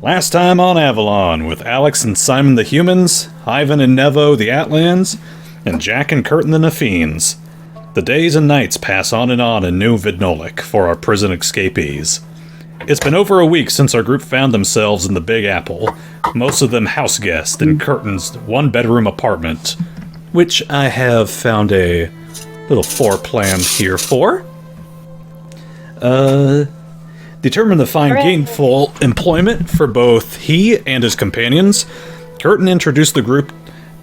Last time on Avalon, with Alex and Simon the Humans, Ivan and Nevo the Atlans, and Jack and Khurtin the Nefiends. The days and nights pass on in New Vidnolik for our prison escapees. It's been over a week since our group found themselves in the Big Apple, most of them house guests in Khurtin's one-bedroom apartment, which I have found a little floor plan here for. Determined to find gainful employment for both he and his companions, Khurtin introduced the group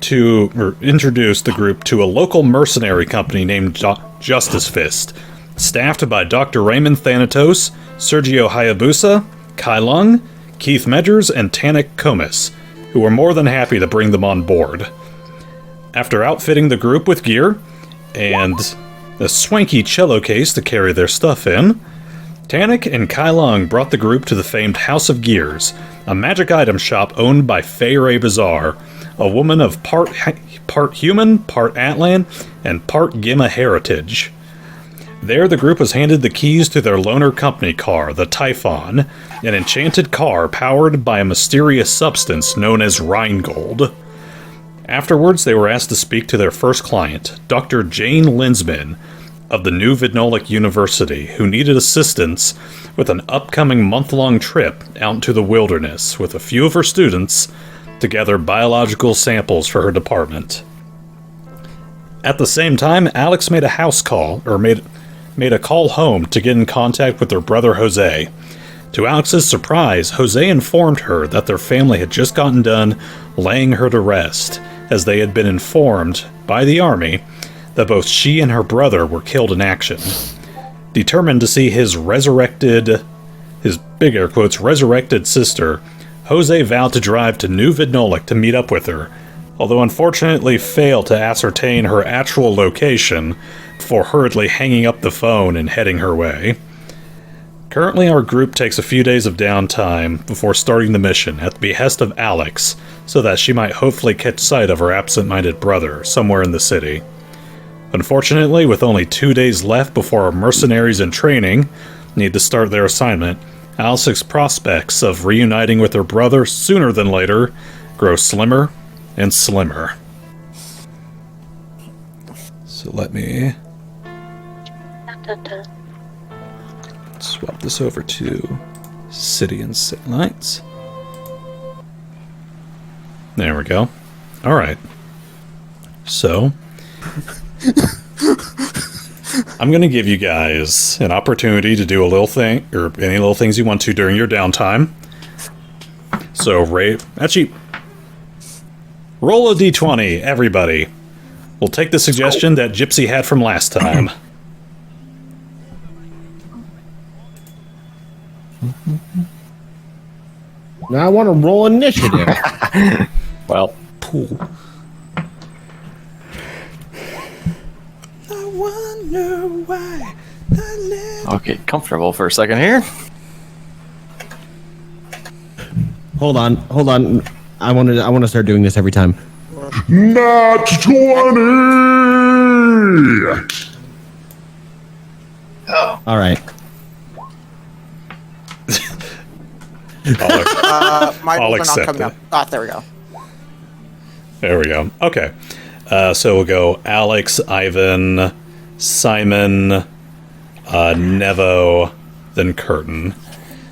to a local mercenary company named Justice Fist, staffed by Dr. Raymond Thanatos, Sergio Hayabusa, Kai Lung, Keith Medgers, and Tanik Komis, who were more than happy to bring them on board. After outfitting the group with gear and a swanky cello case to carry their stuff in, Tanik and Kai Lung brought the group to the famed House of Gears, a magic item shop owned by Feyre Bazaar, a woman of part human, part Atlan, and part Gimma heritage. There, the group was handed the keys to their loaner company car, the Typhon, an enchanted car powered by a mysterious substance known as Rheingold. Afterwards, they were asked to speak to their first client, Dr. Jane Linsman, of the New Vidnolik University, who needed assistance with an upcoming month-long trip out into the wilderness with a few of her students to gather biological samples for her department. At the same time, Alex made a house call, or made a call home to get in contact with her brother Jose. To Alex's surprise, Jose informed her that their family had just gotten done laying her to rest, as they had been informed by the army that both she and her brother were killed in action. Determined to see his resurrected sister, Jose vowed to drive to New Vidnolik to meet up with her, although unfortunately failed to ascertain her actual location before hurriedly hanging up the phone and heading her way. Currently, our group takes a few days of downtime before starting the mission at the behest of Alex, so that she might hopefully catch sight of her absent-minded brother somewhere in the city. Unfortunately, with only 2 days left before our mercenaries in training need to start their assignment, Alex's prospects of reuniting with her brother sooner than later grow slimmer and slimmer. So let me swap this over to City and City Lights. There we go. Alright. So I'm going to give you guys an opportunity to do a little thing, or any little things you want to during your downtime. So, roll a d20, everybody. We'll take the suggestion that Gypsy had from last time. Now I want to roll initiative. Well, Pool. I'll get comfortable for a second here. Hold on. I want to start doing this every time. Not 20! Oh. All right. My I'll rolls are not accept coming it. up. Ah, there we go. There we go. Okay. So we'll go Alex, Ivan, Simon, Nevo, then Khurtin.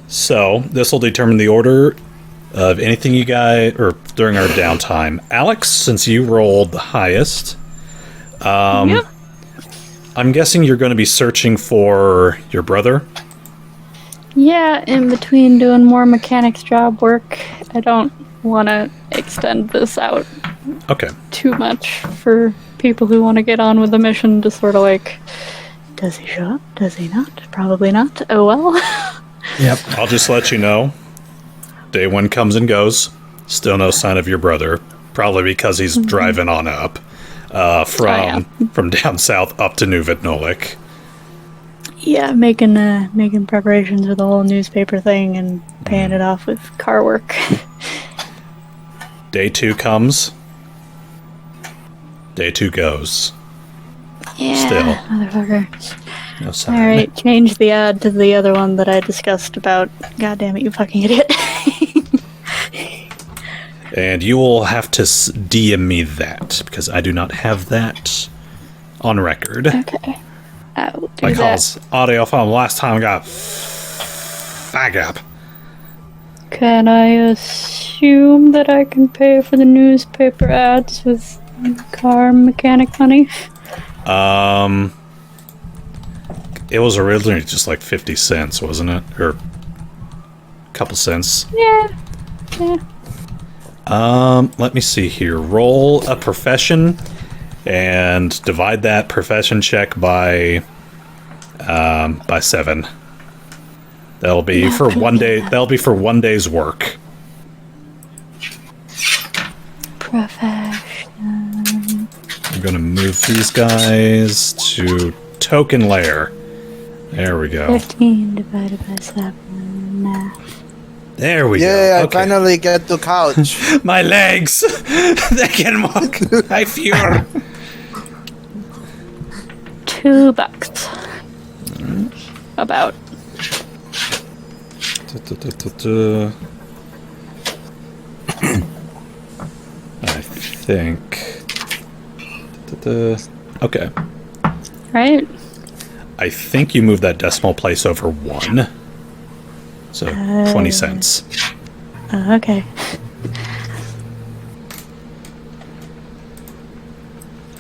So this will determine the order of anything you guys, or during our downtime. Alex, since you rolled the highest, Yep. I'm guessing you're going to be searching for your brother. Yeah, in between doing more mechanics job work, I don't want to extend this out Okay. too much for people who want to get on with the mission to sort of like, does he show up? Does he not? Probably not. Oh well. Yep. I'll just let you know. Day one comes and goes. Still no sign of your brother. Probably because he's driving on up from down south up to New Vidnolik. Yeah, making preparations for the whole newspaper thing and paying it off with car work. Day two comes. Day two goes. Yeah, Still. motherfucker. No sign. Alright, change the ad to the other one that I discussed about. God damn it, you fucking idiot. And you will have to DM me that, because I do not have that on record. Okay. I will do Like that. Hall's audio file last time got fag up. Can I assume that I can pay for the newspaper ads with car mechanic money? It was originally just like 50 cents, wasn't it? Or a couple cents. Yeah. Let me see here. Roll a profession and divide that profession check by 7. That'll be for 1 day. That'll be for 1 day's work. Profession. I'm gonna move these guys to token layer. There we go. 15 divided by 7. There we Yeah, go. I finally get to couch. My legs! They can walk! I fear! $2. About. I think. Okay. Right? I think you move that decimal place over 1. So, 20 cents. Okay.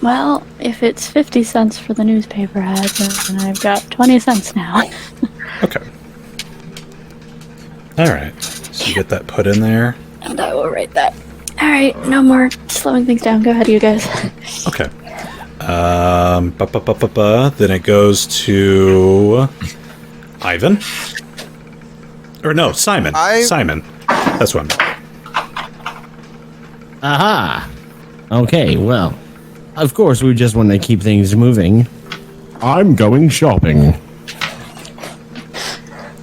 Well, if it's 50 cents for the newspaper ads, then I've got 20 cents now. Okay. Alright. So you get that put in there. And I will write that. Alright, no more slowing things down. Go ahead, you guys. Okay. Then it goes to Ivan. Or no, Simon. Simon. That's what I'm. Aha! Okay, well, of course we just want to keep things moving. I'm going shopping.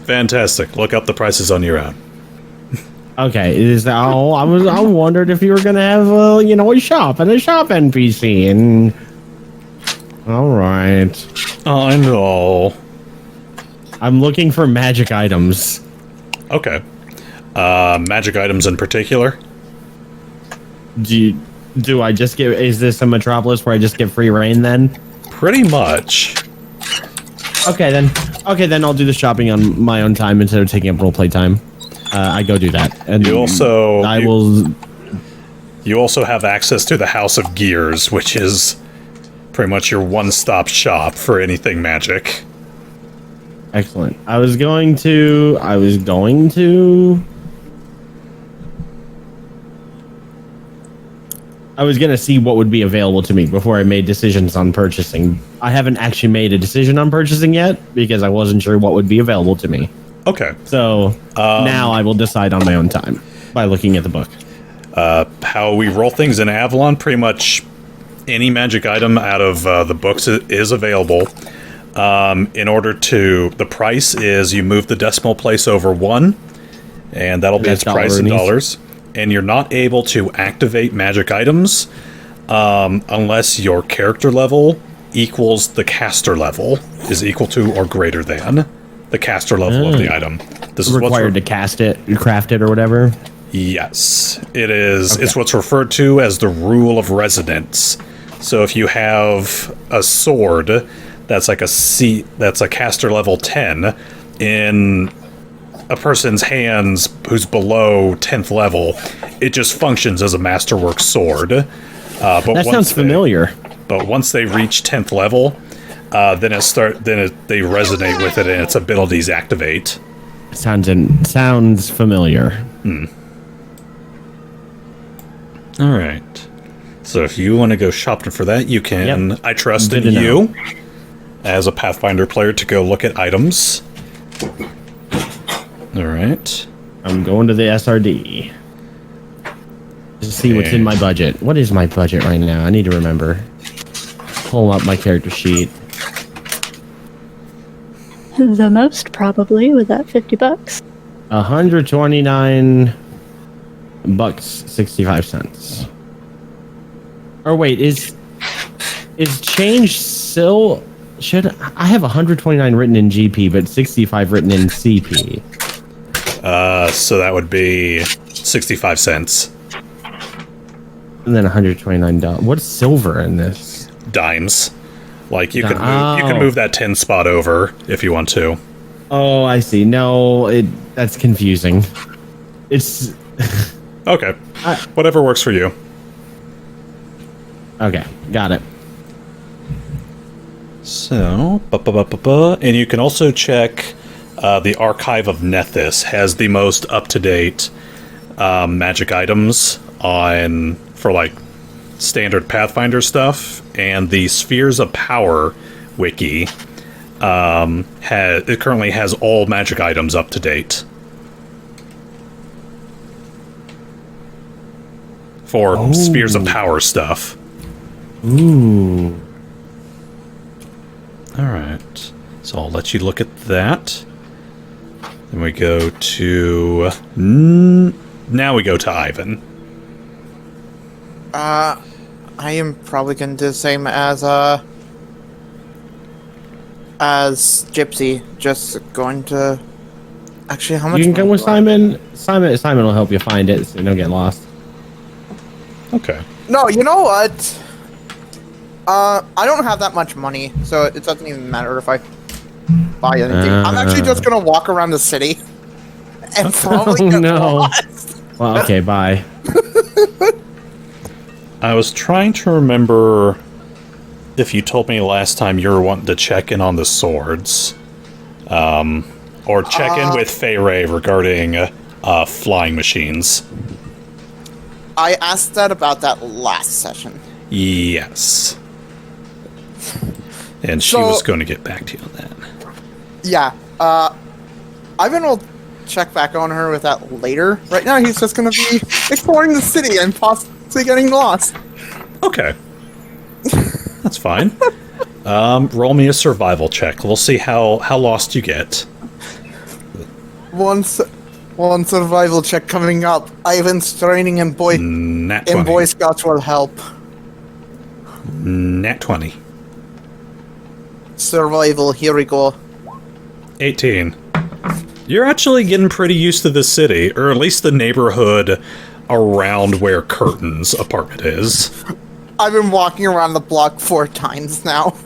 Fantastic. Look up the prices on your own. Okay, I wondered if you were gonna have a shop NPC and. All right. I know. I'm looking for magic items. Okay. Magic items in particular? Do I just get? Is this a metropolis where I just get free reign then? Pretty much. Okay then. I'll do the shopping on my own time instead of taking up roleplay time. I go do that, and You also will. You also have access to the House of Gears, which is pretty much your one-stop shop for anything magic. Excellent. I was going to see what would be available to me before I made decisions on purchasing. I haven't actually made a decision on purchasing yet because I wasn't sure what would be available to me. Okay. So now I will decide on my own time by looking at the book. How we roll things in Avalon, pretty much any magic item out of the books is available. The price is you move the decimal place over 1, and that'll be its price in dollars. And you're not able to activate magic items unless your character level equals the caster level, is equal to or greater than the caster level of the item. This is required to cast it, craft it, or whatever. Yes, it is. Okay. It's what's referred to as the rule of resonance. So if you have a sword that's like that's a caster level 10 in a person's hands who's below 10th level, it just functions as a masterwork sword. That sounds familiar. But once they reach 10th level, they resonate with it and its abilities activate. Sounds familiar. All right. So if you want to go shopping for that, you can. Yep. I trust in you as a Pathfinder player to go look at items. All right. I'm going to the SRD. To see what's in my budget. What is my budget right now? I need to remember. Pull up my character sheet. The most probably with that $50. $129.65. Or wait, is change still? Should I have 129 written in GP, but 65 written in CP? So that would be 65 cents. And then $129. What's silver in this? Dimes. Like, you can move that 10 spot over if you want to. Oh, I see. No, that's confusing. It's... Okay. Whatever works for you. Okay, got it. So, and you can also check the Archive of Nethys has the most up-to-date magic items for like standard Pathfinder stuff, and the Spheres of Power wiki it currently has all magic items up to date for Spheres of Power stuff. Ooh. All right, so I'll let you look at that. Then we go to now we go to Ivan. I am probably gonna do the same as Gypsy. Just going to. Actually, how much? You can come with Simon. Simon will help you find it, so you don't get lost. Okay. No, you know what? I don't have that much money, so it doesn't even matter if I buy anything. I'm actually just gonna walk around the city and probably get lost. Well, okay, bye. I was trying to remember if you told me last time you were wanting to check in on the swords, or check in with Fey Ray regarding flying machines. I asked that about that last session. Yes. And she was going to get back to you on that. Yeah. Ivan will check back on her with that later. Right now, he's just going to be exploring the city and possibly getting lost. Okay. That's fine. Roll me a survival check. We'll see how lost you get. One survival check coming up. Ivan's training in Boy Scouts will help. Nat 20. Survival, here we go. 18. You're actually getting pretty used to the city, or at least the neighborhood around where Khurtin's apartment is. I've been walking around the block 4 times now.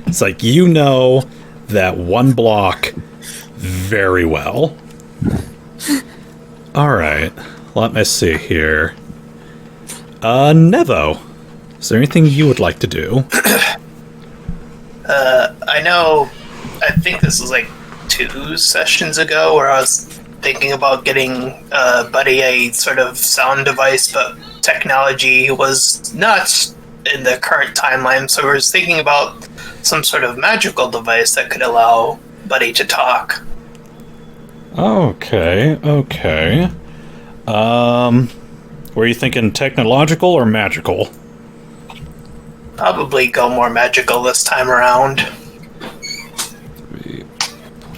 It's like, you know that one block very well. Alright, let me see here. Nevo, is there anything you would like to do? I think this was like 2 sessions ago where I was thinking about getting Buddy a sort of sound device, but technology was not in the current timeline, so I was thinking about some sort of magical device that could allow Buddy to talk. Okay. Were you thinking technological or magical? Probably go more magical this time around. 3,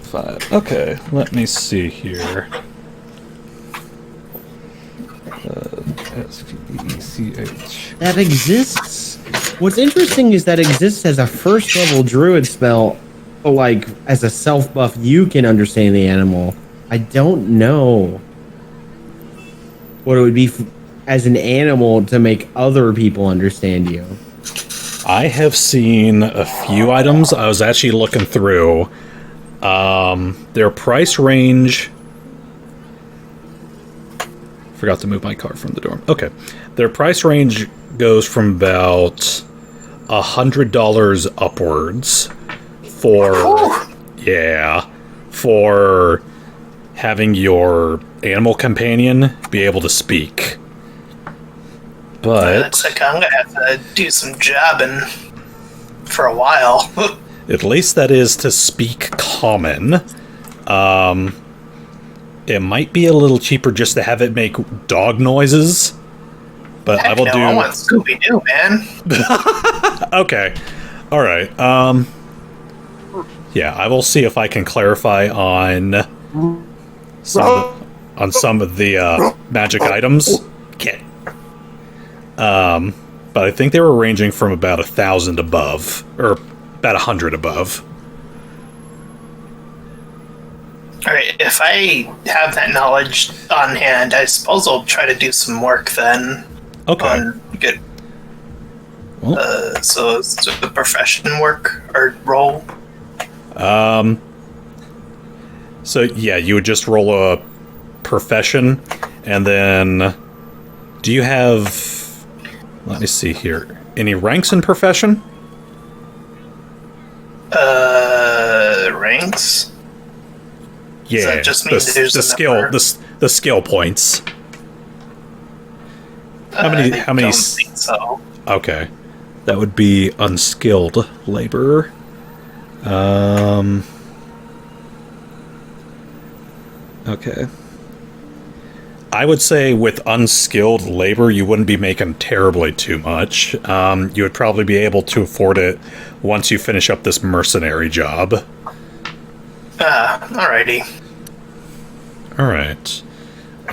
5. Okay, let me see here. SPECH. That exists. What's interesting is that exists as a first level druid spell, like as a self buff. You can understand the animal. I don't know what it would be as an animal to make other people understand you. I have seen a few items. I was actually looking through. Their price range... Forgot to move my car from the door. Okay. Their price range goes from about $100 upwards for having your animal companion be able to speak. But Looks like I'm gonna have to do some jabbing for a while. at least that is to speak common. It might be a little cheaper just to have it make dog noises. But Heck I will no, do. I want Scooby-Doo, man. Okay. All right. Yeah, I will see if I can clarify on some of the magic items. Okay. But I think they were ranging from about 1,000 above, or about 100 above. Alright, if I have that knowledge on hand, I suppose I'll try to do some work then. Okay. on good. So it's a profession work or role. So yeah, you would just roll a profession, and then do you have? Let me see here. Any ranks in profession? Ranks. Yeah, Does that just mean there's the a skill number? the skill points. How many? I don't think so. Okay, that would be unskilled laborer. Okay. I would say with unskilled labor, you wouldn't be making terribly too much. You would probably be able to afford it once you finish up this mercenary job. Alrighty. All right.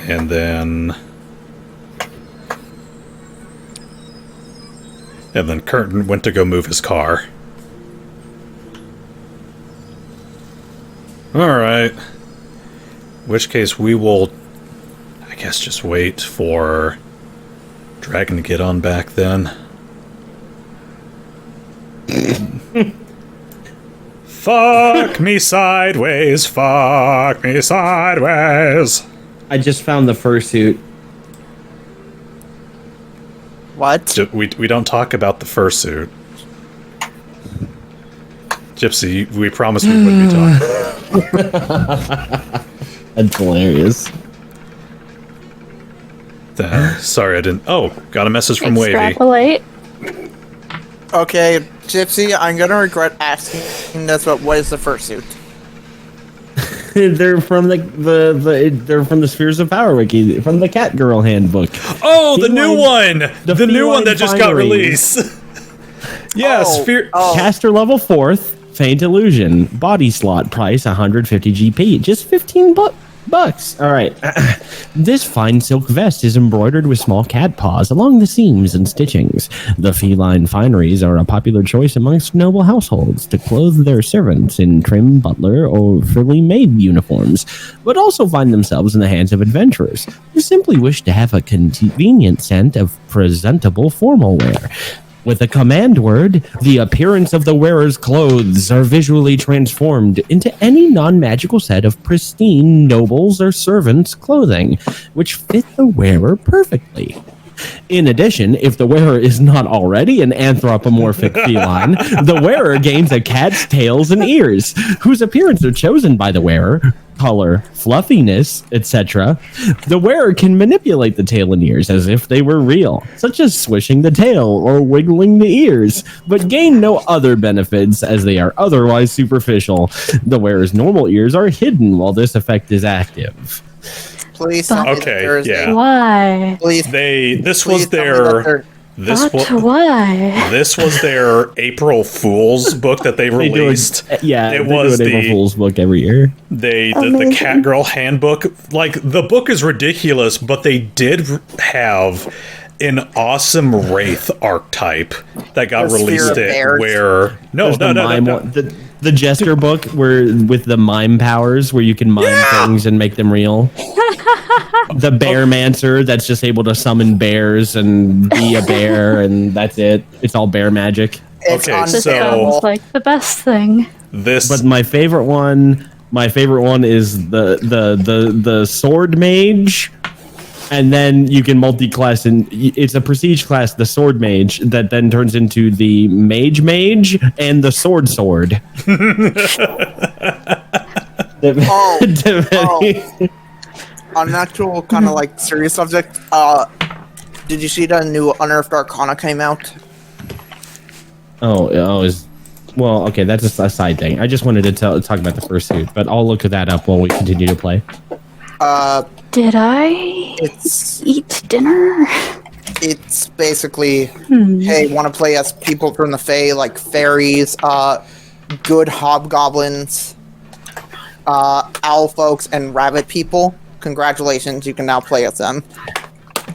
And then Khurtin went to go move his car. All right. In which case we will, I guess, just wait for Dragon to get on back then. Fuck me sideways, fuck me sideways. I just found the fursuit. What? We don't talk about the fursuit. Gypsy, we promised we wouldn't be talking. That's hilarious. Sorry, I didn't. Oh, got a message from Wavy. Extrapolate. Okay, Gypsy, I'm gonna regret asking this, but what is the fursuit? They're from they're from the Spheres of Power wiki, from the Cat Girl handbook. Oh, the new one! The new one feline that just got finery. released. Yeah, Sphere. Caster level 4th, Faint Illusion, body slot price 150 GP, just 15 bucks. All right. This fine silk vest is embroidered with small cat paws along the seams and stitchings. The feline fineries are a popular choice amongst noble households to clothe their servants in trim butler or frilly maid uniforms, but also find themselves in the hands of adventurers who simply wish to have a convenient scent of presentable formal wear. With a command word, the appearance of the wearer's clothes are visually transformed into any non-magical set of pristine nobles or servants' clothing, which fit the wearer perfectly. In addition, if the wearer is not already an anthropomorphic feline, the wearer gains a cat's tails and ears, whose appearance are chosen by the wearer, color, fluffiness, etc. The wearer can manipulate the tail and ears as if they were real, such as swishing the tail or wiggling the ears, but gain no other benefits as they are otherwise superficial. The wearer's normal ears are hidden while this effect is active. Please tell me that Okay, there is yeah. Why? Please, This please was tell me their that there- Why? this was their April Fool's book that they released. It It was was an April the- Fool's book every year. The Amazing. Cat Girl handbook. Like, the book is ridiculous, but they did have an awesome Wraith archetype that got The Sphere released of it Bears. where There's the mime one- the Jester book where with the mime powers where you can mime things and make them real. The Bearmancer that's just able to summon bears and be a bear and that's it. It's all bear magic. It's Okay, This so- sounds like the best thing. this But my favorite one is the sword mage. And then you can multi-class, and it's a prestige class, the sword mage, that then turns into the mage and the sword. On an actual kind of like serious subject, did you see the new Unearthed Arcana came out? Well, okay, that's a side thing. I just wanted to talk about the fursuit, but I'll look that up while we continue to play. Did I It's eat dinner? it's basically, hey, want to play as people from the Fae, like fairies, good hobgoblins, owl folks, and rabbit people. Congratulations, you can now play as them.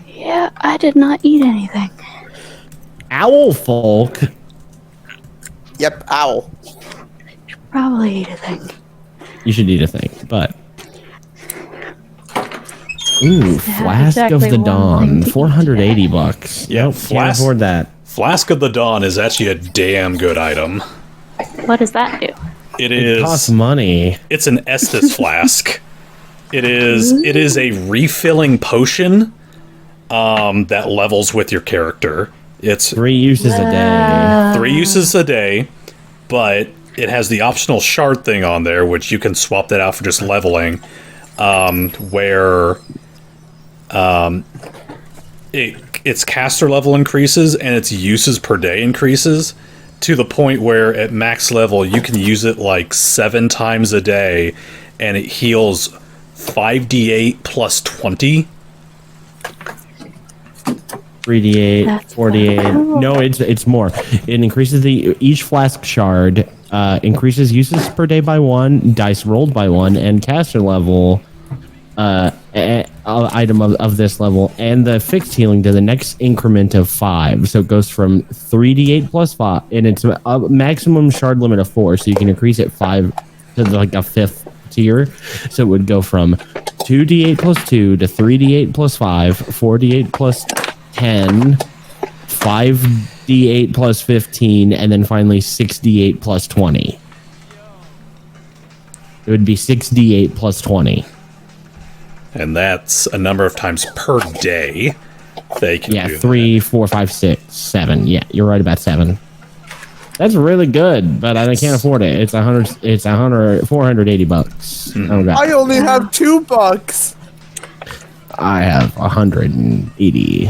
Yeah, I did not eat anything. Owl folk. Yep, owl. Probably eat a thing. You should eat a thing, but Ooh, Flask of exactly the one Dawn, thing to eat $480. Yeah, Nope, can't afford that. Flask of the Dawn is actually a damn good item. What does that do? It costs money. It's an Estus flask. It is a refilling potion that levels with your character. It's 3 uses a day. 3 uses a day, but it has the optional shard thing on there, which you can swap that out for just leveling, where its caster level increases and its uses per day increases to the point where at max level you can use it like 7 times a day, and it heals 5d8 plus 20. 3d8, That's 48. cool. No, it's more. It increases each flask shard increases uses per day by 1, dice rolled by 1, and caster level item of this level, and the fixed healing to the next increment of 5. So it goes from 3d8 plus 5, and it's a maximum shard limit of 4, so you can increase it 5 to like a 5th tier. So it would go from 2d8 plus 2 to 3d8 plus 5, 4d8 plus 10, 5d8 plus 15, and then finally 6d8 plus 20. It would be 6d8 plus 20. And that's a number of times per day they can do 3, 4, 5, 6, 7. Yeah, you're right about 7. That's really good, but I can't afford it. It's $480. Oh, God. I only have $2. I have 180.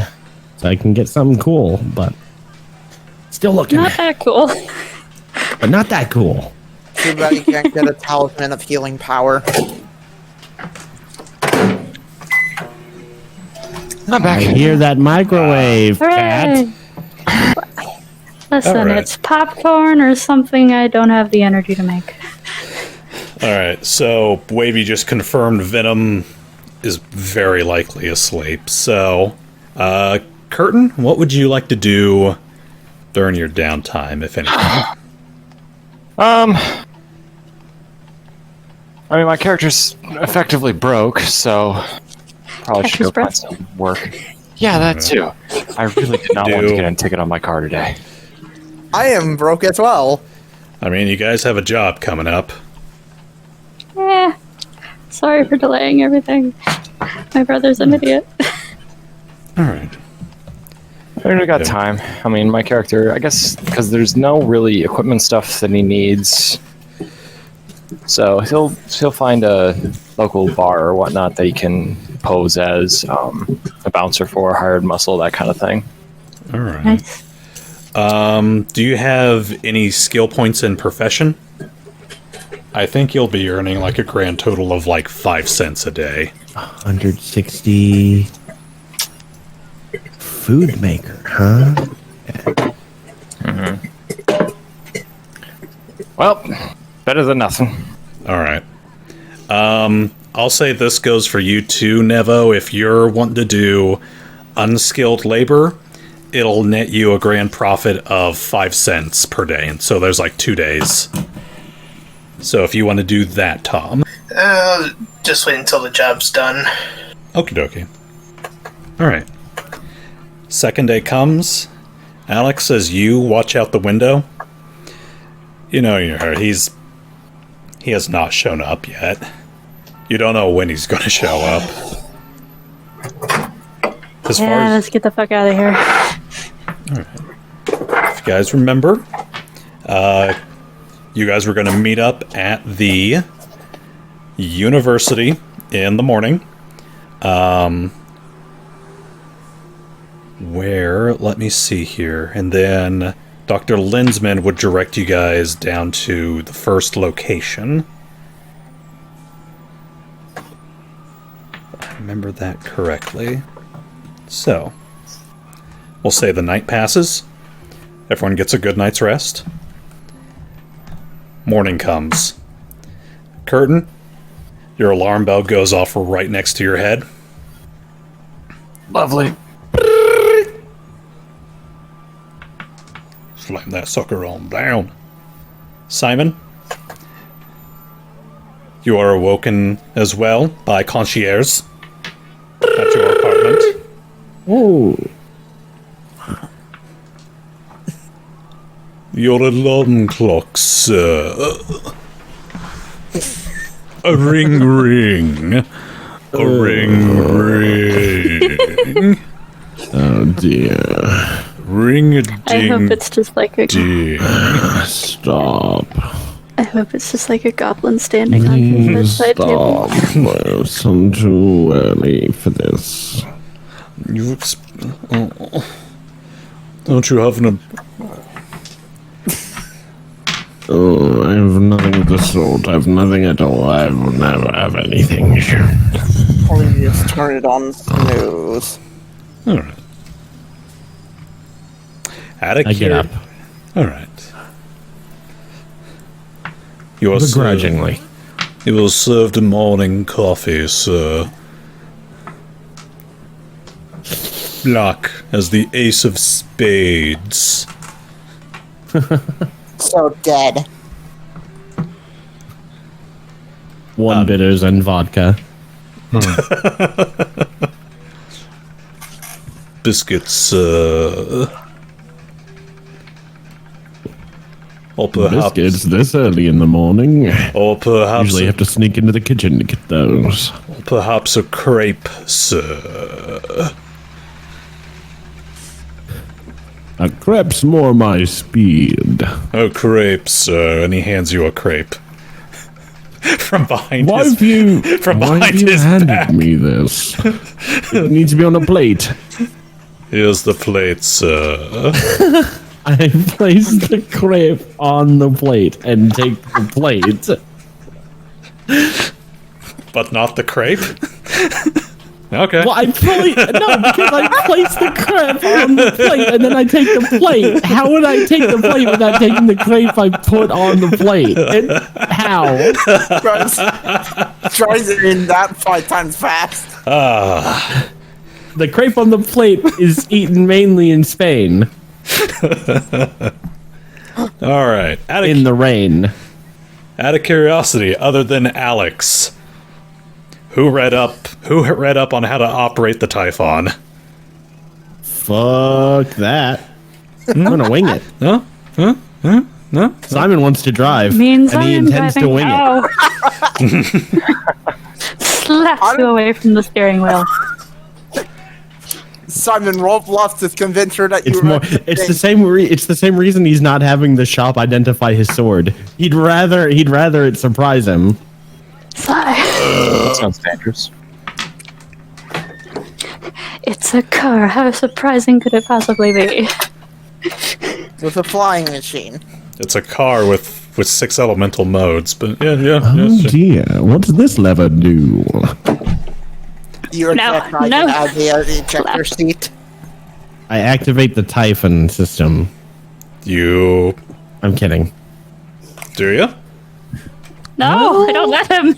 So I can get something cool, but still looking. Not that cool. But not that cool. Too bad you can't get a talisman of healing power. I hear that microwave, cat. Hooray! Listen, Alright. it's popcorn or something I don't have the energy to make. Alright, so Wavy just confirmed Venom is very likely asleep. So, Khurtin, what would you like to do during your downtime, if anything? I mean, my character's effectively broke, so probably should go find some work. Yeah, that too. I really did not want to get a ticket on my car today. I am broke as well. I mean, you guys have a job coming up. Sorry for delaying everything. My brother's an idiot. Alright. I really got time. I mean, my character, I guess, because there's no really equipment stuff that he needs. So he'll find a local bar or whatnot that he can pose as a bouncer for, hired muscle, that kind of thing. Alright. Nice. Do you have any skill points in profession? I think you'll be earning like a grand total of like 5 cents a day. 160. Food maker, huh? Well, better than nothing. Alright. I'll say this goes for you too, Nevo. If you're wanting to do unskilled labor, it'll net you a grand profit of 5 cents per day. And so there's like 2 days. So if you want to do that, Tom. Just wait until the job's done. Okie dokie. Alright. Second day comes. Alex, as you watch out the window, you know you heard he has not shown up yet. You don't know when he's going to show up. As far as Let's get the fuck out of here. if you guys remember, you guys were going to meet up at the university in the morning. Where, let me see here, and then Dr. Linsman would direct you guys down to the first location. If I remember that correctly. So, we'll say the night passes. Everyone gets a good night's rest. Morning comes. Khurtin, your alarm bell goes off right next to your head. Lovely. Slam that sucker on down. Simon, you are awoken as well by concierge. at your apartment. Oh. Your alarm clock, sir. A ring, ring. A ring, ring. Oh dear. Ring a ding. I hope it's just like a. Ding. Stop. I hope it's just like a goblin standing on his bedside table. It's too early for this. Don't you have an... Oh, I have nothing of the sort. I have nothing at all. I will never have anything. Please turn it on snooze. Alright. I get up. Alright. You are Begrudgingly. You will serve the morning coffee, sir. Black as the ace of spades. So dead. One bitters and vodka. Biscuits, or perhaps... Biscuits this early in the morning. Or perhaps... Usually have to sneak into the kitchen to get those. Perhaps a crepe, sir. A crepe's more my speed. A crepe, sir. And he hands you a crepe. From behind Why his... have you, from why behind have you his handed back. me this? It needs to be on a plate. Here's the plate, sir. I place the crepe on the plate and take the plate. But not the crepe? Okay. Well, because I place the crepe on the plate and then I take the plate. How would I take the plate without taking the crepe I put on the plate? And how? Tries it in that 5 times fast. The crepe on the plate is eaten mainly in Spain. All right. In the rain. Out of curiosity, other than Alex, who read up on how to operate the Typhon? Fuck that. I'm gonna wing it. No? No? Simon wants to drive, Means and he I'm intends to driving. wing it. Ow. Slaps you away from the steering wheel. Simon roll bluffs to convince her that It's more. It's the same. It's the same reason he's not having the shop identify his sword. He'd rather it surprise him. That sounds dangerous. It's a car. How surprising could it possibly be? with a flying machine. It's a car with 6 elemental modes, but yeah. Oh dear, what does this lever do? You're attack I can add the ejector seat. I activate the Typhon system. I'm kidding. Do you? No, I don't let him.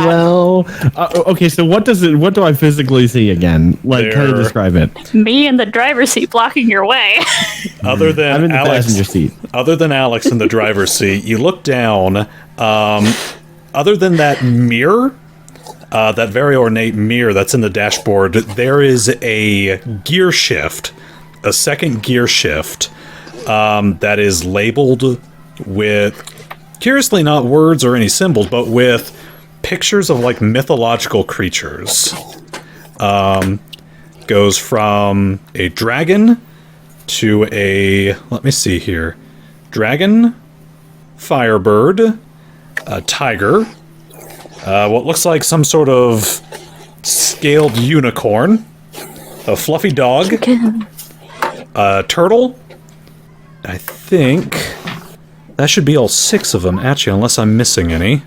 Well, okay. So what do I physically see again? Like, kind of describe it. Me in the driver's seat blocking your way. Other than I'm in the Alex, passenger seat. Other than Alex in the driver's seat, you look down. Other than that mirror, that very ornate mirror that's in the dashboard, there is a gear shift, a second gear shift, that is labeled with, curiously, not words or any symbols, but with pictures of like mythological creatures. Goes from a dragon to a, let me see here, dragon, firebird, a tiger, what looks like some sort of scaled unicorn, a fluffy dog, a turtle. I think that should be all 6 of them, actually, unless I'm missing any.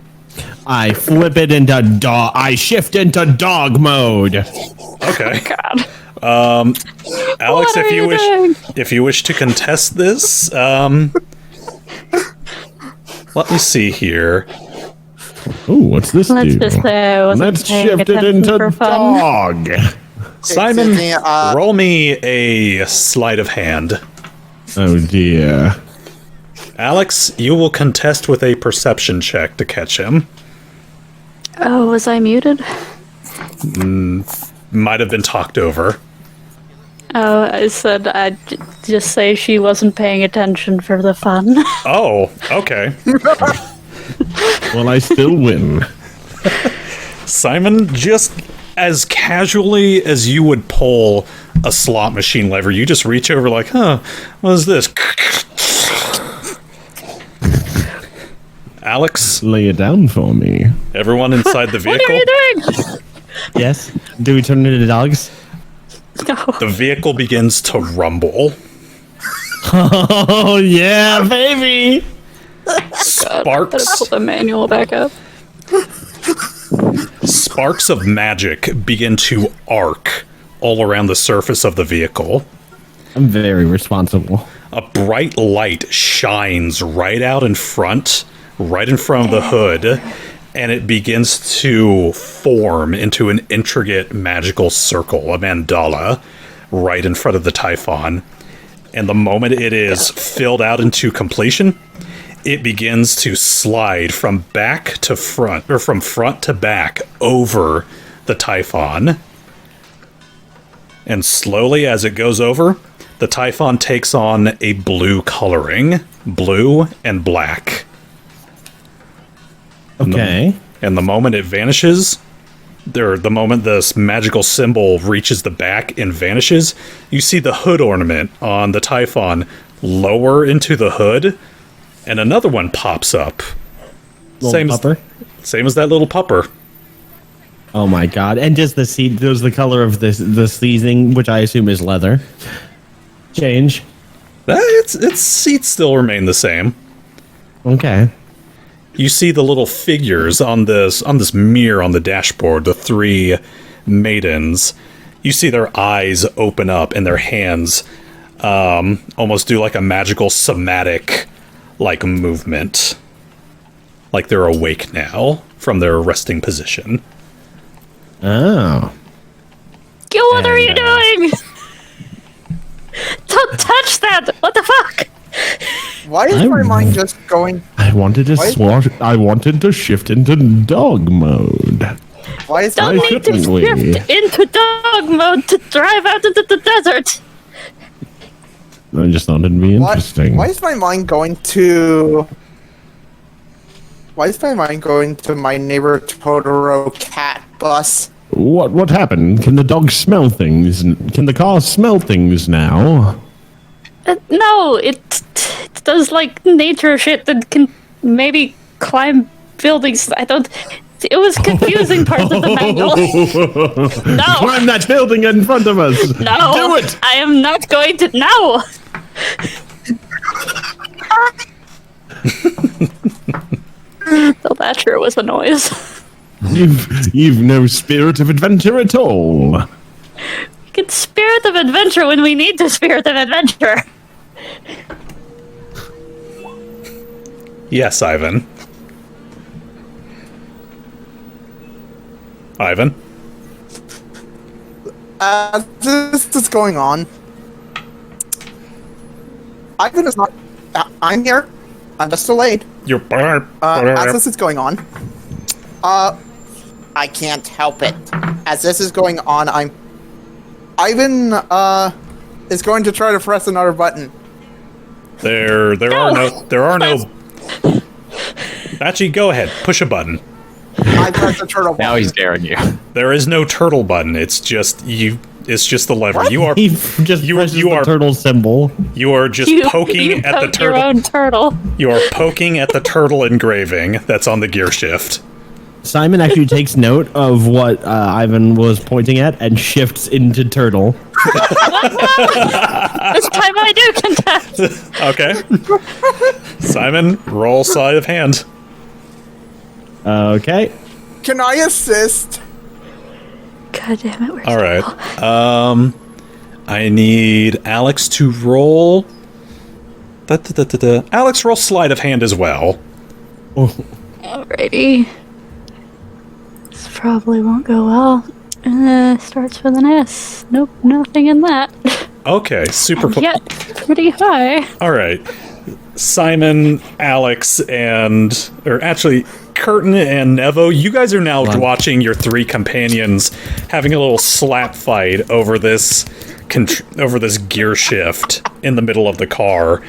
I flip it into dog. I shift into dog mode. Okay. God. Alex, if you wish to contest this, let me see here. Ooh, what's this Let's do? just say I wasn't Let's paying shift it attention into for fun. dog. Simon, roll me a sleight of hand. Oh dear. Alex, you will contest with a perception check to catch him. Oh, was I muted? might have been talked over. Oh, I said I'd just say she wasn't paying attention for the fun. Oh, okay. Well, I still win. Simon, just as casually as you would pull a slot machine lever, you just reach over like, what is this? Alex? Lay it down for me. Everyone inside the vehicle? What are you doing? Yes. Do we turn into dogs? No. The vehicle begins to rumble. Oh yeah, baby. Better Sparks. pull the manual back up. Sparks of magic begin to arc all around the surface of the vehicle. I'm very responsible. A bright light shines right out in front, right in front of the hood, and it begins to form into an intricate magical circle, a mandala, right in front of the Typhon. And the moment it is filled out into completion, it begins to slide from back to front, or from front to back over the Typhon. And slowly as it goes over, the Typhon takes on a blue coloring. Blue and black. Okay. And the moment it vanishes, the moment this magical symbol reaches the back and vanishes, you see the hood ornament on the Typhon lower into the hood, and another one pops up. Little pupper. Same as that little pupper. Oh my god! And does the seat? Does the color of the sleezing, which I assume is leather, change? Its seats still remain the same. Okay. You see the little figures on this mirror on the dashboard, the three maidens. You see their eyes open up and their hands almost do like a magical somatic like movement. Like they're awake now from their resting position. Oh. What are you doing? Don't touch that! What the fuck? Why is my mind just going? I wanted to What? I wanted to shift into dog mode. Why is Don't my need to shouldn't we? shift into dog mode to drive out into the desert. I just thought it'd be interesting. Why is my mind going to? Why is my mind going to my neighbor Totoro cat bus? What happened? Can the dog smell things? Can the car smell things now? No, it does like nature shit that can maybe climb buildings. I don't. It was confusing parts of the manual. No, Climb that building in front of us! no, Do it! I am not going to. No. So that sure was a noise. You've no spirit of adventure at all. We can spirit of adventure when we need to spirit of adventure. Yes, Ivan. Ivan? This is going on. Ivan is not. I'm here. I'm just delayed. You're As this is going on, I can't help it. As this is going on, Ivan is going to try to press another button. There are no. Actually, go ahead. Push a button. I press the turtle button. Now he's daring you. There is no turtle button. It's just you. It's just the lever. You are He just presses you the are turtle symbol. you are just You poking at the poke your turtle. own turtle. You are poking at the turtle engraving that's on the gear shift. Simon actually takes note of what Ivan was pointing at and shifts into turtle. This time I do contest. Okay. Simon, roll sleight of hand. Okay. Can I assist? God damn it! Where's All right. I need Alex to roll. Alex, roll sleight of hand as well. Alrighty. This probably won't go well. Starts with an S. Nope, nothing in that. Okay, super. Yet pretty high. All right. Simon, Alex, or actually, Khurtin and Nevo, you guys are now watching your three companions having a little slap fight over this gear shift in the middle of the car.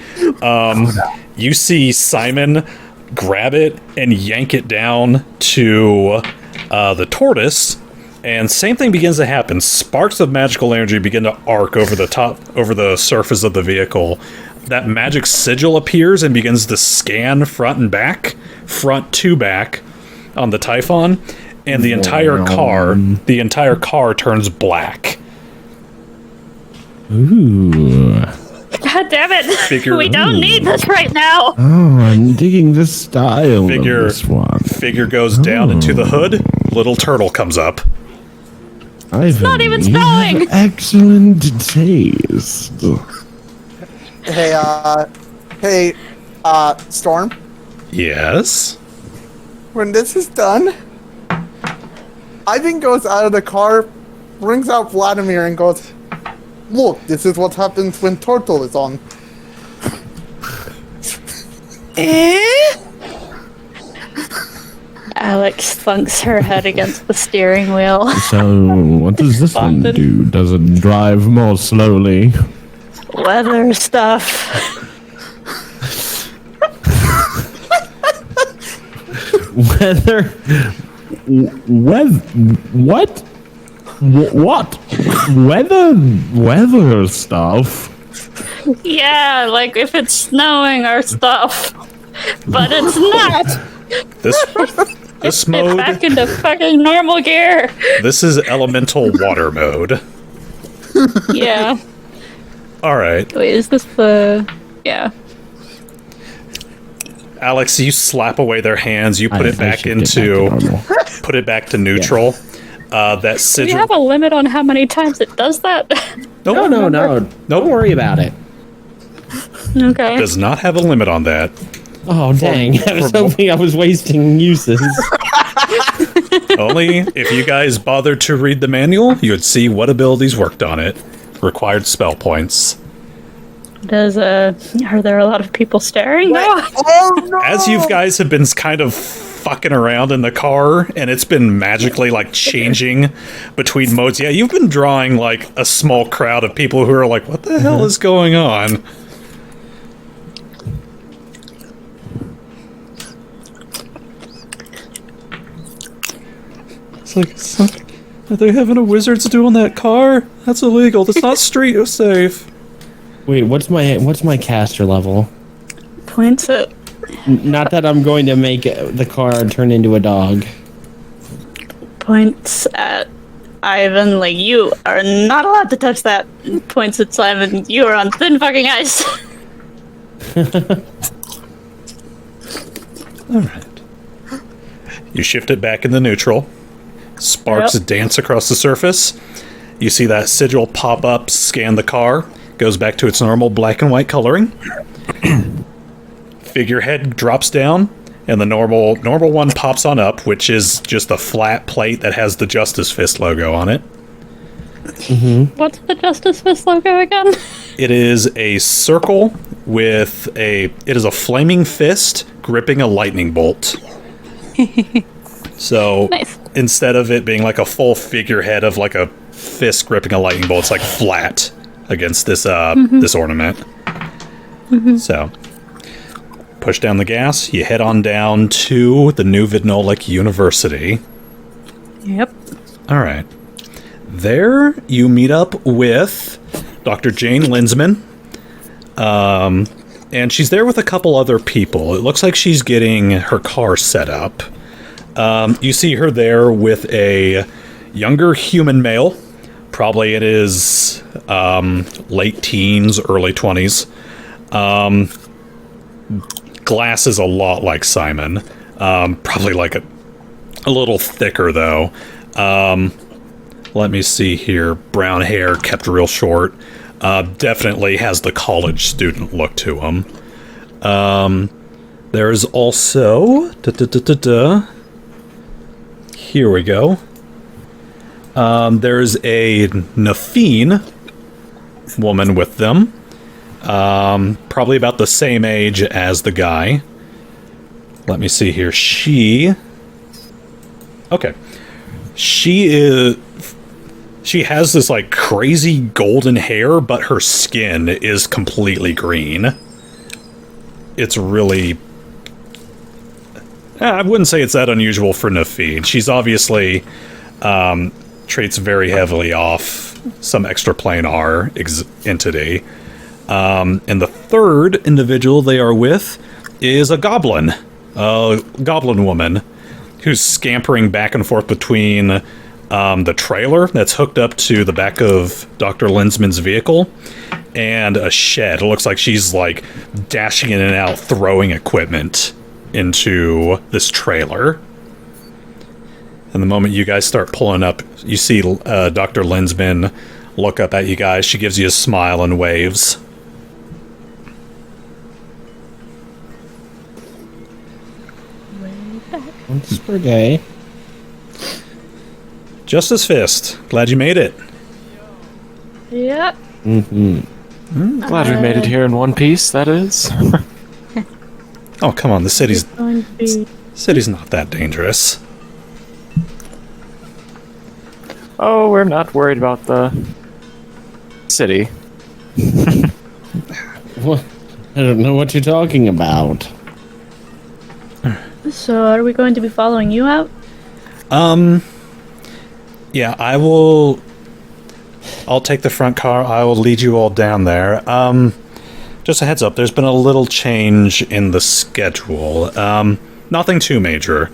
You see Simon grab it and yank it down to the tortoise, and same thing begins to happen. Sparks of magical energy begin to arc over the surface of the vehicle. That magic sigil appears and begins to scan front to back on the Typhon, and the entire car turns black. Ooh. God damn it! We don't need this right now. Oh, I'm digging the style of this one. Figure goes down into the hood. Little turtle comes up. It's not even snowing. Excellent taste. Hey, Storm. Yes? When this is done, Ivan goes out of the car, brings out Vladimir, and goes, "Look, this is what happens when Turtle is on." Alex thunks her head against the steering wheel. So, what does this one do? Does it drive more slowly? Weather stuff. What? Weather stuff? Yeah, like if it's snowing or stuff. But it's not. This mode. Back into fucking normal gear. This is elemental water mode. Yeah. All right. Wait, is this the? Yeah. Alex, you slap away their hands. You put it back to neutral. That sigil. Do we have a limit on how many times it does that? No. Don't worry about it. Okay. Does not have a limit on that. Oh, dang. I was hoping I was wasting uses. Only if you guys bothered to read the manual, you would see what abilities worked on it. Required spell points. Are there a lot of people staring now? Oh no! As you guys have been kind of fucking around in the car, and it's been magically like changing between modes. Yeah, you've been drawing like a small crowd of people who are like, what the hell is going on? It's like, are they having a wizard's duel in that car? That's illegal. That's not street safe. Wait, what's my caster level? Points at. Not that I'm going to make the car turn into a dog. Points at Ivan, like, you are not allowed to touch that. Points at Simon, you are on thin fucking ice. Alright. You shift it back into neutral. Sparks dance across the surface. You see that sigil pop up, scan the car, goes back to its normal black and white coloring. Figurehead drops down, and the normal one pops on up, which is just a flat plate that has the Justice Fist logo on it. Mm-hmm. What's the Justice Fist logo again? It is a circle with it is a flaming fist gripping a lightning bolt. So nice. Instead of it being like a full figurehead of like a fist gripping a lightning bolt, it's like flat against this this ornament. Mm-hmm. So push down the gas, you head on down to the New Vidnolik University. Yep. Alright. There you meet up with Dr. Jane Linsman. And she's there with a couple other people. It looks like she's getting her car set up. You see her there with a younger human male. Probably in his late teens, early 20s. Glasses a lot like Simon. Probably like a little thicker, though. Let me see here. Brown hair, kept real short. Definitely has the college student look to him. There is also... Here we go. There's a Nafine woman with them. Probably about the same age as the guy. let me see here. Okay. She has this like crazy golden hair, but her skin is completely green. It's really... I wouldn't say it's that unusual for Nafid. She's obviously traits very heavily off some extraplanar entity. And the third individual they are with is a goblin woman, who's scampering back and forth between the trailer that's hooked up to the back of Dr. Lensman's vehicle and a shed. It looks like she's like dashing in and out, throwing equipment into this trailer. And the moment you guys start pulling up, you see Dr. Lensman look up at you guys. She gives you a smile and waves. Once per day. Justice Fist, glad you made it. Yep. Glad we made it here in one piece, that is. Oh, come on, the city's Going to be... not that dangerous. Oh, we're not worried about the city. What? I don't know what you're talking about. So, are we going to be following you out? Yeah, I'll take the front car. I will lead you all down there. Just a heads up, there's been a little change in the schedule. Nothing too major.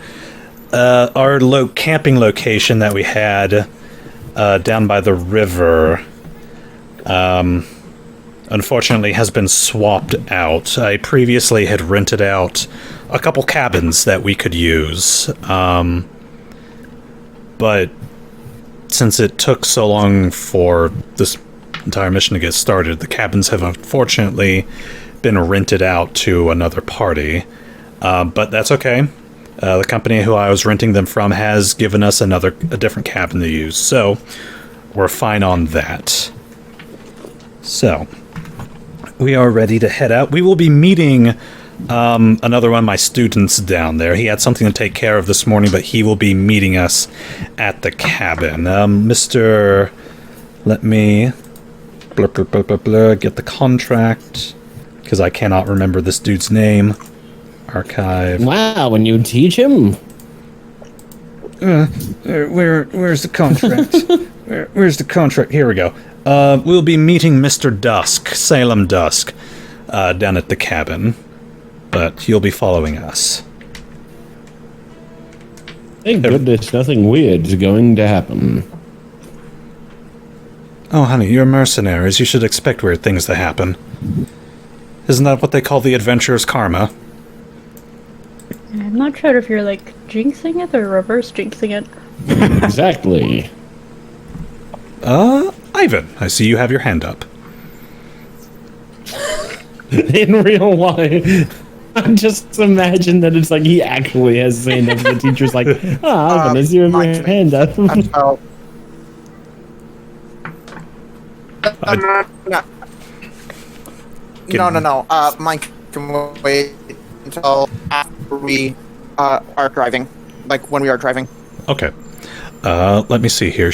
Our camping location that we had down by the river, unfortunately has been swapped out. I previously had rented out a couple cabins that we could use, but since it took so long for this entire mission to get started, the cabins have unfortunately been rented out to another party. But that's okay. The company who I was renting them from has given us a different cabin to use, so we're fine on that. So, we are ready to head out. We will be meeting another one of my students down there. He had something to take care of this morning, but he will be meeting us at the cabin. Mr. Let me get the contract, because I cannot remember this dude's name. Archive. Wow, and you teach him? Where's the contract? Where's the contract? Here we go. We'll be meeting Mr. Dusk, Salem Dusk, down at the cabin. But he'll be following us. Thank goodness nothing weird is going to happen. Oh, honey, you're mercenaries. You should expect weird things to happen. Isn't that what they call the adventurer's karma? I'm not sure if you're like jinxing it or reverse jinxing it. Exactly. Ivan, I see you have your hand up. In real life, I just imagine that it's like he actually has his hand up. The teacher's like, I'm gonna see you have your hand up. No. Mike can wait until after we are driving. Like when we are driving. Okay. Let me see here.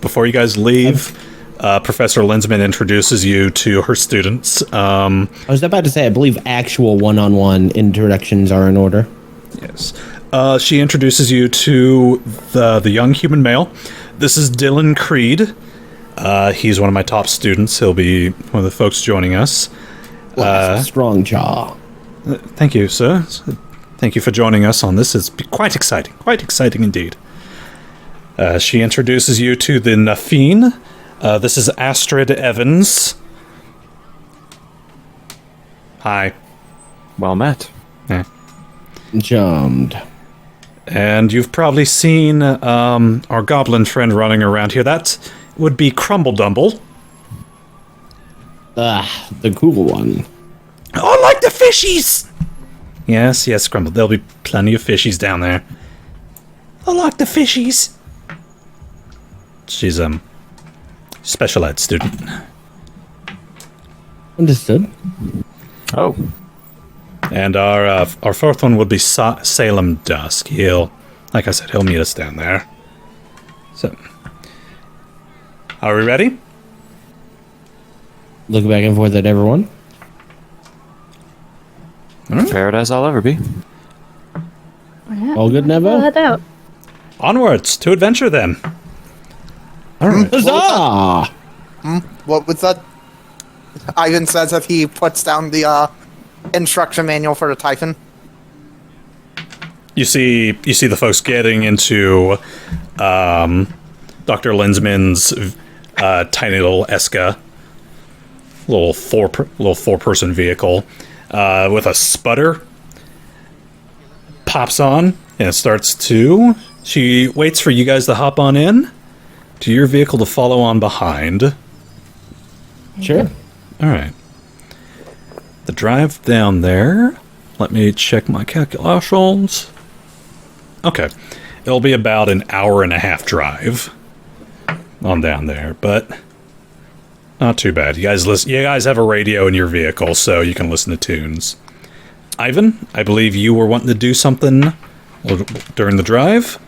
Before you guys leave, Professor Lensman introduces you to her students. I was about to say, I believe actual one-on-one introductions are in order. Yes. She introduces you to the young human male. This is Dylan Creed. He's one of my top students. He'll be one of the folks joining us. Strong jaw. Thank you, sir. Thank you for joining us on this. It's quite exciting. Quite exciting indeed. She introduces you to the Nafine. This is Astrid Evans. Hi. Well met. Yeah. Jammed. And you've probably seen our goblin friend running around here. That would be Crumble Dumble. The cool one. Oh, like the fishies! Yes, Crumble. There'll be plenty of fishies down there. I like the fishies. She's special ed student. Understood. Oh. And our fourth one would be Salem Dusk. Like I said, he'll meet us down there. So, are we ready? Look back and forth at everyone. Prepared as I'll ever be. All good, Nevo? Head out. Onwards to adventure, then. All right. Huzzah! What was that? Ivan says if he puts down the instruction manual for the Typhon. You see the folks getting into Dr. Lensman's tiny little Eska, little four-person vehicle with a sputter. Pops on and it starts to. She waits for you guys to hop on in to your vehicle to follow on behind. Sure. All right. The drive down there. Let me check my calculations. Okay. It'll be about an hour and a half drive on down there, but not too bad. You guys have a radio in your vehicle, so you can listen to tunes. Ivan, I believe you were wanting to do something during the drive?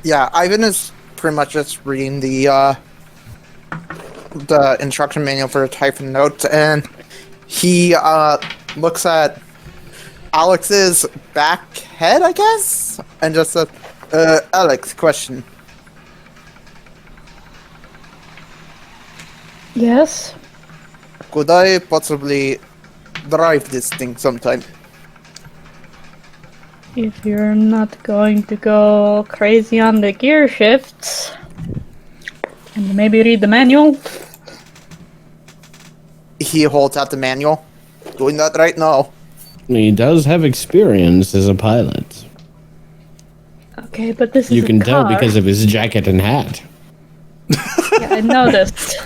Yeah, Ivan is pretty much just reading the instruction manual for the Typhon notes, and he looks at Alex's back head, I guess, and just says, Alex, question. Yes. Could I possibly drive this thing sometime? If you're not going to go crazy on the gear shifts, and maybe read the manual. He holds out the manual. Doing that right now. He does have experience as a pilot. Okay, but this is You can a tell car. because of his jacket and hat. Yeah, I noticed.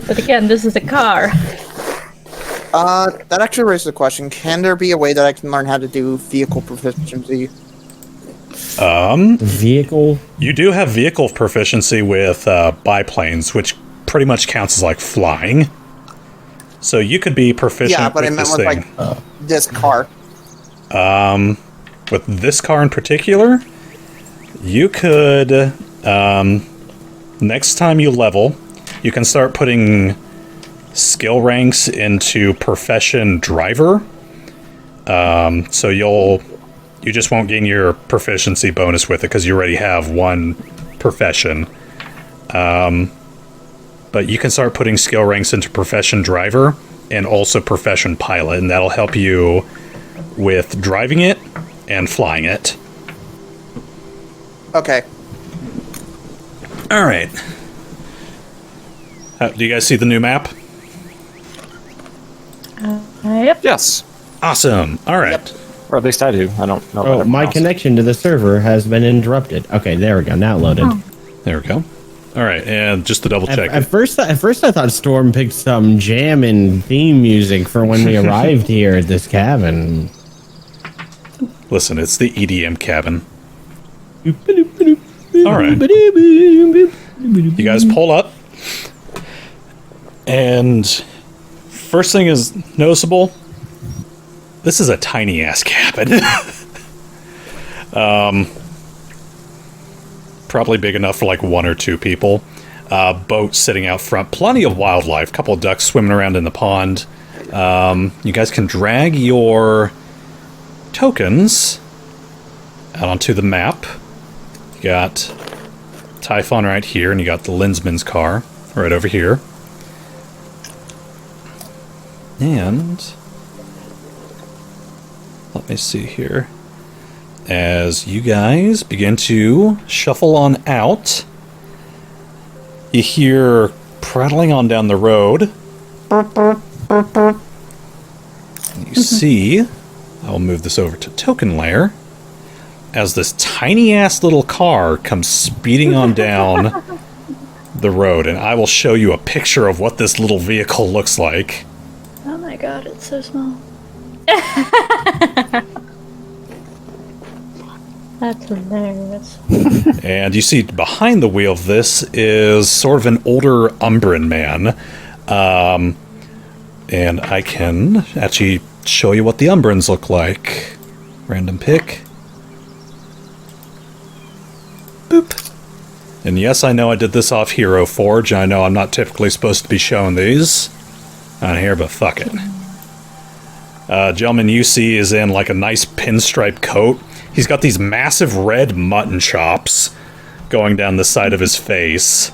But again, this is a car. That actually raises a question. Can there be a way that I can learn how to do vehicle proficiency? Vehicle? You do have vehicle proficiency with biplanes, which pretty much counts as like flying. So you could be proficient Yeah, but I with meant this with, thing. like, this car. With this car in particular, you could, next time you level, you can start putting skill ranks into profession driver. So you just won't gain your proficiency bonus with it because you already have one profession. But you can start putting skill ranks into profession driver and also profession pilot, and that'll help you with driving it and flying it. Okay. All right. Do you guys see the new map? Yep. Yes. Awesome. All right. Yep. Or at least I do. I don't know. Oh, about my everyone else. connection to the server has been interrupted. Okay, there we go. Now loaded. Oh. There we go. All right, and just to double check. At first I thought Storm picked some jam and theme music for when we arrived here at this cabin. Listen, it's the EDM cabin. All right. You guys pull up, and first thing is noticeable. This is a tiny ass cabin. Probably big enough for like one or two people. Boat sitting out front. Plenty of wildlife. Couple of ducks swimming around in the pond. You guys can drag your tokens out onto the map. You got Typhon right here, and you got the Lensman's car right over here. And let me see here. As you guys begin to shuffle on out, you hear prattling on down the road. You see, I will move this over to token layer, as this tiny ass little car comes speeding on down the road, and I will show you a picture of what this little vehicle looks like. Oh my god, it's so small. That's hilarious. And you see behind the wheel of this is sort of an older Umbran man. And I can actually show you what the Umbrans look like. Random pick. Boop. And yes, I know I did this off Hero Forge. I know I'm not typically supposed to be showing these on here, but fuck it. Gentleman you see is in like a nice pinstripe coat. He's got these massive red mutton chops going down the side of his face.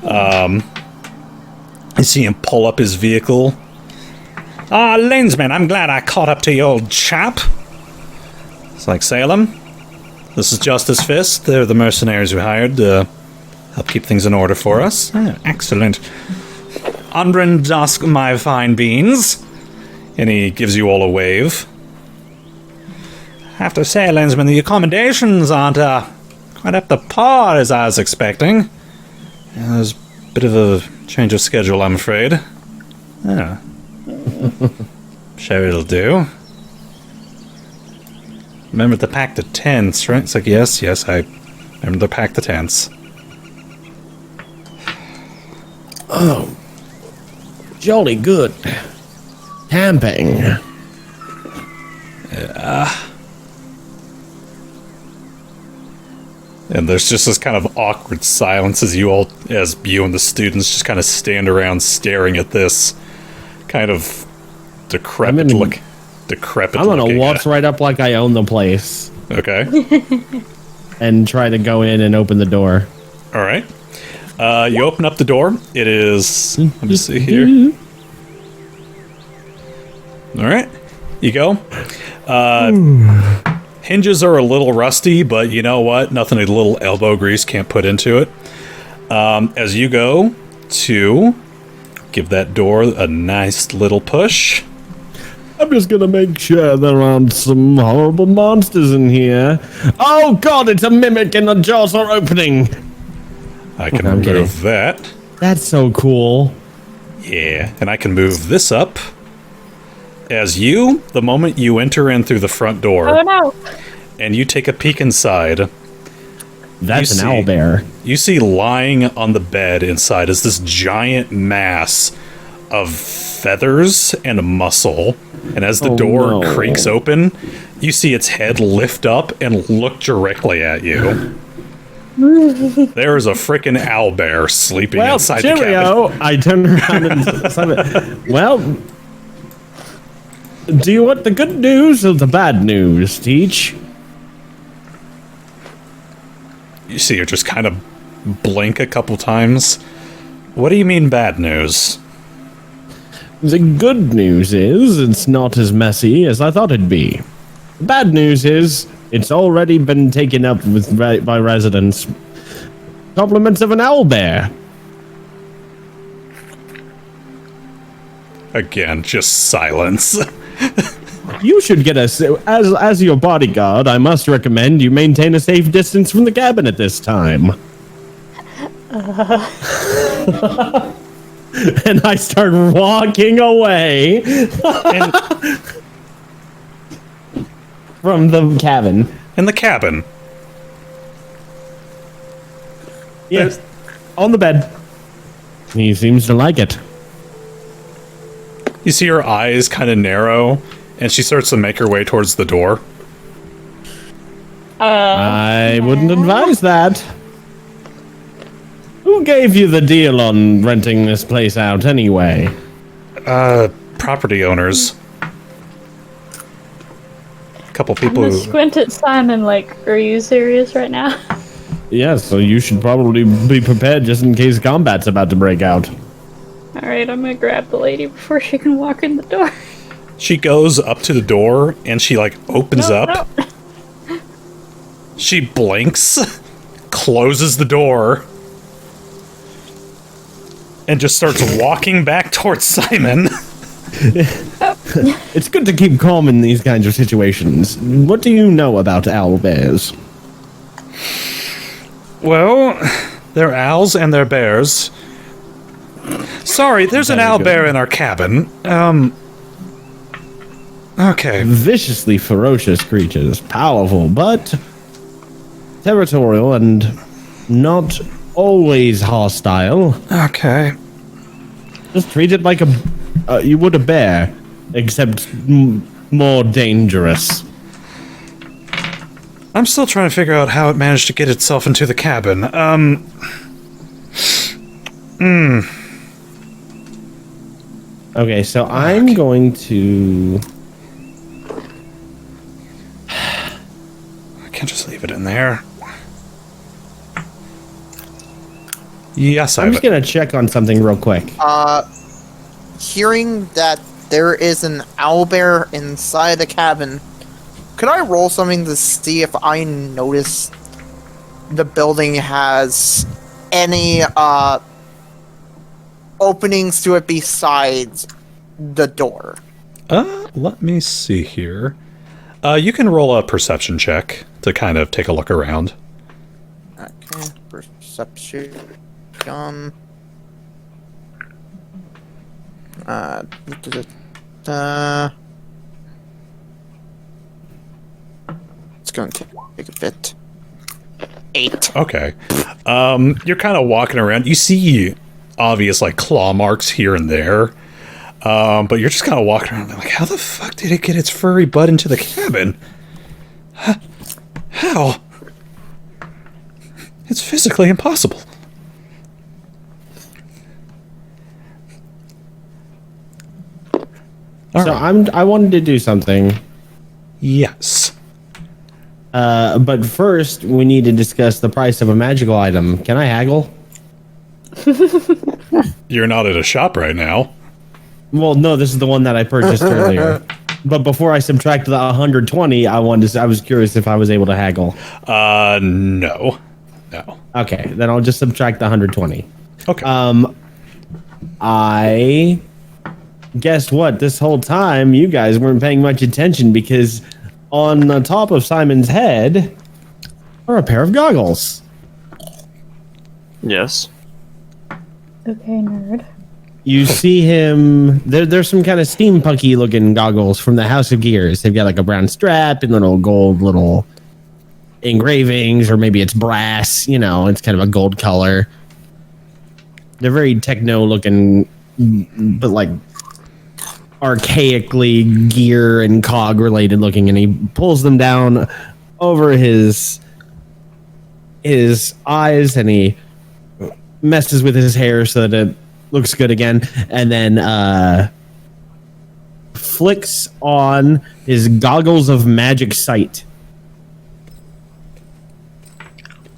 I see him pull up his vehicle. Ah, Lensman, I'm glad I caught up to you, old chap. It's like, Salem, this is Justice Fist. They're the mercenaries we hired to help keep things in order for us. Ah, excellent. Undren Dusk, my fine beans. And he gives you all a wave. I have to say, Lensman, the accommodations aren't quite up to par as I was expecting. There's a bit of a change of schedule, I'm afraid. Yeah. Sure it'll do. Remember to pack the tents, right? It's like, yes, I remember to pack the tents. Oh. Jolly good. Camping. And there's just this kind of awkward silence as you and the students just kind of stand around staring at this kind of decrepit look. I'm gonna waltz right up like I own the place. Okay. And try to go in and open the door. All right. You open up the door. It is. Let me see here. All right. You go. Hinges are a little rusty, but you know what? Nothing a little elbow grease can't put into it. As you go to give that door a nice little push. I'm just gonna make sure there aren't some horrible monsters in here. Oh god, it's a mimic and the jaws are opening! I can remove that. That's so cool. Yeah, and I can move this up. As the moment you enter in through the front door, Oh no! and you take a peek inside, That's an owlbear. you see lying on the bed inside is this giant mass of feathers and muscle. And as the door creaks open, you see its head lift up and look directly at you. There is a frickin' owlbear sleeping inside the cabin. I turn around and well, do you want the good news or the bad news, Teach? You see her just kind of blink a couple times. What do you mean bad news? The good news is it's not as messy as I thought it'd be. The bad news is it's already been taken up by residents. Compliments of an owlbear. Again, just silence. You should get as your bodyguard. I must recommend you maintain a safe distance from the cabin at this time. And I start walking away from the cabin. In the cabin. Yes, on the bed. He seems to like it. You see her eyes kind of narrow, and she starts to make her way towards the door. I wouldn't advise that. Who gave you the deal on renting this place out anyway? Property owners. A couple people I'm gonna squint at Simon like, are you serious right now? Yes, so you should probably be prepared just in case combat's about to break out. Alright, I'm gonna grab the lady before she can walk in the door. She goes up to the door, and she, like, opens up. No. She blinks, closes the door, and just starts walking back towards Simon. It's good to keep calm in these kinds of situations. What do you know about owlbears? Well, they're owls and they're bears. Sorry, there's an owlbear in our cabin. Okay. Viciously ferocious creatures. Powerful, but territorial and not always hostile. Okay. Just treat it like a you would a bear, except more dangerous. I'm still trying to figure out how it managed to get itself into the cabin. Okay, so I'm going to... I can't just leave it in there. Yes, I'm just going to check on something real quick. Hearing that there is an owlbear inside the cabin, could I roll something to see if I notice the building has any openings to it besides the door? Let me see here. You can roll a perception check to kind of take a look around. Okay, perception. It's going to take a bit. 8. Okay. You're kind of walking around. You see obvious, like, claw marks here and there. But you're just kind of walking around like, how the fuck did it get its furry butt into the cabin? How? It's physically impossible. I wanted to do something. Yes. But first, we need to discuss the price of a magical item. Can I haggle? You're not at a shop right now. Well, no, this is the one that I purchased earlier. But before I subtract the 120, I was curious if I was able to haggle. No. Okay, then I'll just subtract the 120. Okay. I guess what? This whole time, you guys weren't paying much attention because on the top of Simon's head are a pair of goggles. Yes. Okay, nerd. You see him. There's some kind of steampunky looking goggles from the House of Gears. They've got like a brown strap and little gold little engravings, or maybe it's brass. You know, it's kind of a gold color. They're very techno looking, but like archaically gear and cog related looking. And he pulls them down over his eyes, and he messes with his hair so that it looks good again, and then flicks on his goggles of magic sight.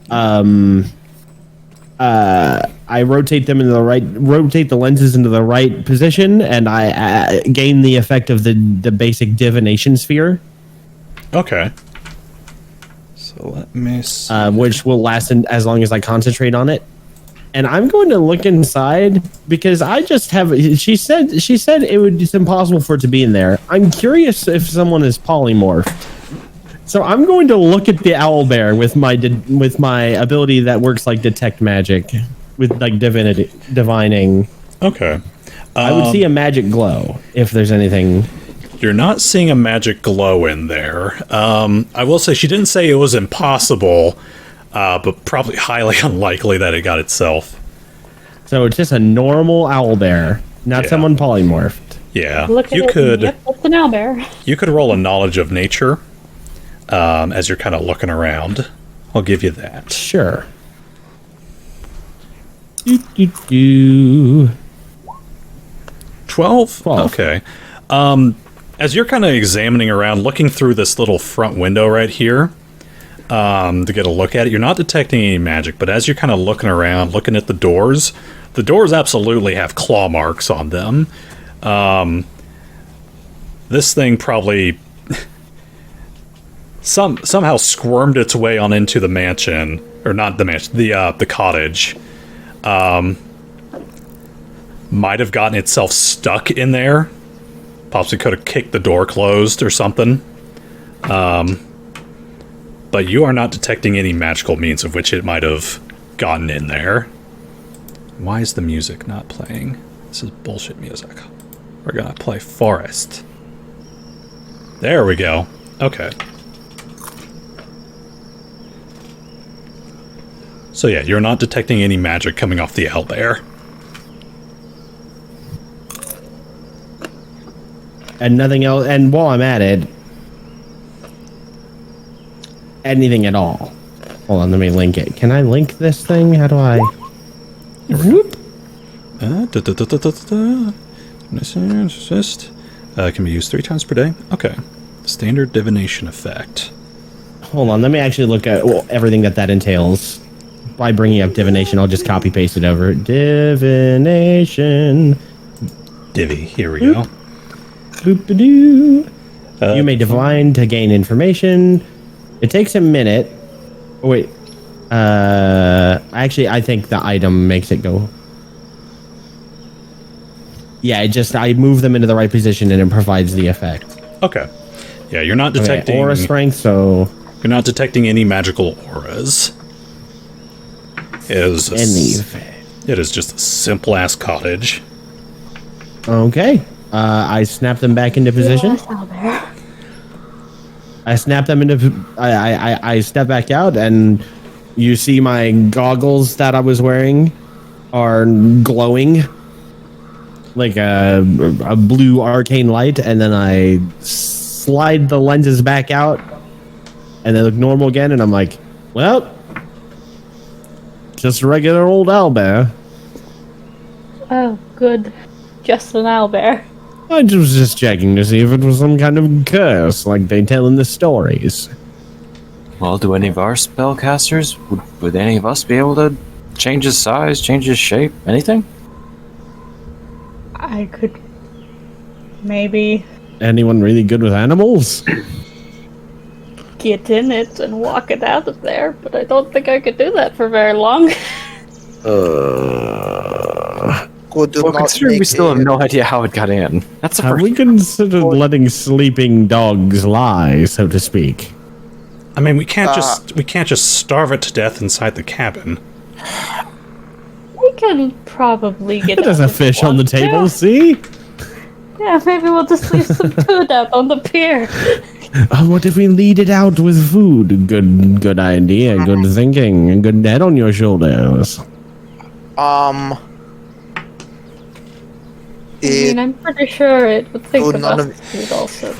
I rotate them into rotate the lenses into the right position, and I gain the effect of the basic divination sphere. Okay. So let me see. Which will last as long as I concentrate on it. And I'm going to look inside because I just have. She said it's impossible for it to be in there. I'm curious if someone is polymorphed. So I'm going to look at the owlbear with my ability that works like detect magic, with like divining. Okay. I would see a magic glow if there's anything. You're not seeing a magic glow in there. I will say she didn't say it was impossible. But probably highly unlikely that it got itself. So it's just a normal owlbear, not someone polymorphed. Yeah, Look at you it. could. Yep, it's an owlbear. You could roll a knowledge of nature as you're kind of looking around. I'll give you that. Sure. 12. 12? Okay. As you're kind of examining around, looking through this little front window right here, to get a look at it, you're not detecting any magic, but as you're kind of looking around, looking at the doors absolutely have claw marks on them. This thing probably somehow squirmed its way on into the mansion, or not the mansion, the cottage. Might have gotten itself stuck in there. Possibly could have kicked the door closed or something. But you are not detecting any magical means of which it might have gotten in there. Why is the music not playing? This is bullshit music. We're gonna play Forest. There we go. Okay. So yeah, you're not detecting any magic coming off the owlbear. And nothing else. And while I'm at it, anything at all. Hold on, let me link it. Can I link this thing? How do I? Whoop. Can be used 3 times per day. Okay. Standard divination effect. Hold on, let me actually look at everything that entails. By bringing up divination, I'll just copy paste it over. Divination. Divvy. Here we go. Boop-a-doo. You may divine to gain information. It takes a minute. Oh, wait. Actually, I think the item makes it go. Yeah, I move them into the right position and it provides the effect. Okay. Yeah, you're not detecting aura strength, so you're not detecting any magical auras. It is just a simple ass cottage. Okay. I snap them back into position. I snap them into. I step back out, and you see my goggles that I was wearing are glowing like a blue arcane light, and then I slide the lenses back out, and they look normal again. And I'm like, well, just a regular old owlbear. Oh, good. Just an owlbear. I was just checking to see if it was some kind of curse, like they tell in the stories. Well, do any of our spellcasters, would any of us be able to change his size, change his shape, anything? I could maybe Anyone really good with animals? get in it and walk it out of there, but I don't think I could do that for very long. Well, considering we still have no idea how it got in. That's the Have first. we considered letting sleeping dogs lie, so to speak? I mean, we can't just starve it to death inside the cabin. We can probably get There's a out if we fish on the want to. table, see? Yeah, maybe we'll just leave some food out on the pier. What if we lead it out with food? Good idea, good thinking, and good head on your shoulders. I mean, I'm pretty sure it would think about food also.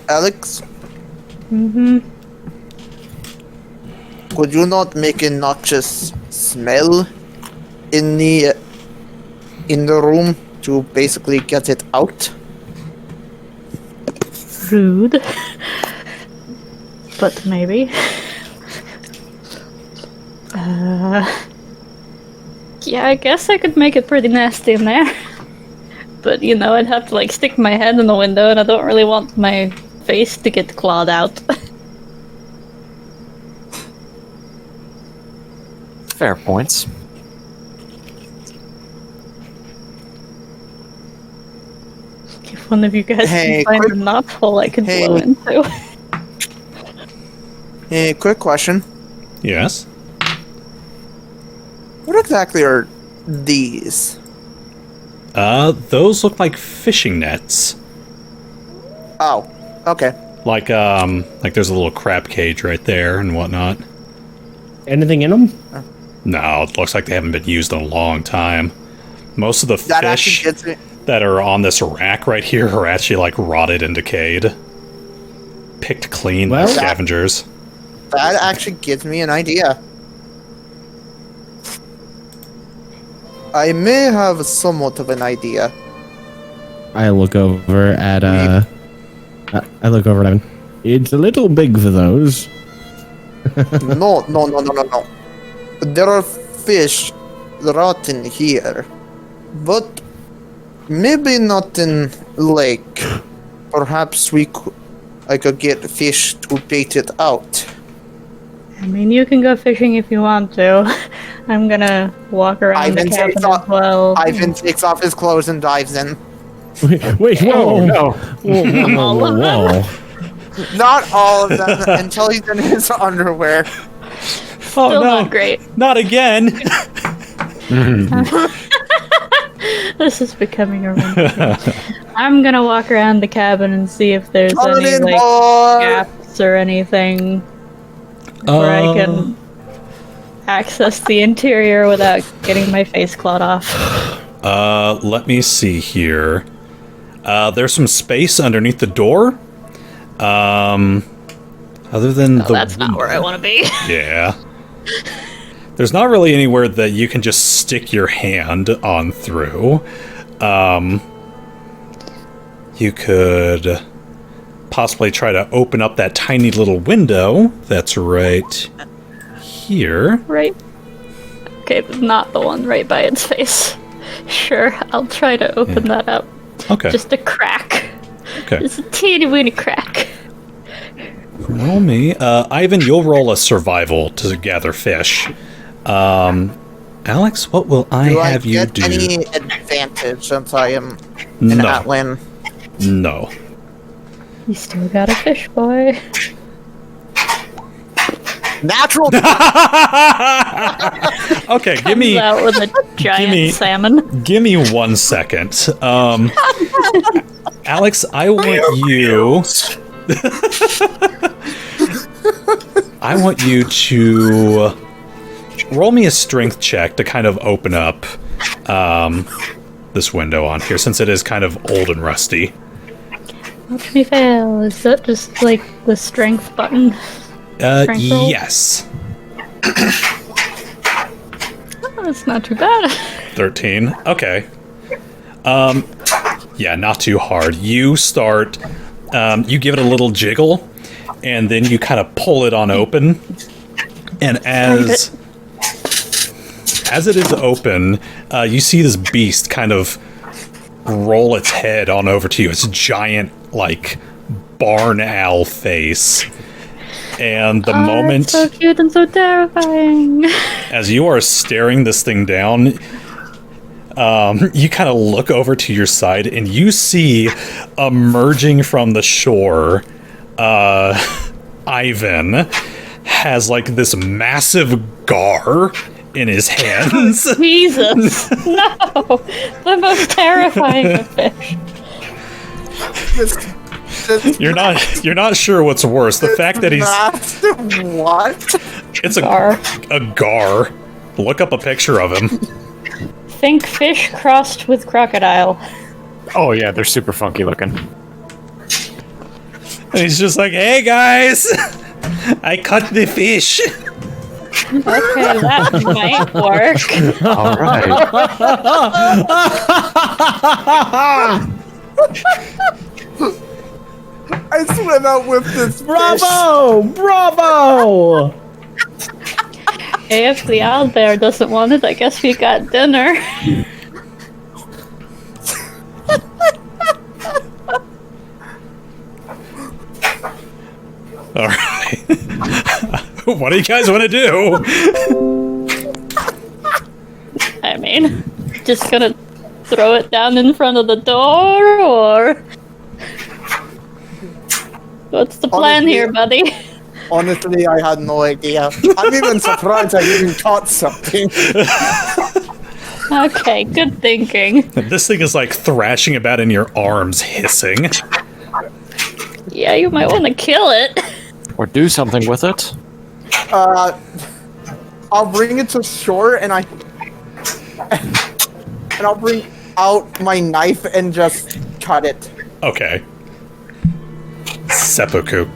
Alex, Mm-hmm. could you not make a noxious smell in the room to basically get it out? Rude. But maybe. Yeah, I guess I could make it pretty nasty in there. But, you know, I'd have to, like, stick my head in the window, and I don't really want my face to get clawed out. Fair points. If one of you guys Hey, can find quick- a knothole I could hey. blow into. Hey, quick question. Yes. What exactly are these? Those look like fishing nets. Oh, okay. Like there's a little crab cage right there and whatnot. Anything in them? No, it looks like they haven't been used in a long time. Most of the That actually fish gets me. that are on this rack right here are actually like rotted and decayed. Picked clean by Well, scavengers. That actually gives me an idea. I may have somewhat of an idea. I look over at him. It's a little big for those. No. There are fish rotten here, but maybe not in lake. Perhaps I could get fish to bait it out. I mean, you can go fishing if you want to. I'm gonna walk around the cabin as well. Ivan takes off his clothes and dives in. Wait, whoa, no. whoa. Not all of them until he's in his underwear. Oh Still not great. Not again! This is becoming a run. I'm gonna walk around the cabin and see if there's Come any in, like boy! gaps or anything where I can access the interior without getting my face clawed off. Let me see here. There's some space underneath the door. Other than the That's not where I want to be. Yeah. There's not really anywhere that you can just stick your hand on through. You could possibly try to open up that tiny little window that's right here. Right. Okay, but not the one right by its face. Sure, I'll try to open that up. Okay. Just a crack. Okay. Just a teeny weeny crack. Roll me. Ivan, you'll roll a survival to gather fish. Alex, what will I have you do? Do I get any advantage since I am an No. Atlan? No. You still got a fish, boy. Natural. Okay, give me Comes out with a giant salmon. give me 1 second. Alex, I want you. I want you to roll me a strength check to kind of open up this window on here, since it is kind of old and rusty. Watch me fail. Is that just like the strength button? Strength roll? Yes. Oh, that's not too bad. 13. Okay. Yeah, not too hard. You start, you give it a little jiggle, and then you kind of pull it on open. And as it is open, you see this beast kind of roll its head on over to you. It's a giant, like, barn owl face. And the moment... It's so cute and so terrifying. As you are staring this thing down, you kind of look over to your side and you see emerging from the shore, Ivan has like this massive gar in his hands. Jesus. No. The most terrifying of fish. You're not sure what's worse. The fact that he's what? It's a gar. Look up a picture of him. Think fish crossed with crocodile. Oh yeah, they're super funky looking. And he's just like, "Hey guys, I caught the fish." Okay, that might work. All right. I swim out with this. Bravo! Bravo! Hey, if the owl bear doesn't want it, I guess we got dinner. All right. What do you guys want to do? I mean, just gonna throw it down in front of the door, or what's the plan here, buddy? Honestly, I had no idea. I'm even surprised I even caught something. Okay, good thinking. This thing is like thrashing about in your arms, hissing. Yeah, you might want to kill it. Or do something with it. I'll bring it to shore and I'll bring out my knife and just cut it. Okay. Seppuku.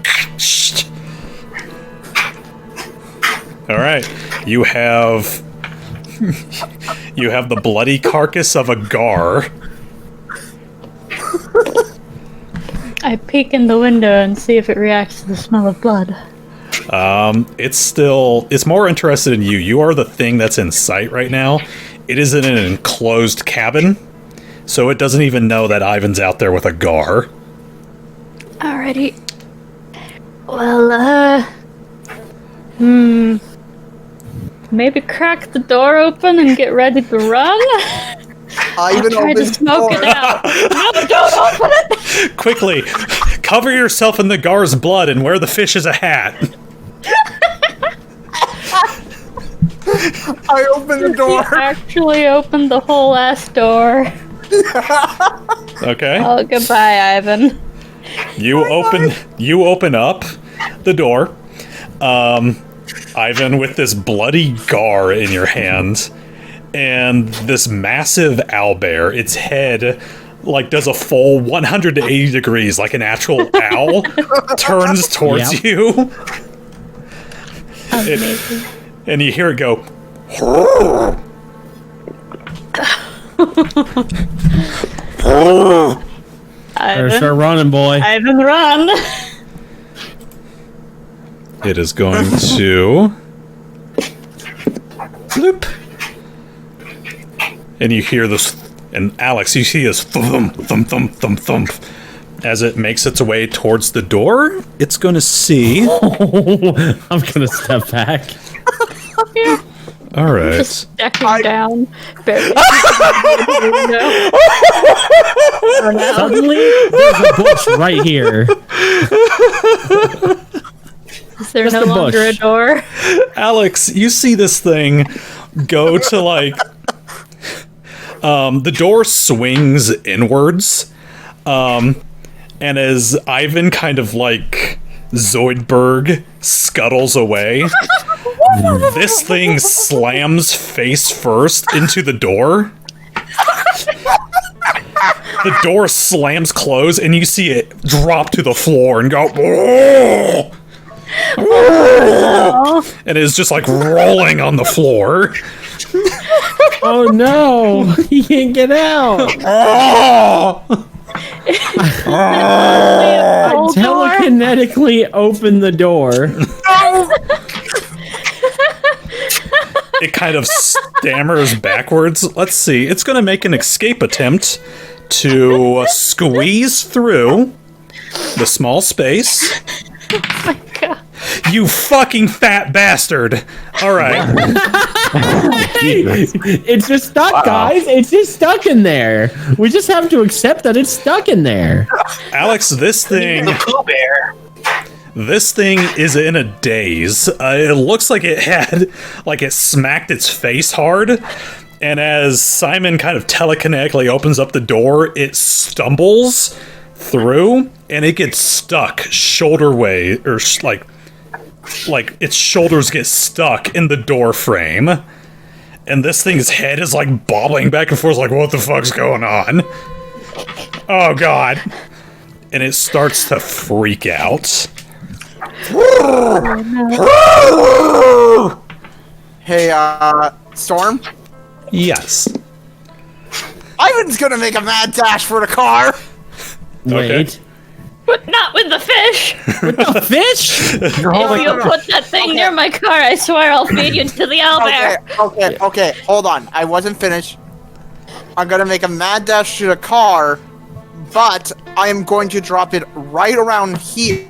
All right. You have the bloody carcass of a gar. I peek in the window and see if it reacts to the smell of blood. It's more interested in you. You are the thing that's in sight right now. It is in an enclosed cabin, so it doesn't even know that Ivan's out there with a gar. Alrighty. Well, maybe crack the door open and get ready to run? I even Try to smoke it out. No, don't open it! Quickly, cover yourself in the gar's blood and wear the fish as a hat. I opened the door. You actually opened the whole ass door. Okay. Oh, goodbye, Ivan. You open up the door. Ivan, with this bloody gar in your hand, and this massive owlbear, its head like does a full 180 degrees like an actual owl, turns towards you. And you hear it go. Better start running, boy. Ivan, run! It is going to bloop. And you hear this, and Alex, you see this thump, thump, thump, thump, thump. As it makes its way towards the door, it's going to see. I'm gonna step back. All right. Just stacking down. Barely. Suddenly, there's a bush right here. Is there Just no a longer a bush. door? Alex, you see this thing go to like. The door swings inwards. And as Ivan kind of like Zoidberg scuttles away, this thing slams face first into the door. The door slams closed, and you see it drop to the floor and go. "Whoa!" And it's just like rolling on the floor. Oh no! He can't get out. I telekinetically open the door. It kind of stammers backwards. Let's see. It's going to make an escape attempt to squeeze through the small space. Oh my god. You fucking fat bastard. All right. It's just stuck, guys. It's just stuck in there. We just have to accept that it's stuck in there. Alex, this thing... The Pooh Bear. This thing is in a daze. It looks like it had... Like it smacked its face hard. And as Simon kind of telekinetically opens up the door, it stumbles through, and it gets stuck shoulder way, or like its shoulders get stuck in the door frame, and this thing's head is like bobbling back and forth like, what the fuck's going on? Oh god. And it starts to freak out. Hey, Storm? Yes. Ivan's gonna make a mad dash for the car! Wait. But not with the fish! A fish? If you put that thing near my car, I swear I'll feed you to the owlbear! Okay, hold on. I wasn't finished. I'm gonna make a mad dash to the car, but I am going to drop it right around here.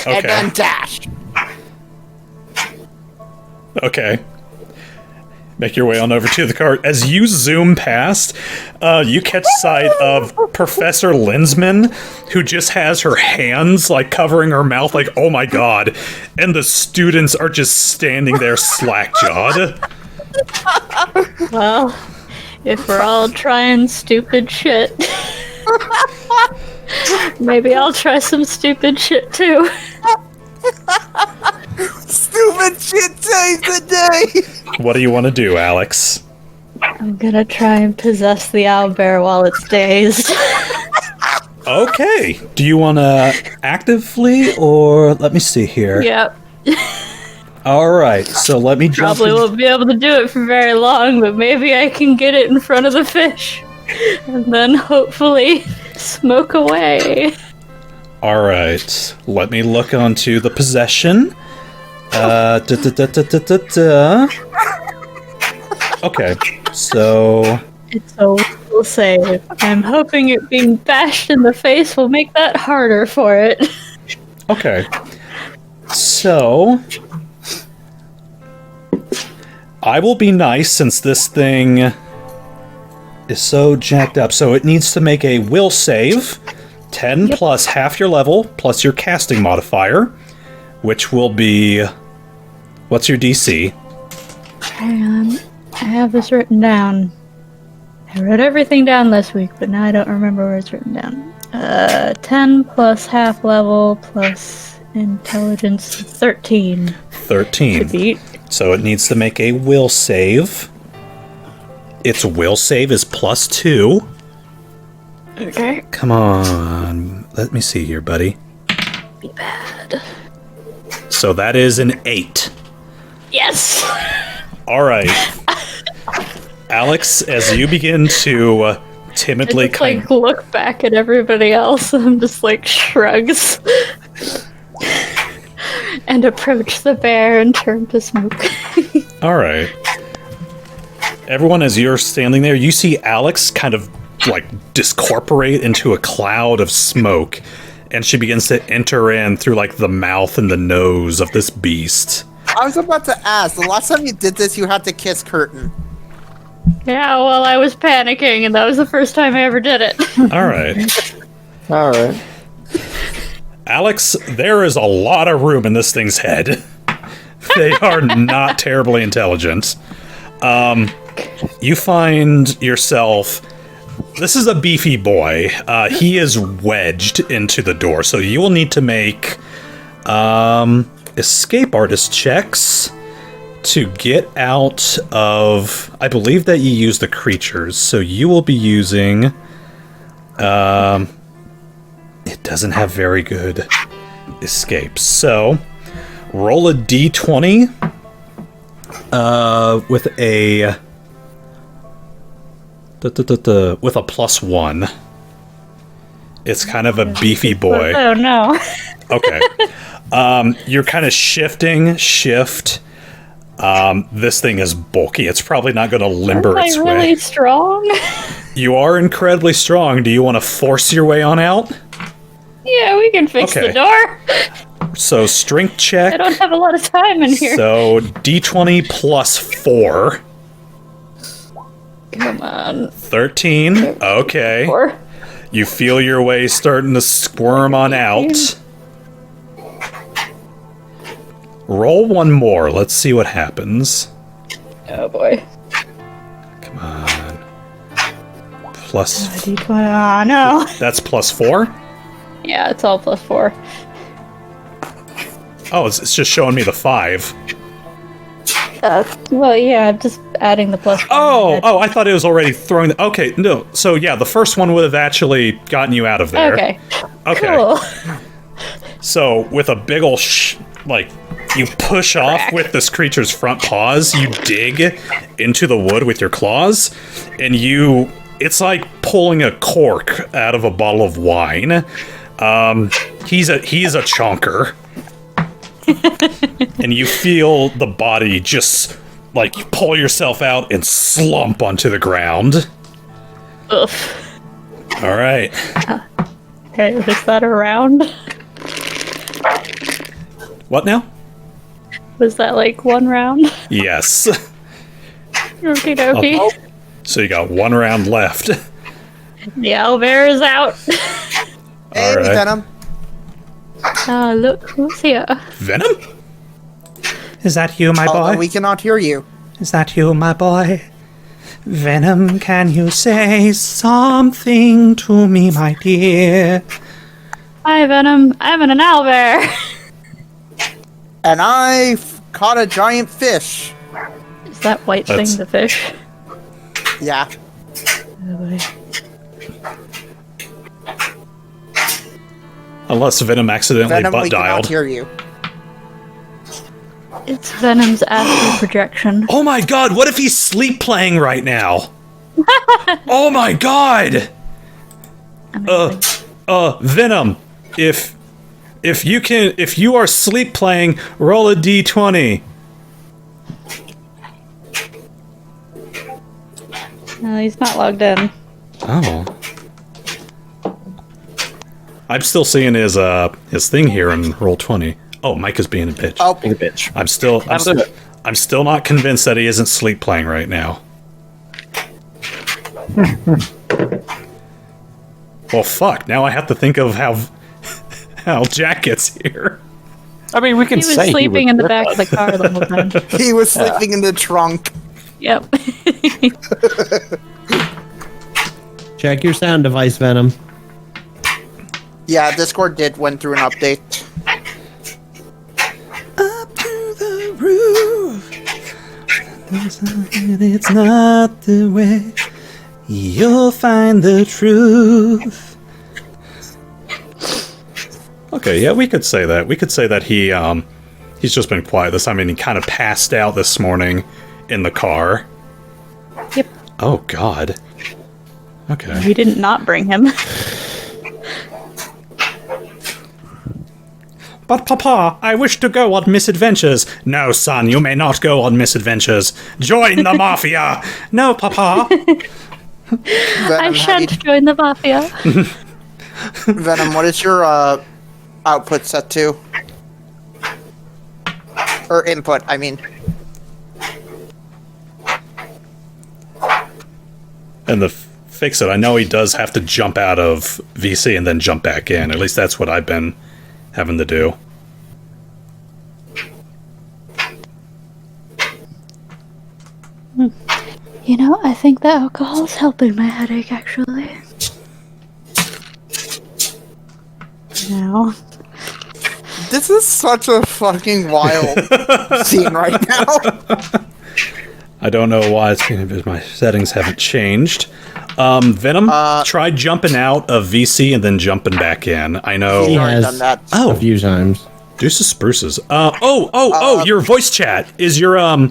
And then dash. Okay. Make your way on over to the cart. As you zoom past, you catch sight of Professor Linsman, who just has her hands, like, covering her mouth, like, oh my god. And the students are just standing there slack-jawed. Well, if we're all trying stupid shit, maybe I'll try some stupid shit too. Stupid shit saves the day! What do you want to do, Alex? I'm gonna try and possess the owlbear while it's dazed. Okay. Do you want to actively, or let me see here. Yep. Alright, so let me jump Probably won't be able to do it for very long, but maybe I can get it in front of the fish. And then hopefully smoke away. Alright, let me look onto the possession. Okay, so... It's a will save. I'm hoping it being bashed in the face will make that harder for it. Okay. So... I will be nice since this thing is so jacked up. So it needs to make a will save. 10 plus half your level, plus your casting modifier, which will be... What's your DC? Hang on. I have this written down. I wrote everything down this week, but now I don't remember where it's written down. 10 plus half level plus intelligence 13. 13. To beat. So it needs to make a will save. its will save is +2. Okay. Come on. Let me see here, buddy. Be bad. So that is an 8. Yes! Alright. Alex, as you begin to timidly I just, like, look back at everybody else and just, like, shrugs. And approach the bear and turn to smoke. Alright. Everyone, as you're standing there, you see Alex kind of, like, discorporate into a cloud of smoke, and she begins to enter in through, like, the mouth and the nose of this beast. I was about to ask, the last time you did this, you had to kiss Khurtin. Yeah, well, I was panicking, and that was the first time I ever did it. Alright. Alright. Alex, there is a lot of room in this thing's head. They are not terribly intelligent. You find yourself... This is a beefy boy. He is wedged into the door, so you will need to make escape artist checks to get out of... I believe that you use the creatures, so you will be using... It doesn't have very good escapes. So, roll a d20 with a... with a +1. It's kind of a beefy boy. Oh, no. Okay. You're kind of shift. This thing is bulky. It's probably not going to limber its Am I way. really strong? You are incredibly strong. Do you want to force your way on out? Yeah, we can fix Okay. the door. So, strength check. I don't have a lot of time in here. So, d20 +4. Come on. 13. Okay. 4. You feel your way starting to squirm on out. Roll one more. Let's see what happens. Oh boy. Come on. Plus... Ah, no. That's +4? Yeah, it's all +4. Oh, it's just showing me the 5. Well, yeah, I'm just adding the +1. Oh, I thought it was already throwing the... Okay, no. So, yeah, the first one would have actually gotten you out of there. Okay. Okay. Cool. So, with a big ol' like, you push off with this creature's front paws, you dig into the wood with your claws, and you... It's like pulling a cork out of a bottle of wine. He's a chonker. And you feel the body just, like, you pull yourself out and slump onto the ground. Oof. Alright. Okay, was that a round? What now? Was that like 1 round? Yes. Okie dokie. So you got 1 round left. The owlbear is out. Hey, Alright. Venom. Look who's here. Venom? Is that you, my Although we cannot hear you. Is that you, my boy? Venom, can you say something to me, my dear? Hi, Venom. I'm an owlbear. And I caught a giant fish. Is that white That's- thing the fish? Yeah. Oh, boy. Unless Venom accidentally Venom, butt we cannot dialed. hear you. It's Venom's astral projection. Oh my god, what if he's sleep playing right now? Oh my god! Amazing. Venom, if you are sleep playing, roll a d20. No, he's not logged in. Oh. I'm still seeing his thing here in roll 20. Oh, Mike is being a bitch. Oh, Being a bitch. I'm still not convinced that he isn't sleep playing right now. Well, fuck. Now I have to think of how Jack gets here. I mean, we can He was say sleeping in the back of the car the whole time. he was sleeping in the trunk. Yep. Check your sound device, Venom. Yeah, Discord went through an update. Up to the roof. It's not the way. You'll find the truth. Okay, yeah, we could say that. We could say that he's just been quiet this time, and he kind of passed out this morning in the car. Yep. Oh, God. Okay. We didn't not bring him. But, Papa, I wish to go on misadventures. No, son, you may not go on misadventures. Join the Mafia! No, Papa! I shan't join the Mafia. Venom, what is your output set to? Or input, I mean. And the fix it, I know he does have to jump out of VC and then jump back in. At least that's what I've been having to do. You know, I think the alcohol's helping my headache, actually. Now. This is such a fucking wild scene right now. I don't know why it's because my settings haven't changed. Venom, try jumping out of VC and then jumping back in. I know. He Already has done that. a few times. Deuces spruces. Your voice chat. Is your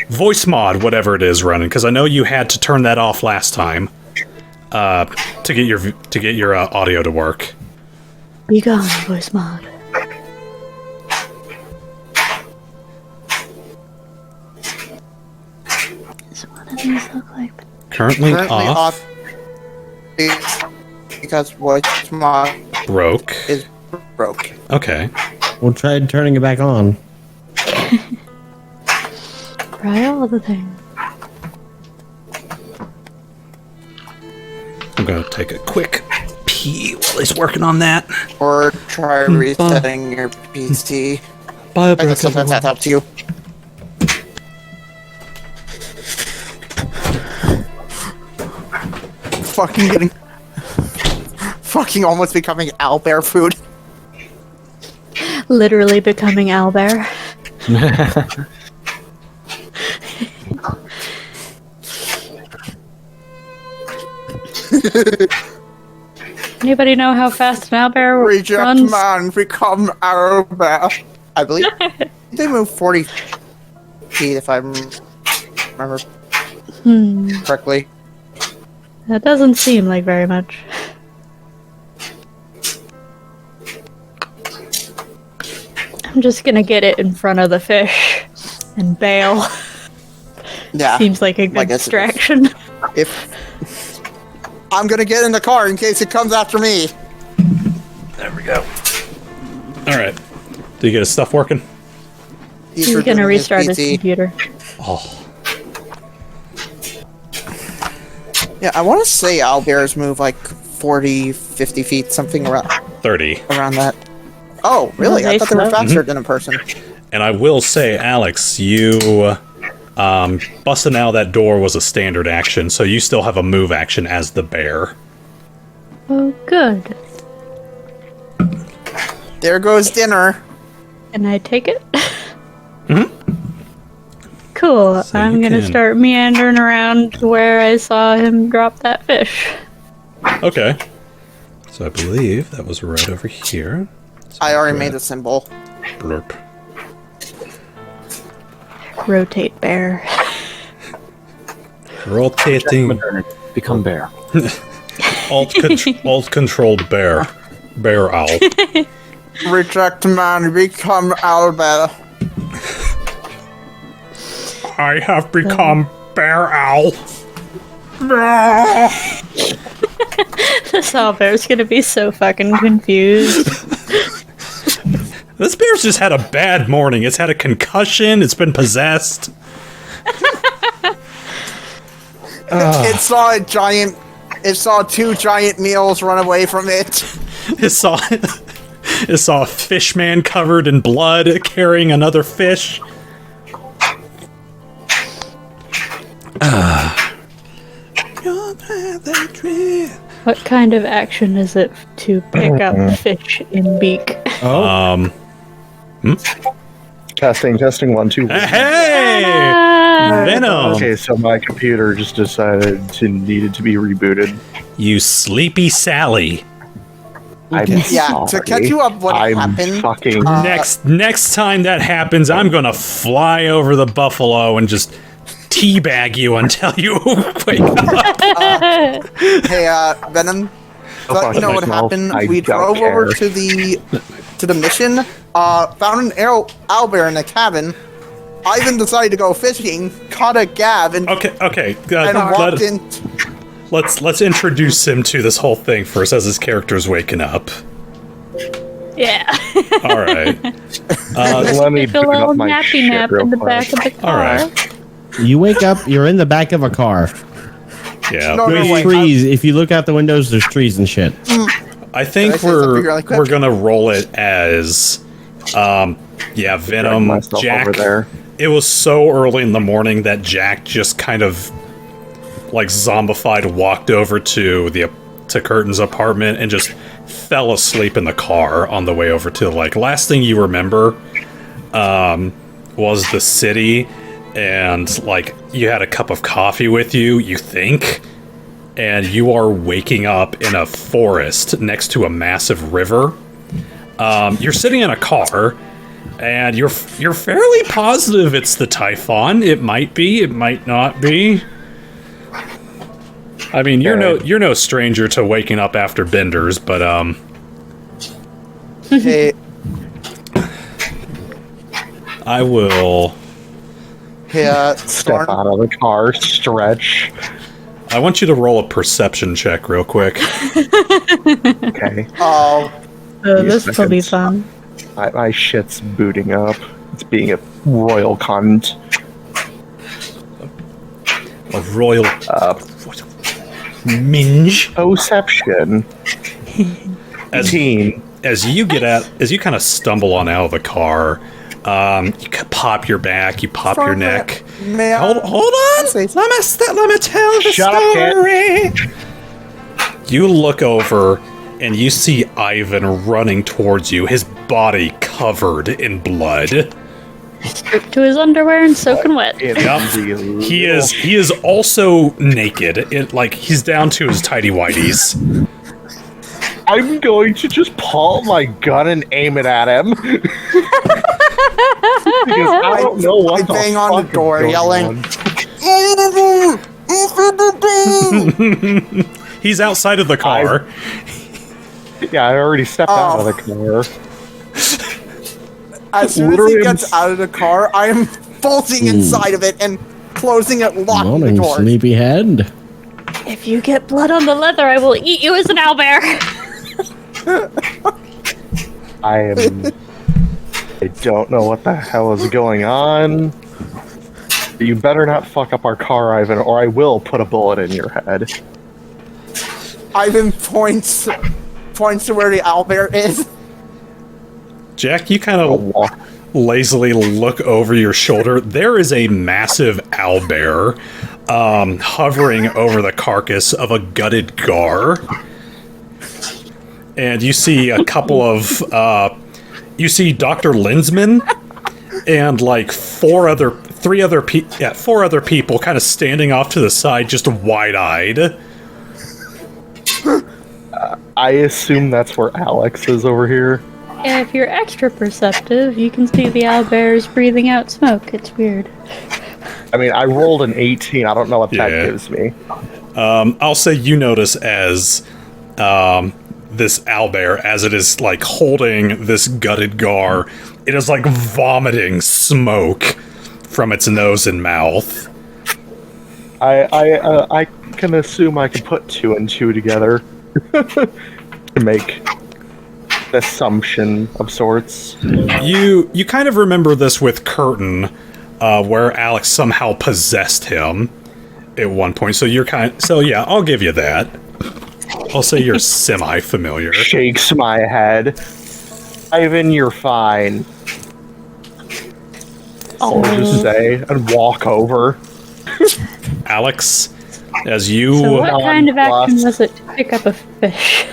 voice mod, whatever it is, running? Because I know you had to turn that off last time to get your audio to work. Be gone, voice mod. So what do these look like? Currently off. Because voice mod Broke. is broke. Okay. We'll try turning it back on. Try all the things. I'm gonna take a quick pee while he's working on that. Or try resetting your PC. Bye, I think sometimes that helps you. Fucking almost becoming owlbear food. Literally becoming owlbear. Anybody know how fast an owlbear Reject runs? man, become owlbear. I believe they move 40 feet if I remember correctly. That doesn't seem like very much. I'm just gonna get it in front of the fish and bail. Yeah. Seems like a good distraction. If I'm gonna get in the car in case it comes after me. There we go. Alright. Did you get his stuff working? He's gonna restart his computer. Oh. Yeah, I want to say owlbears move like 40, 50 feet, something around 30. Around that. Oh, really? I thought they were faster than a person. And I will say, Alex, you busting out that door was a standard action, so you still have a move action as the bear. Oh, good. There goes dinner. Can I take it? Cool. So I'm you gonna can. start meandering around to where I saw him drop that fish. Okay. So I believe that was right over here. So I already made the symbol. Blurp. Rotate bear. Rotating. Become bear. Alt controlled bear. Bear owl. Reject man, become owlbear. I have become bear owl. This owlbear's gonna be so fucking confused. This bear's just had a bad morning. It's had a concussion. It's been possessed. It saw two giant meals run away from it. It saw a fish man covered in blood carrying another fish. What kind of action is it to pick up fish in beak? Oh. Testing 1 2. Hey! Venom. Okay, so my computer just decided to needed to be rebooted. You sleepy Sally. I'm Yeah, sorry. to catch you up, what I'm happened? fucking Next time that happens, I'm gonna fly over the buffalo and just teabag you until you wake up. Hey, Venom. So fuck you know what myself. happened? I We don't drove over care. to the mission. Found an owlbear in a cabin. Ivan decided to go fishing. Caught a gav and Okay. walked in. Let's introduce him to this whole thing first, as his character's waking up. Yeah. All right. let me Take a boot little up my nappy shit nap real in the quick. back of the car. All right. You wake up, you're in the back of a car. Yeah. No, There's wait, trees. If you look out the windows, there's trees and shit. I think Can I say something really quick? we're gonna roll it as, Venom, myself Jack. over there. It was so early in the morning that Jack just kind of, like, zombified, walked over to Khurtin's apartment and just fell asleep in the car on the way over to, like, last thing you remember, was the city, and, like, you had a cup of coffee with you, you think, and you are waking up in a forest next to a massive river. You're sitting in a car, and you're fairly positive it's the Typhon. It might be, it might not be. I mean, you're no stranger to waking up after benders, but Hey, I will. hey, Step Storm. out of the car, stretch. I want you to roll a perception check real quick. Okay. Oh, This will be seconds. fun. My shit's booting up. It's being a royal cunt. A royal minge. Perception. As you kind of stumble on out of the car, you pop your back, you pop your neck. may I Hold on. say Let me tell the Shut up, story. You look over and you see Ivan running towards you, his body covered in blood. Stripped to his underwear and soaking wet. He is also naked. He's down to his tidy whities. I'm going to just pull my gun and aim it at him. Because I don't know what I the bang on the fuck is door, going yelling. on. He's outside of the car. Yeah, I already stepped out of the car. As soon as Literally, he gets out of the car, I am bolting inside of it and closing it, locking the Morning, door. sleepyhead. If you get blood on the leather, I will eat you as an owlbear. I don't know what the hell is going on. You better not fuck up our car, Ivan, or I will put a bullet in your head. Ivan points to where the owlbear is. Jack, you kind of lazily look over your shoulder. There is a massive owlbear hovering over the carcass of a gutted gar. And you see a couple of... you see Dr. Linsman and like four other people kind of standing off to the side, just wide-eyed. I assume that's where Alex is over here. Yeah, if you're extra perceptive, you can see the owlbears breathing out smoke. It's weird. I mean, I rolled an 18. I don't know what that Yeah. gives me. I'll say you notice as this owlbear, as it is like holding this gutted gar, it is like vomiting smoke from its nose and mouth. I can assume I can put two and two together to make an assumption of sorts. You kind of remember this with Khurtin, where Alex somehow possessed him at one point. So yeah, I'll give you that. I'll say you're semi-familiar. Shakes my head. Ivan, you're fine. I'll just say and walk over. Alex, as you... So what kind of action plus- was it to pick up a fish?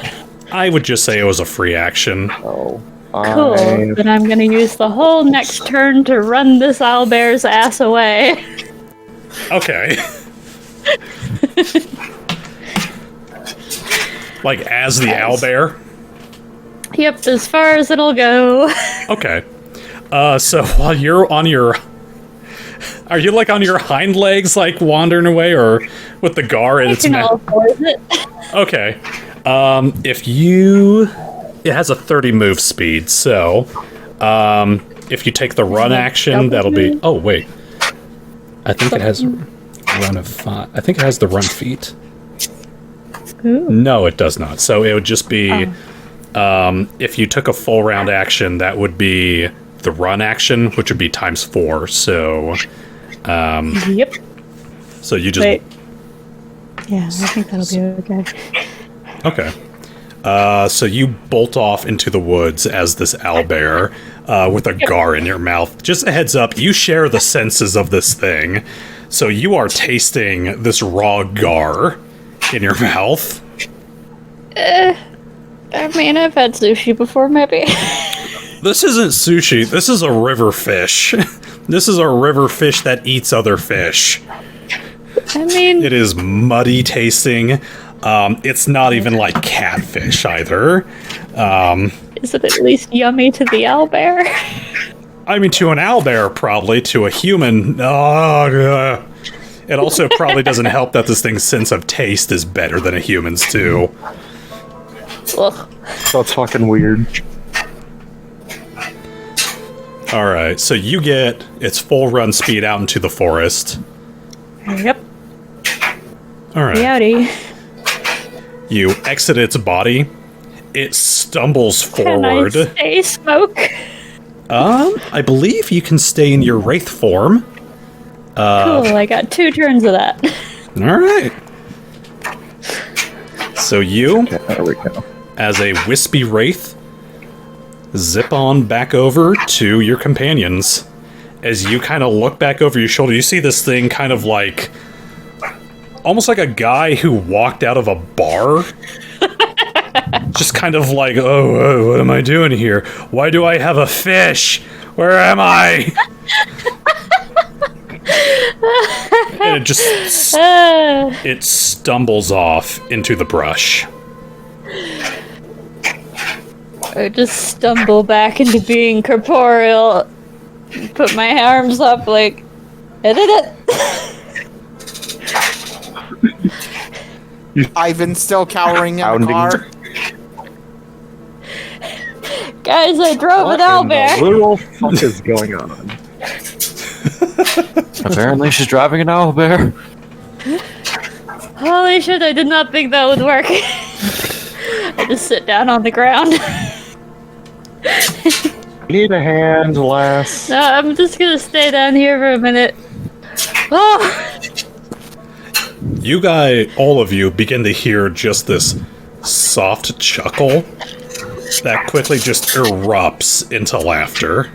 I would just say it was a free action. Oh, Cool. fine. Then I'm gonna use the whole next turn to run this owlbear's ass away. Okay. Like as the owlbear? Yep, as far as it'll go. Okay. So while you're on your... Are you like on your hind legs, like wandering away, or with the gar in its mouth? Okay. If you... It has a 30 move speed, so... if you take the run action, that'll be... Oh, wait. I think it has run of 5. I think it has the run feat. Ooh. No, it does not. So it would just be... if you took a full round action, that would be the run action, which would be times 4. So... Yep. So you just... Wait. Yeah, I think that'll be okay. Okay. So you bolt off into the woods as this owlbear with a gar in your mouth. Just a heads up, you share the senses of this thing. So you are tasting this raw gar in your mouth. I mean, I've had sushi before, maybe. This isn't sushi. This is a river fish. This is a river fish that eats other fish. I mean... It is muddy tasting. It's not even like catfish either. Is it at least yummy to the owlbear? I mean, to an owlbear, probably. To a human, it also probably doesn't help that this thing's sense of taste is better than a human's, too. Ugh. That's fucking weird. Alright, so you get its full run speed out into the forest. Yep. Alright. Yowdy. You exit its body. It stumbles Can forward. I stay smoke? I believe you can stay in your wraith form. Cool, I got 2 turns of that. Alright. So you, There we go. as a wispy wraith, zip on back over to your companions. As you kind of look back over your shoulder, you see this thing kind of like... almost like a guy who walked out of a bar. Just kind of like, oh, what am I doing here? Why do I have a fish? Where am I? And it just... it stumbles off into the brush. I just stumble back into being corporeal. Put my arms up like, edit it. Ivan's still cowering in the car. Guys, I drove an What in the owlbear. literal fuck is going on? Apparently she's driving an owlbear. Holy shit, I did not think that would work. I just sit down on the ground. Need a hand, lass. No, I'm just gonna stay down here for a minute. Oh! You guys, all of you, begin to hear just this soft chuckle that quickly just erupts into laughter.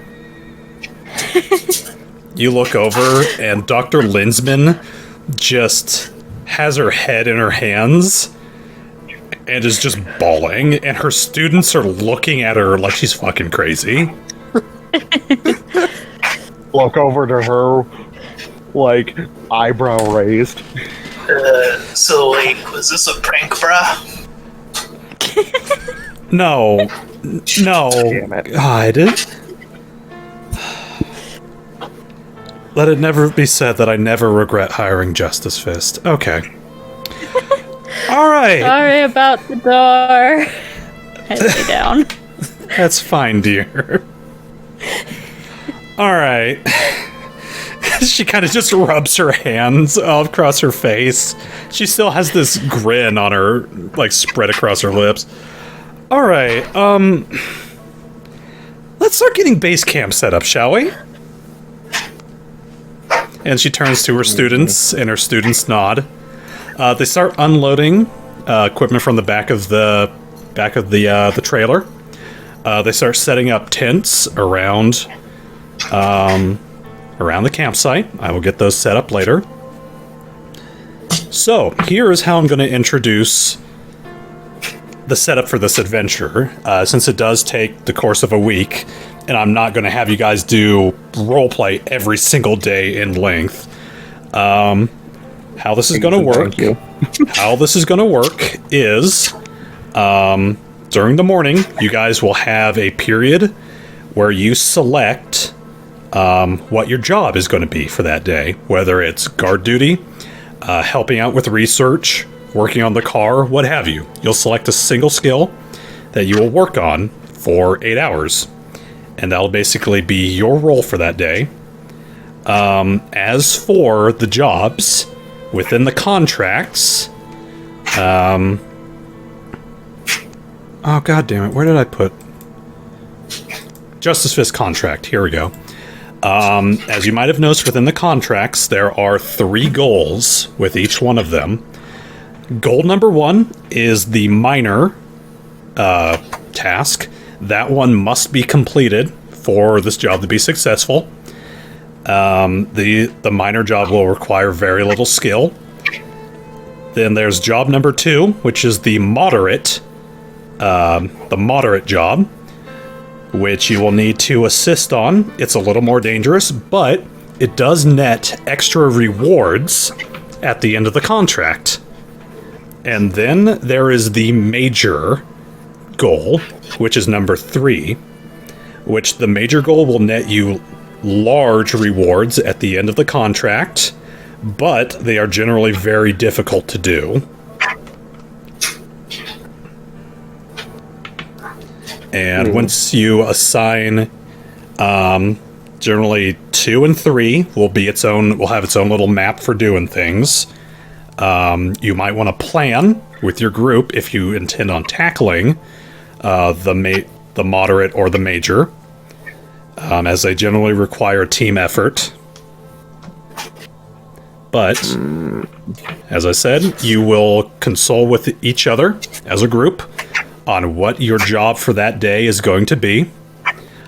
You look over, and Dr. Linsman just has her head in her hands and is just bawling, and her students are looking at her like she's fucking crazy. Look over to her, like, eyebrow raised. So, like, was this a prank, brah? No. No. Damn it. God. Let it never be said that I never regret hiring Justice Fist. Okay. Alright. Sorry about the door. I lay down. That's fine, dear. Alright. She kind of just rubs her hands all across her face. She still has this grin on her, like, spread across her lips. Alright, let's start getting base camp set up, shall we? And she turns to her students, and her students nod. They start unloading equipment from the back of the trailer. They start setting up tents around the campsite. I will get those set up later. So, here is how I'm going to introduce the setup for this adventure, since it does take the course of a week, and I'm not going to have you guys do roleplay every single day in length. How this is going to work? Thank you. How this is going to work is, during the morning, you guys will have a period where you select what your job is going to be for that day, whether it's guard duty, helping out with research, working on the car, what have you. You'll select a single skill that you will work on for 8 hours, and that'll basically be your role for that day. As for the jobs within the contracts, oh god damn it, where did I put Justice Fist contract? Here we go. As you might have noticed within the contracts, there are 3 goals with each one of them. Goal number 1 is the minor task. That one must be completed for this job to be successful. The minor job will require very little skill. Then there's job number 2, which is the moderate job, which you will need to assist on. It's a little more dangerous, but it does net extra rewards at the end of the contract. And then there is the major goal, which is number 3, which the major goal will net you large rewards at the end of the contract, but they are generally very difficult to do. And once you assign, generally 2 and 3 will have its own little map for doing things. You might want to plan with your group if you intend on tackling the moderate or the major, as they generally require team effort. But, as I said, you will consult with each other as a group on what your job for that day is going to be.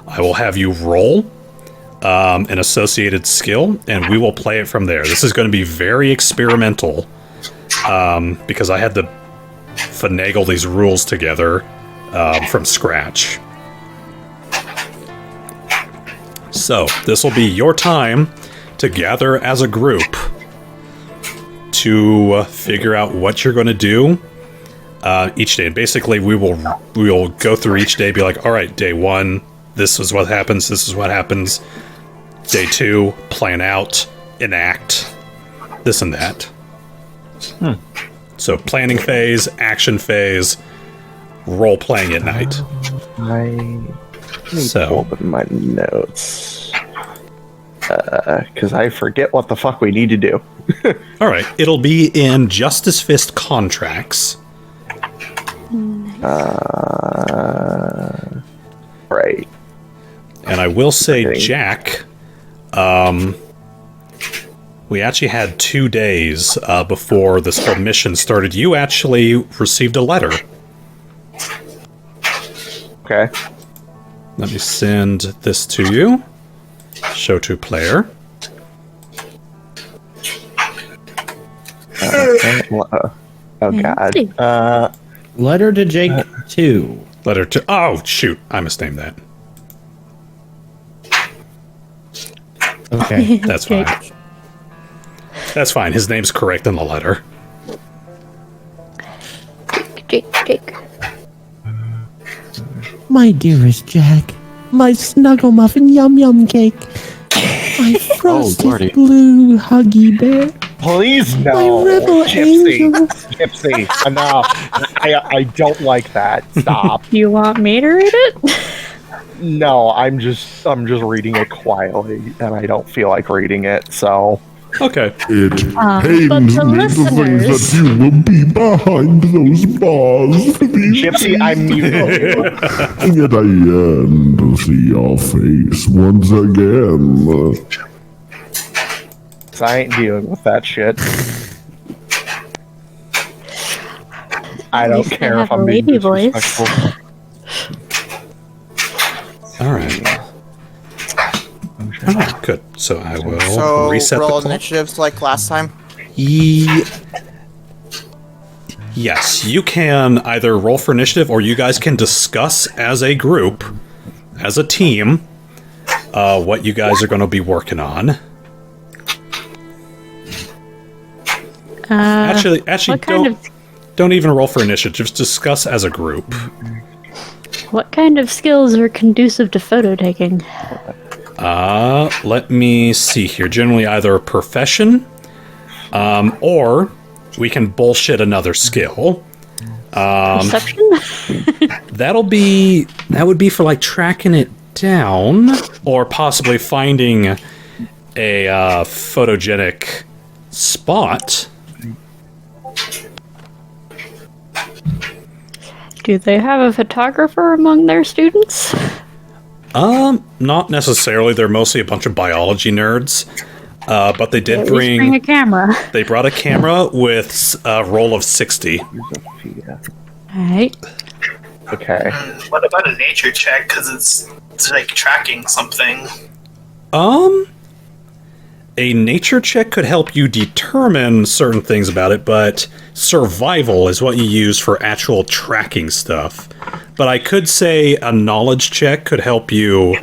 I will have you roll an associated skill, and we will play it from there. This is going to be very experimental, because I had to finagle these rules together from scratch. So, this will be your time to gather as a group to figure out what you're going to do each day. And basically, we will go through each day, be like, all right, day 1, this is what happens, this is what happens. Day 2, plan out, enact, this and that. So, planning phase, action phase, role-playing at night. Open my notes. Because I forget what the fuck we need to do. Alright, it'll be in Justice Fist contracts. Right. And I will say, Jack, we actually had 2 days before this whole mission started. You actually received a letter. Okay. Let me send this to you. Show to player. Oh god. Letter to Jake 2. Letter to... Oh, shoot. I misnamed that. Okay. That's fine. That's fine. His name's correct in the letter. Jake. My dearest Jack, my snuggle muffin yum yum cake, my frosted blue huggy bear, Please no. my rebel angel. Gypsy, enough. I don't like that. Stop. You want me to read it? No, I'm just reading it quietly, and I don't feel like reading it. So Okay. It but pains the me to listeners- think that you will be behind those bars for these Gypsy, I'm muting you. and yet I yearn to see your face once again. 'Cause I ain't dealing with that shit. I don't least I care if have a I'm being lady voice. disrespectful. Alright. Alright, good. So I will So reset the roll clock. initiatives like last time. Yes, you can either roll for initiative or you guys can discuss as a group, as a team, what you guys are going to be working on. Actually, what kind don't even roll for initiative. Just discuss as a group. What kind of skills are conducive to photo taking? Let me see here. Generally, either a profession, or we can bullshit another skill. Perception? That would be for like tracking it down, or possibly finding a photogenic spot. Do they have a photographer among their students? Not necessarily. They're mostly a bunch of biology nerds. But they did bring a camera. They brought a camera with a roll of 60. Alright. Okay. What about a nature check? Because it's like tracking something. A nature check could help you determine certain things about it, but survival is what you use for actual tracking stuff. But I could say a knowledge check could help you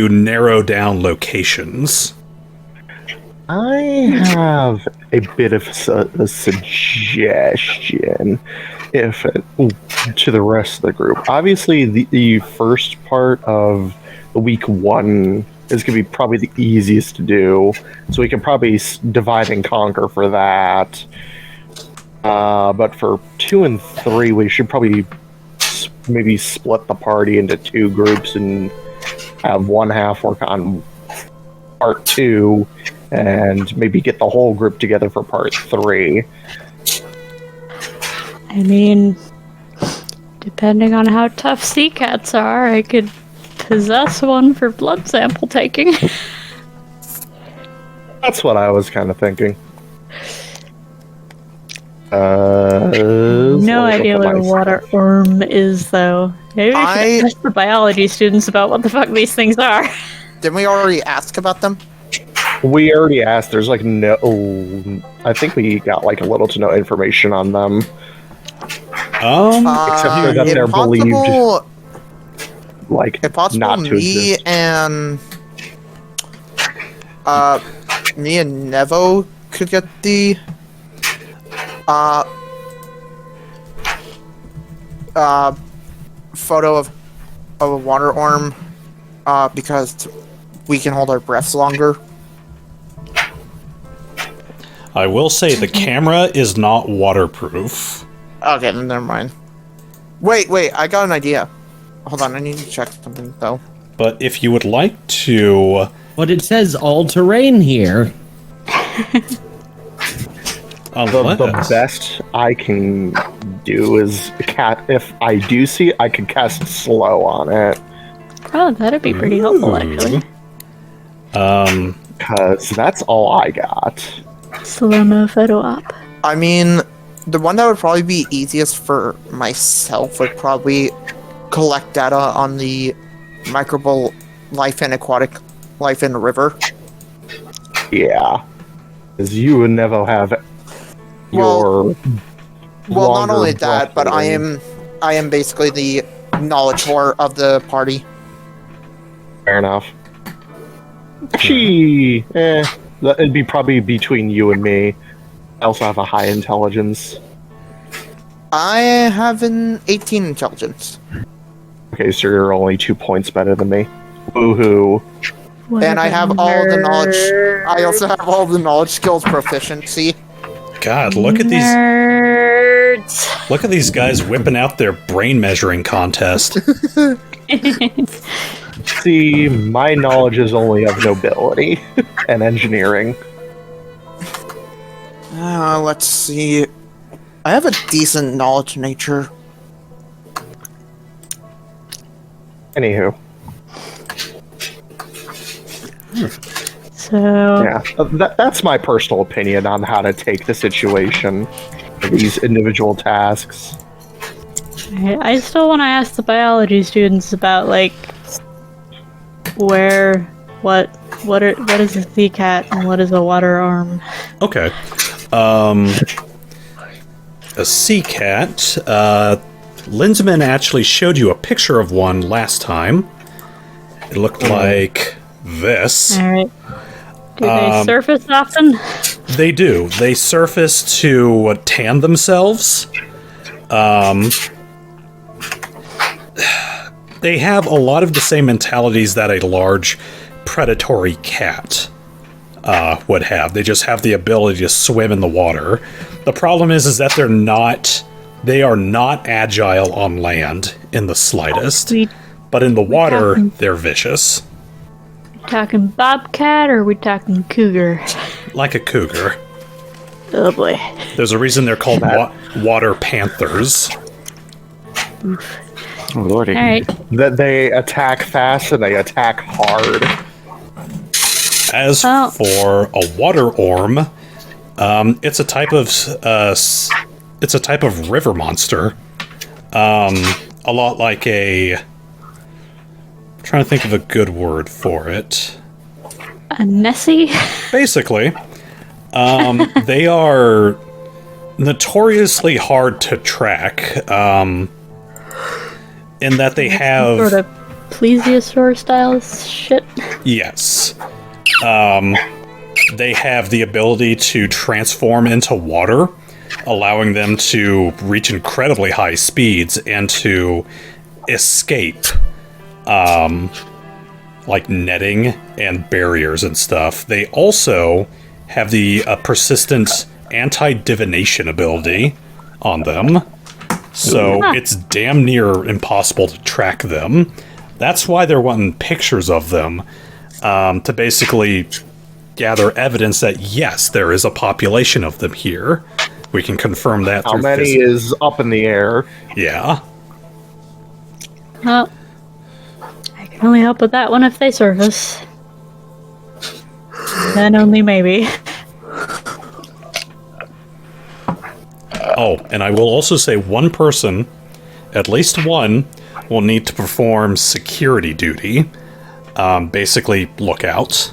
narrow down locations. I have a bit of a suggestion to the rest of the group. Obviously, the first part of the week 1 is going to be probably the easiest to do, so we can probably divide and conquer for that. But for 2 and 3, we should probably maybe split the party into 2 groups and have one half work on part 2, and maybe get the whole group together for part 3. I mean, depending on how tough sea cats are, I could possess one for blood sample taking. That's what I was kind of thinking. No idea what a water worm is, though. Maybe we should ask the biology students about what the fuck these things are. Didn't we already ask about them? We already asked. There's like no... I think we got like little to no information on them. Except for that they're believed... Like, if possible, not to me exist. and Nevo could get the photo of a water worm, because we can hold our breaths longer. I will say the camera is not waterproof. Okay, then never mind. Wait, I got an idea. Hold on, I need to check something though. But if you would like to... But it says all-terrain here. The best I can do is if I do see it, I can cast slow on it. Oh, that'd be pretty helpful, actually. Because that's all I got. Slow-mo photo op. I mean, the one that would probably be easiest for myself would probably collect data on the microbial life and aquatic life in the river. Yeah. Because you would never have your... Well, not only that, but I am basically the knowledge whore of the party. Fair enough. Actually, it'd be probably between you and me. I also have a high intelligence. I have an 18 intelligence. Okay, so you're only 2 points better than me. Woohoo. And I have all the knowledge. I also have all the knowledge skills proficiency. God, look at these... Nerds! Look at these guys whipping out their brain measuring contest. See, my knowledge is only of nobility and engineering. Let's see. I have a decent knowledge nature. Anywho. So... Yeah, that's my personal opinion on how to take the situation for these individual tasks. I still want to ask the biology students about, like, what is a sea cat and what is a water arm? Okay. A sea cat. Linsman actually showed you a picture of one last time. It looked like this. Alright. Do they surface often? They do. They surface to tan themselves. They have a lot of the same mentalities that a large predatory cat would have. They just have the ability to swim in the water. The problem is that they are not agile on land in the slightest. But in the water, they're vicious. Talking bobcat or are we talking cougar? Like a cougar. Oh boy. There's a reason they're called water panthers. Oh, lordy. All right. That they attack fast and they attack hard. As for a water orm, it's a type of river monster. A lot like I'm trying to think of a good word for it. A Nessie? Basically, they are notoriously hard to track. In that they have sort of plesiosaur style shit. Yes. They have the ability to transform into water, allowing them to reach incredibly high speeds and to escape, like netting and barriers and stuff. They also have the persistent anti-divination ability on them. So it's damn near impossible to track them. That's why they're wanting pictures of them, to basically gather evidence that, yes, there is a population of them here. We can confirm that How through many is up in the air? Yeah. Well, I can only help with that one if they surface. Then only maybe. Oh, and I will also say one person, at least one, will need to perform security duty. Basically, lookouts.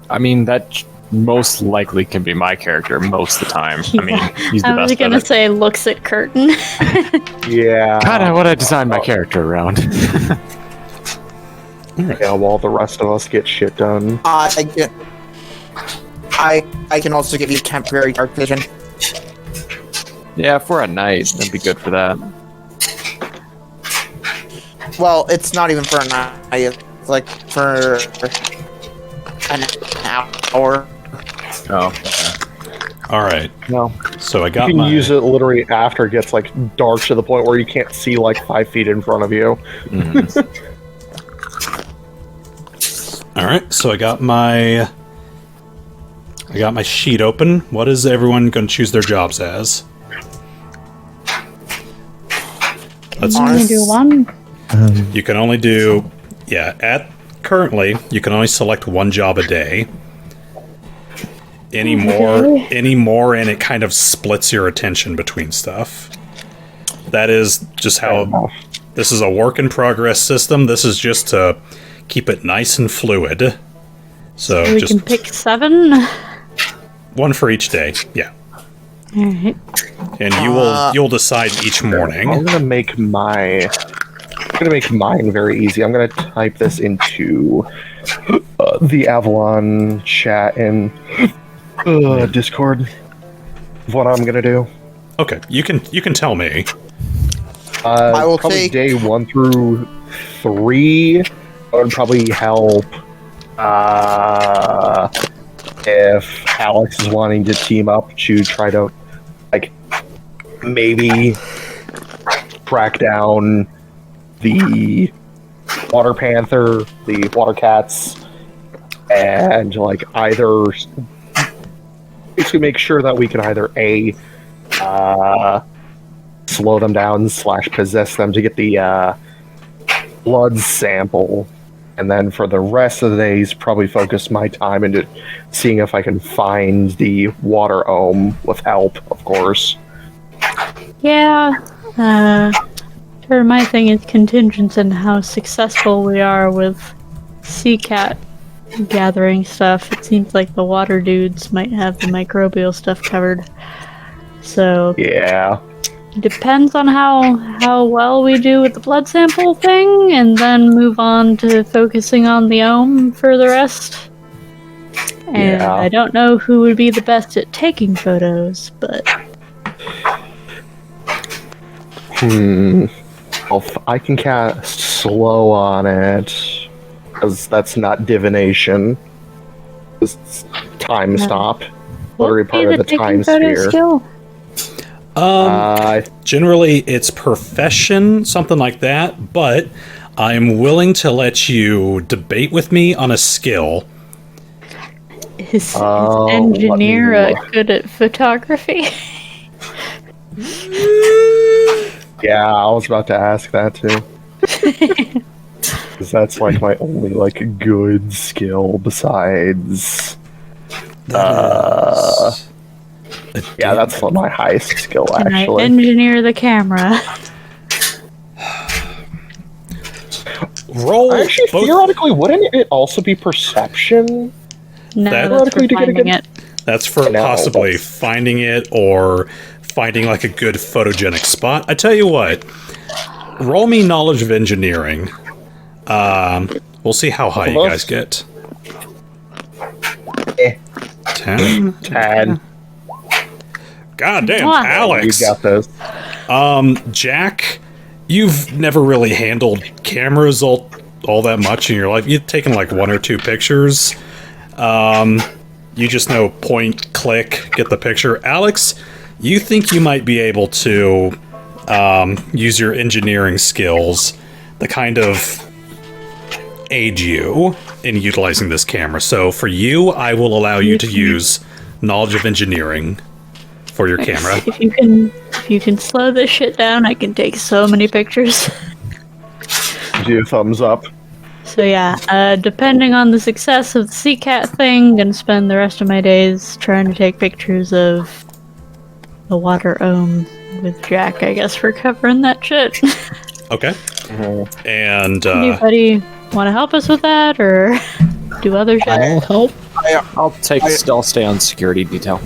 I mean, that most likely can be my character most of the time. I mean, he's the I best was gonna at it. say looks at Khurtin. Yeah. Kind of what I designed my character around. Yeah, while the rest of us get shit done. I can also give you temporary dark vision. Yeah, if we're at night, that'd be good for that. Well, it's not even for a night. It's like for an hour. Oh, okay. All right. No. So I You got can my... use it literally after it gets like dark to the point where you can't see like 5 feet in front of you. All right. So I got my sheet open. What is everyone going to choose their jobs as? Let's Only do one. You can only do, currently, you can only select one job a day. Any more, and it kind of splits your attention between stuff. That is just how, this is a work in progress system. This is just to keep it nice and fluid. So We just can pick 7. one for each day, yeah. Alright. And you'll decide each morning. I'm gonna make mine very easy. I'm gonna type this into the Avalon chat in Discord. What I'm gonna do. Okay, you can tell me. I will probably take day 1 through 3. I would probably help if Alex is wanting to team up to try to like maybe track down the water panther, the water cats, and like either basically make sure that we can either slow them down / possess them to get the blood sample, and then for the rest of the days probably focus my time into seeing if I can find the water ohm with help, of course. Yeah. Sure, my thing is contingent on how successful we are with sea cat gathering stuff. It seems like the water dudes might have the microbial stuff covered. So Yeah. depends on how well we do with the blood sample thing, and then move on to focusing on the ohm for the rest. And I don't know who would be the best at taking photos, but I can cast slow on it, because that's not divination. It's time stop. Literally part of the time sphere. Skill? Generally, it's profession, something like that, but I'm willing to let you debate with me on a skill. Is engineer good at photography? Yeah, I was about to ask that too. Because that's like my only like good skill besides. Yeah, that's my highest skill Can actually. I engineer the camera? Roll. Actually, theoretically, wouldn't it also be perception? No, That- that's for finding it. That's for No. possibly finding it or finding like a good photogenic spot. I tell you what, roll me knowledge of engineering. We'll see how high you guys get. 10? 10. God damn, Wow. Alex. You got this. Jack, you've never really handled cameras all that much in your life. You've taken like 1 or 2 pictures. You just know point, click, get the picture. Alex, you think you might be able to use your engineering skills to kind of aid you in utilizing this camera. So for you, I will allow you to use knowledge of engineering for your camera. If you can slow this shit down, I can take so many pictures. Do a thumbs up. So yeah, depending on the success of the sea cat thing, gonna spend the rest of my days trying to take pictures of the water ohm with Jack, I guess, for covering that shit. Okay. And Anybody want to help us with that, or do other shit? I'll help. I'll stay on security detail.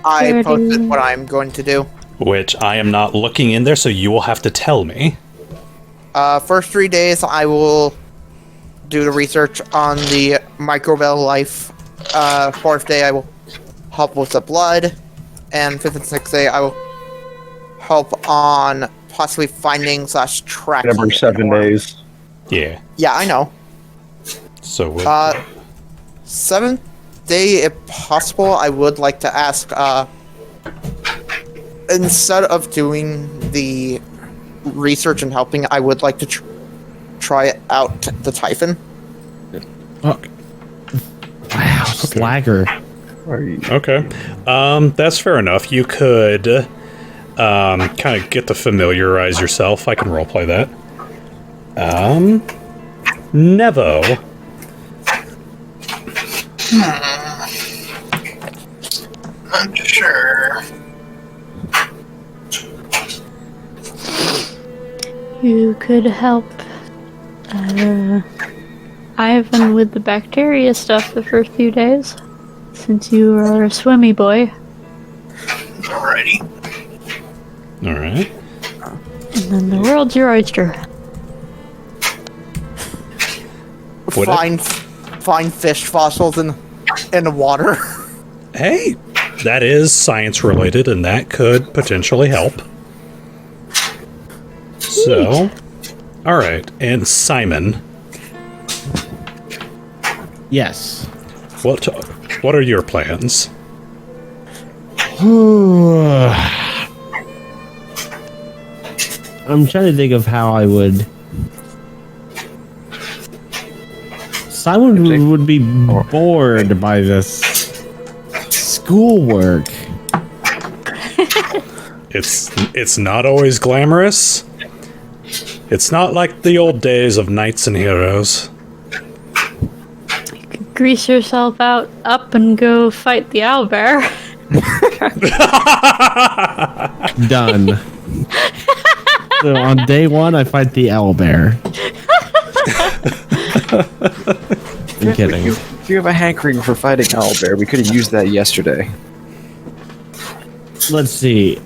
I posted what I'm going to do. which I am not looking in there, so you will have to tell me. First 3 days, I will do the research on the microbial life. Fourth day, I will help with the blood. And fifth and sixth day, I will help on possibly finding / tracking. Number 7 days. Yeah. Yeah, I know. So with, Seventh day, if possible, I would like to ask, instead of doing the research and helping, I would like to try out the Typhon. Wow, slagger. okay. That's fair enough. You could kind of get to familiarize yourself. I can roleplay that. Nevo. Not sure. You could help Ivan with the bacteria stuff the first few days, since you are a swimmy boy. Alrighty. All right. And then the world's your oyster. Would it? Find fish fossils in the water. Hey, that is science related, and that could potentially help. So, all right, and Simon, Yes. what are your plans? I'm trying to think of how I would. Simon would be bored by this schoolwork. It's not always glamorous. It's not like the old days of knights and heroes. Grease yourself up and go fight the owlbear. Done. So on day 1, I fight the owlbear. I'm kidding. If you have a hankering for fighting owlbear, we could have used that yesterday. Let's see.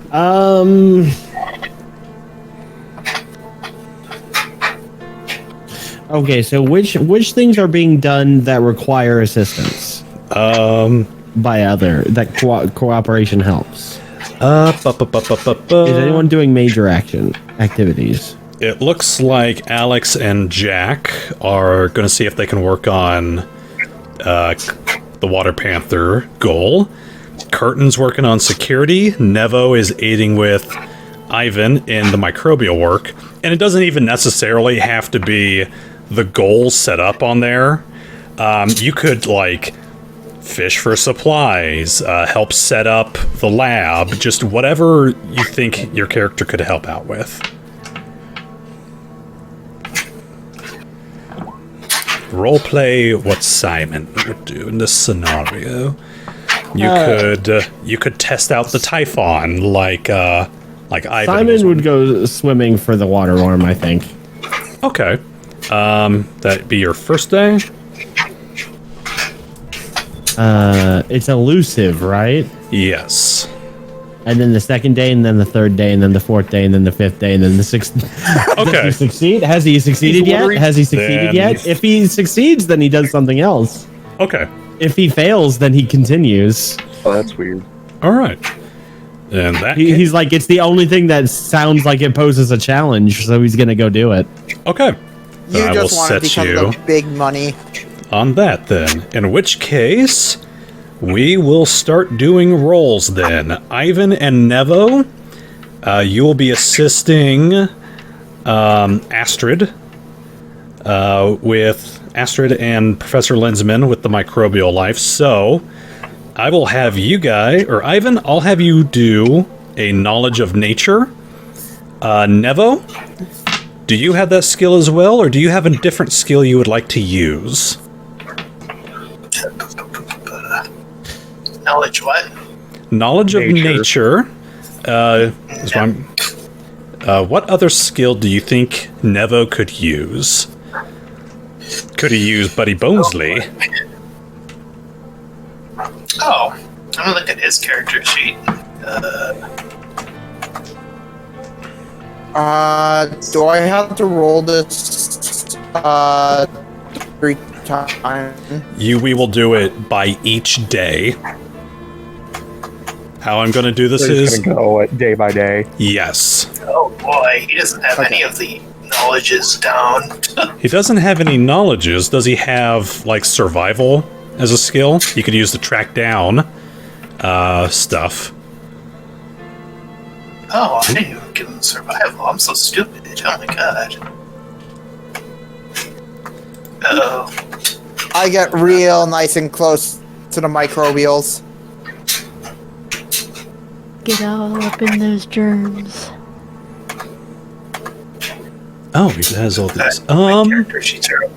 Okay, so which things are being done that require assistance by other that cooperation helps? Is anyone doing major activities? It looks like Alex and Jack are going to see if they can work on the Water Panther goal. Khurtin's working on security. Nevo is aiding with Ivan in the microbial work. And it doesn't even necessarily have to be the goals set up on there. You could, like, fish for supplies, help set up the lab, just whatever you think your character could help out with. Roleplay what Simon would do in this scenario. You could test out the Typhon like Ivan. Simon would go swimming for the water worm, I think. Okay. That'd be your first day? It's elusive, right? Yes. And then the second day, and then the third day, and then the fourth day, and then the fifth day, and then the sixth. Okay. Does he succeed? Has he succeeded yet? Has he succeeded yet? If he succeeds, then he does something else. Okay. If he fails, then he continues. Oh, that's weird. All right. And that He's like, it's the only thing that sounds like it poses a challenge, so he's gonna go do it. Okay. You I just will want it set because you of the big money. on that then. In which case, we will start doing rolls then. Ivan and Nevo, you will be assisting Astrid with Astrid and Professor Lensman with the microbial life. So I will have you guys, or Ivan, I'll have you do a knowledge of nature. Nevo, do you have that skill as well, or do you have a different skill you would like to use? Knowledge what? Knowledge of nature. Is what other skill do you think Nevo could use? Could he use Buddy Bonesley? Oh, I'm gonna look at his character sheet. Do I have to roll this 3 times? We will do it by each day. How I'm going to do this We're is... just gonna go day by day. Yes. Oh boy, he doesn't have any of the knowledges down. He doesn't have any knowledges. Does he have, like, survival as a skill? You could use the track down stuff. Oh, I didn't even give him survival. I'm so stupid. Oh my god. Uh-oh. I get real nice and close to the microbials. Get all up in those germs. Oh, he has all these. My character sheets are...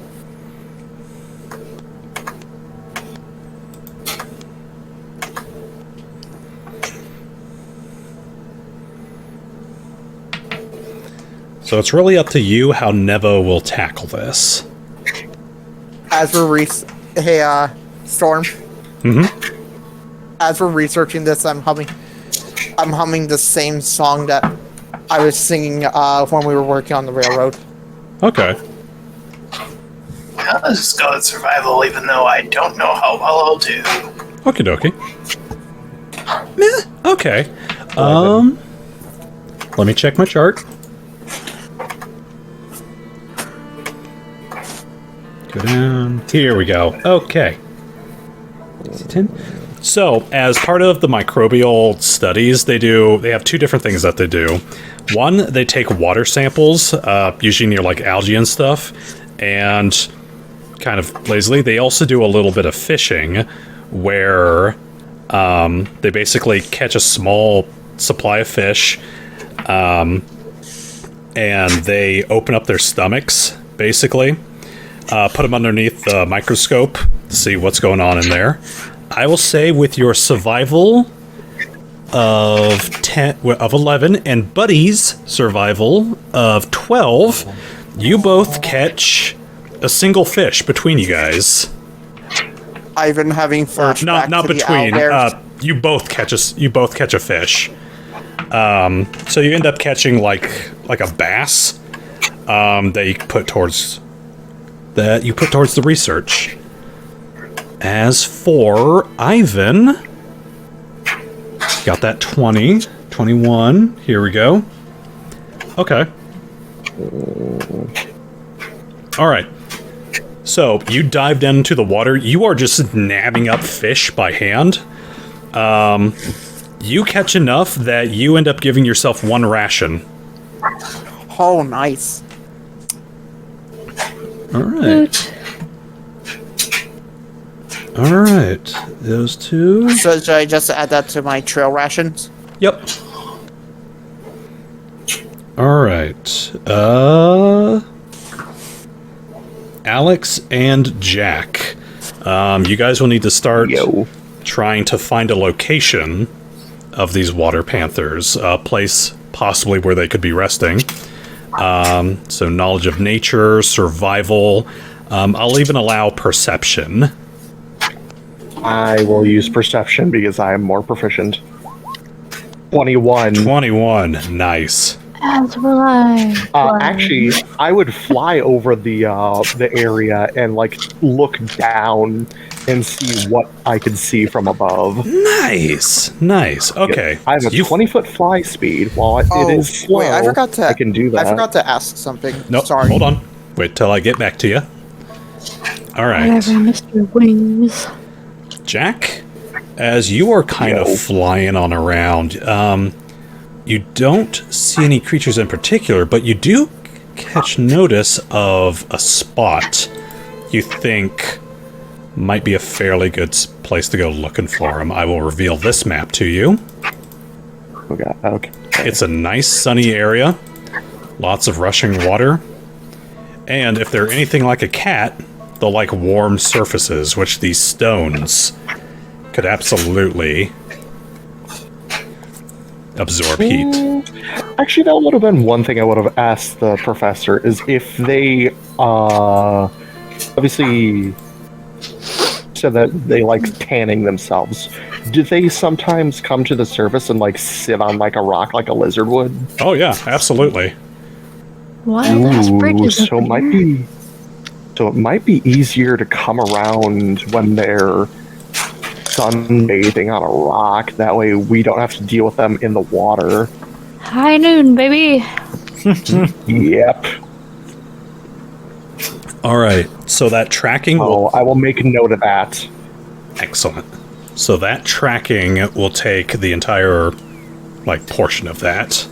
So it's really up to you how Nevo will tackle this. As we're Storm. Mm-hmm. As we're researching this, I'm humming the same song that I was singing when we were working on the railroad. Okay. I'll just go with survival, even though I don't know how well I'll do. Okie dokie. Meh. Okay. Let me check my chart. Go down. Here we go. Okay. 10. So, as part of the microbial studies, they have 2 different things that they do. One, they take water samples, usually near like algae and stuff, and kind of lazily, they also do a little bit of fishing, where they basically catch a small supply of fish, and they open up their stomachs, basically, put them underneath the microscope to see what's going on in there. I will say with your survival of 11 and Buddy's survival of 12, you both catch a single fish between you guys. I've been having flashbacks Not to the between. owlbears. You both catch a fish. So you end up catching like a bass that you put towards that you put towards the research. As for Ivan, got that 20, 21. Here we go. Okay. All right. So you dive down into the water. You are just nabbing up fish by hand. You catch enough that you end up giving yourself 1 ration. Oh, nice. All right. All right. Those 2. So should I just add that to my trail rations? Yep. All right. Alex and Jack. You guys will need to start trying to find a location of these water panthers, a place possibly where they could be resting. So knowledge of nature, survival. I'll even allow perception. I will use perception because I am more proficient. 21. 21. Nice. As will I. Actually, I would fly over the area and like look down and see what I could see from above. Nice. Nice. Okay. I have a 20-foot fly speed. While it is slow, wait, I can do that. I forgot to ask something. No, Sorry. hold on. Wait till I get back to you. All right. Whatever, Mr. Wings. Jack, as you are kind of flying on around, you don't see any creatures in particular, but you do catch notice of a spot you think might be a fairly good place to go looking for them. I will reveal this map to you. Okay. It's a nice sunny area, lots of rushing water, and if they're anything like a cat, they'll like warm surfaces, which these stones could absolutely absorb heat. Actually, that would have been one thing I would have asked the professor, is if they obviously said that they like tanning themselves. Do they sometimes come to the surface and like sit on like a rock like a lizard would? Oh yeah, absolutely. Wild ass bridges. So it might be easier to come around when they're sunbathing on a rock. That way we don't have to deal with them in the water. High noon, baby. Yep. All right, so that tracking I will make a note of that. Excellent. So that tracking will take the entire, portion of that.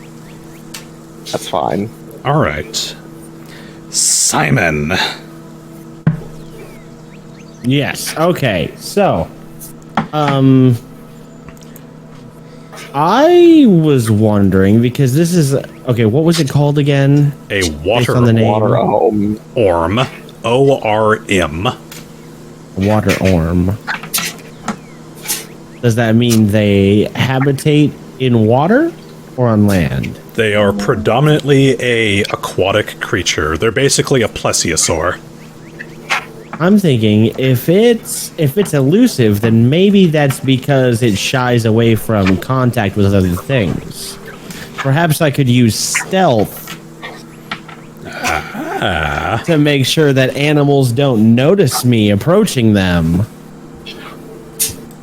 That's fine. All right. Simon. Yes. Okay. So, I was wondering because this is okay. What was it called again? A water on the name. orm. O-R-M. Water orm. Does that mean they habitate in water or on land? They are predominantly a aquatic creature. They're basically a plesiosaur. I'm thinking if it's elusive, then maybe that's because it shies away from contact with other things. Perhaps I could use stealth to make sure that animals don't notice me approaching them.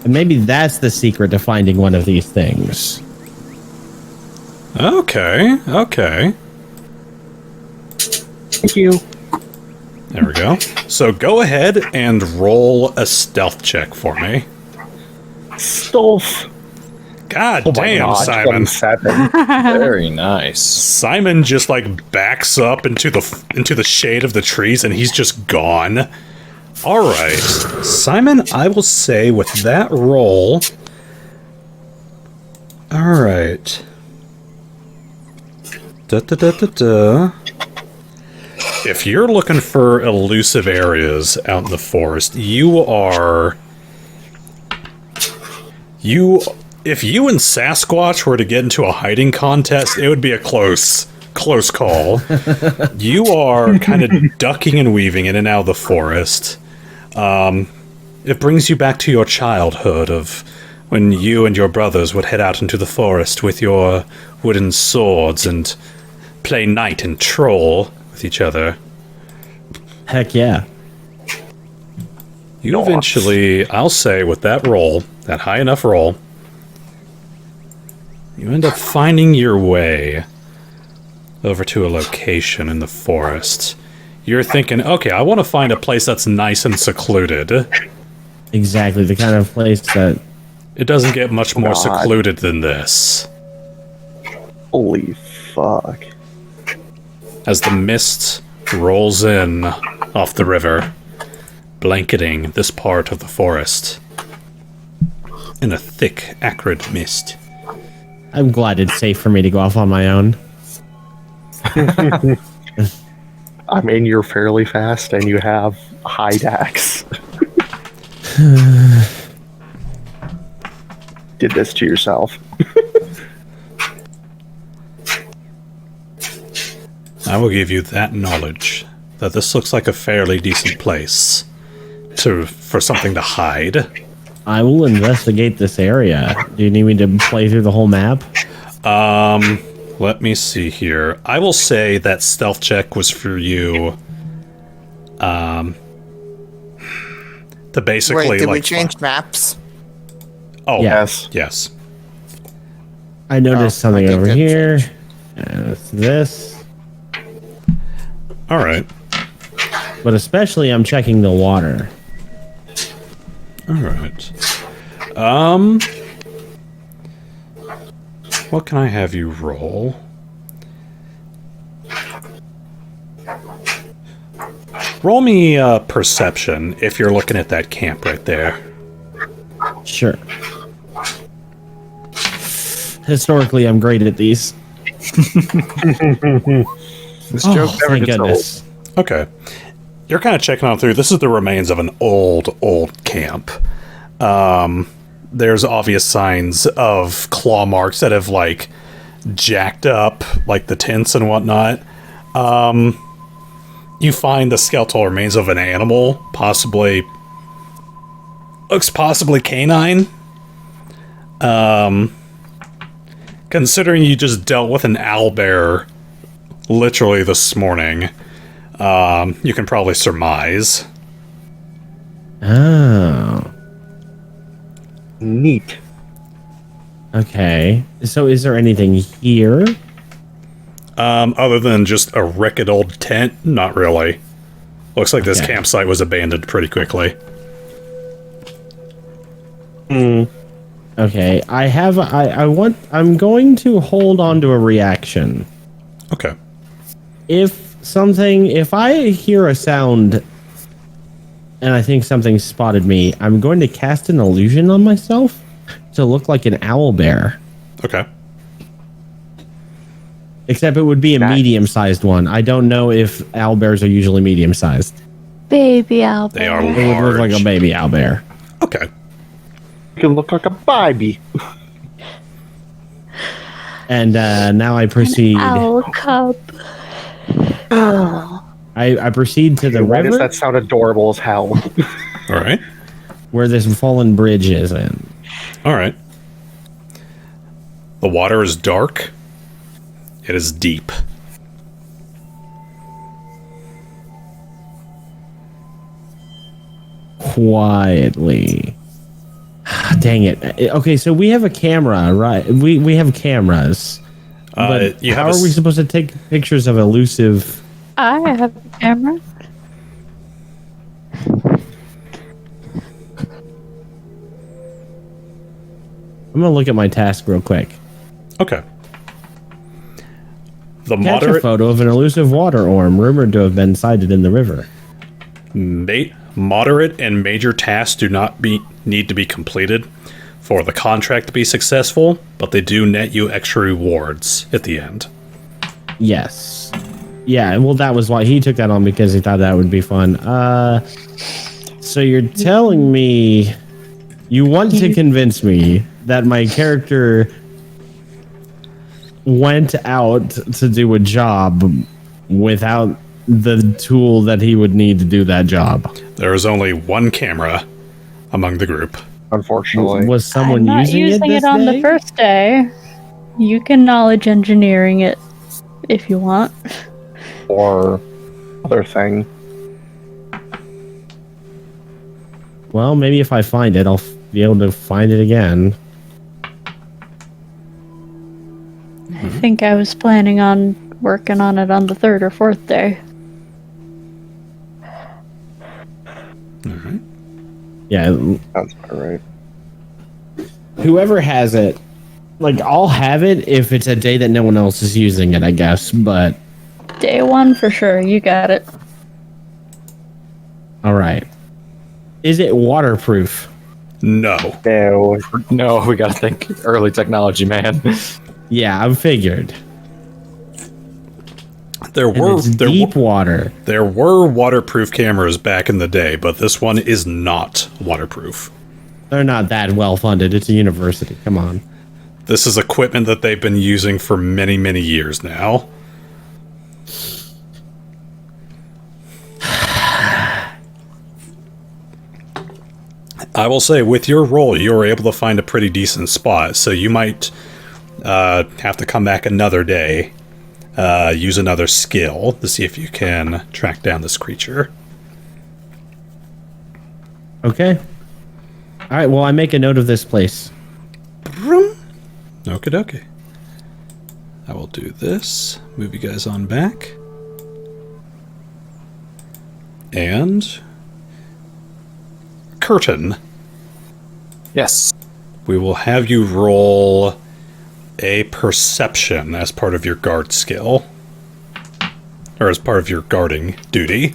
And maybe that's the secret to finding one of these things. Okay. Thank you. There we go. So go ahead and roll a stealth check for me. Stealth. God Oh damn, God, Simon. 27. Very nice. Simon just backs up into the shade of the trees and he's just gone. All right. Simon, I will say with that roll. All right. If you're looking for elusive areas out in the forest, if you and Sasquatch were to get into a hiding contest, it would be a close call. You are kind of ducking and weaving in and out of the forest. It brings you back to your childhood of when you and your brothers would head out into the forest with your wooden swords and play knight and troll with each other. Heck yeah. You eventually, I'll say, with that roll, that high enough roll, you end up finding your way over to a location in the forest. You're thinking, okay, I want to find a place that's nice and secluded. Exactly, the kind of place that... It doesn't get much more secluded than this. Holy fuck. As the mist rolls in off the river, blanketing this part of the forest in a thick, acrid mist. I'm glad it's safe for me to go off on my own. I mean, you're fairly fast and you have high dex. Did this to yourself. I will give you that knowledge, that this looks like a fairly decent place for something to hide. I will investigate this area. Do you need me to play through the whole map? Let me see here. I will say that stealth check was for you. To basically, Wait, did we like, change maps? Oh, Yes. yes. I noticed something I over think here. It's this. All right. But especially, I'm checking the water. All right. What can I have you roll? Roll me perception if you're looking at that camp right there. Sure. Historically, I'm great at these. This joke never Thank gets goodness. Okay. You're kind of checking on through. This is the remains of an old camp. There's obvious signs of claw marks that have, like, jacked up, like, the tents and whatnot. You find the skeletal remains of an animal, looks possibly canine. Considering you just dealt with an owlbear literally this morning, you can probably surmise. Oh. Neat. Okay. So is there anything here? Other than just a wrecked old tent? Not really. Looks like this Okay. campsite was abandoned pretty quickly. Okay. I'm going to hold on to a reaction. Okay. If I hear a sound and I think something spotted me, I'm going to cast an illusion on myself to look like an owlbear. Okay. Except it would be a medium-sized one. I don't know if owlbears are usually medium-sized. Baby Albert. They are It would look like large. a baby owlbear. Okay. You can look like a baby. And now I proceed. Owl cub. I proceed to the Why does river that sound adorable as hell? All right. where this fallen bridge is in. All right. The water is dark. It is deep. Quietly. Dang it. Okay, so we have a camera, right? We have cameras. But you how have are we supposed to take pictures of elusive... I have a camera. I'm gonna look at my task real quick. Okay. The Catch a moderate photo of an elusive water orm rumored to have been sighted in the river. moderate and major tasks do not need to be completed for the contract to be successful, but they do net you extra rewards at the end. Yes. Yeah, well, that was why he took that on, because he thought that would be fun. So you're telling me you want to convince me that my character went out to do a job without the tool that he would need to do that job? There is only one camera among the group. Unfortunately. Was someone I'm not using it this on day? the first day. You can knowledge engineering it if you want. Or other thing. Well, maybe if I find it, I'll be able to find it again. I think I was planning on working on it on the 3rd or 4th day. Alright. Yeah, Sounds about right. whoever has it, like, I'll have it if it's a day that no one else is using it, I guess, but... Day 1 for sure, you got it. Alright. Is it waterproof? No. No, we gotta think early technology, man. Yeah, I figured. There were deep water. There were waterproof cameras back in the day, but this one is not waterproof. They're not that well funded. It's a university. Come on. This is equipment that they've been using for many, many years now. I will say, with your roll, you were able to find a pretty decent spot, so you might have to come back another day, use another skill to see if you can track down this creature. Okay. All right, well, I make a note of this place. Okie dokie. I will do this. Move you guys on back. And... Khurtin. Yes. We will have you roll a perception as part of your guard skill. Or as part of your guarding duty.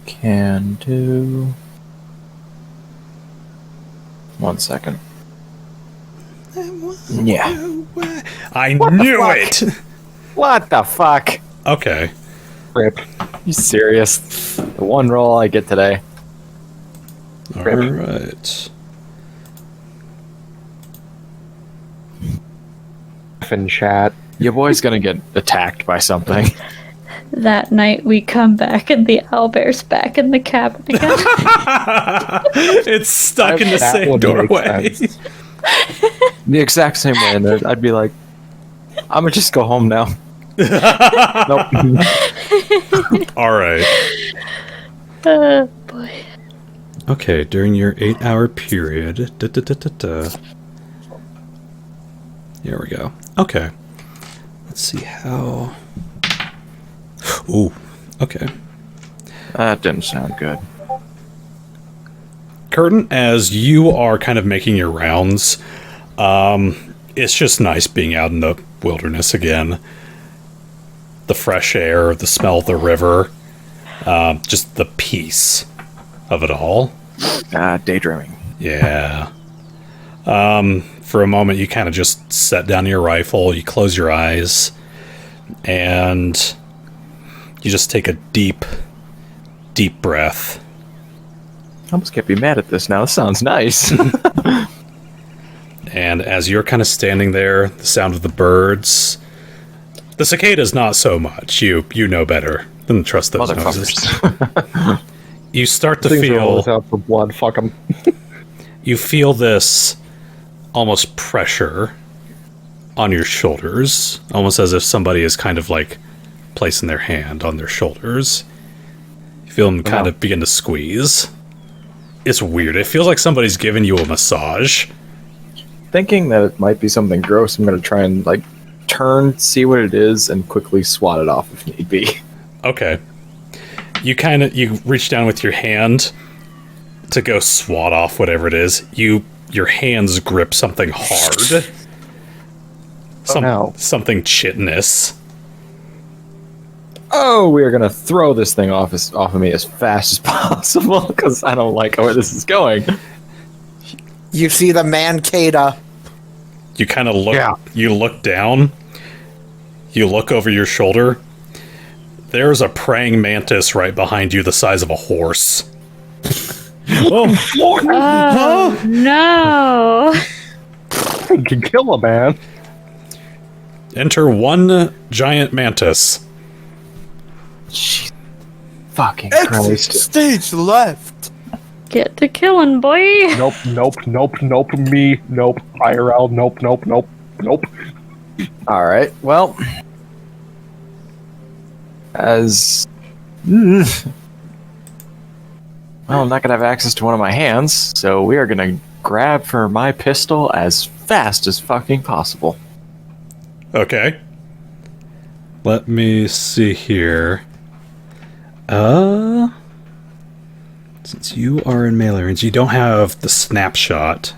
Can do... 1 second. Yeah. I knew it! What the fuck? Okay. Rip. You serious? The one roll I get today. Alright. In chat. Your boy's gonna get attacked by something. That night we come back and the owlbear's back in the cabin again. It's stuck in the That same would make doorway. sense. The exact same way, and I'd be like, I'm gonna just go home now. Nope. Alright. Boy. Okay, during your 8-hour period. Here we go. Okay. Let's see how... Ooh, okay. That didn't sound good. Khurtin, as you are kind of making your rounds, it's just nice being out in the wilderness again. The fresh air, the smell of the river, just the peace of it all. Daydreaming. Yeah. For a moment, you kind of just set down your rifle, you close your eyes, and you just take a deep, deep breath. I almost can't be mad at this now. This sounds nice. And as you're kind of standing there, the sound of the birds, the cicadas not so much. You know better than to trust those noises. You start to Things are feel... always out for blood. Fuck them. You feel this almost pressure on your shoulders, almost as if somebody is kind of like placing their hand on their shoulders. You feel them kind of begin to squeeze. It's weird. It feels like somebody's giving you a massage. Thinking that it might be something gross, I'm gonna try and like turn, see what it is, and quickly swat it off if need be. Okay. You reach down with your hand to go swat off whatever it is. Your hands grip something hard. Something chitinous. Oh, we are gonna throw this thing off of me as fast as possible because I don't like where this is going. You see the mancada. You kind of look. Yeah. You look down. You look over your shoulder. There's a praying mantis right behind you, the size of a horse. Oh no! You can kill a man. Enter one giant mantis. Fucking Exit Christ. stage left. Get to killing, boy! Nope. Me. Nope. IRL. Nope. Alright, well. Well, I'm not going to have access to one of my hands, so we are going to grab for my pistol as fast as fucking possible. Okay. Let me see here. Since you are in melee range, you don't have the snapshot.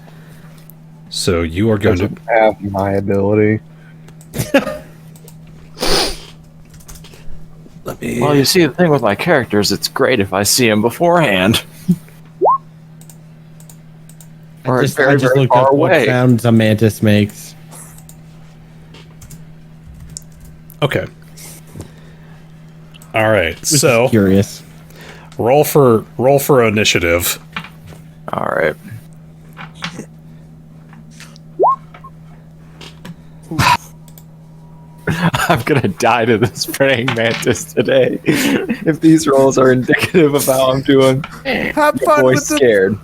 So you are going to have my ability. let me. Well, you see, the thing with my characters, it's great if I see them beforehand. Or I it's just very looked far up what away. sounds a mantis makes. Okay. All right. Just So curious. roll for initiative. All right. I'm gonna die to this praying mantis today. If these rolls are indicative of how I'm doing, Have the fun boy's with the scared.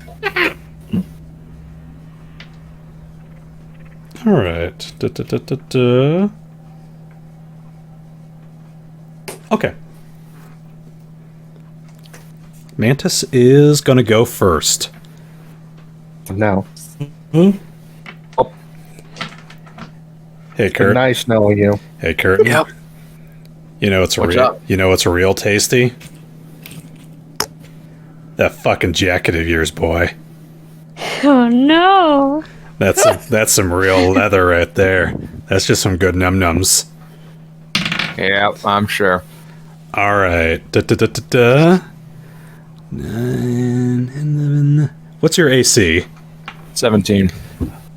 All right. Okay. Mantis is going to go first. No. Hey, Kurt. Nice knowing you. Hey, Kurt. Yep. You know it's What's real. up? You know what's real tasty? That fucking jacket of yours, boy. Oh no! That's some real leather right there. That's just some good num-nums. Yep, I'm sure. All right. 9, 11. What's your AC? 17.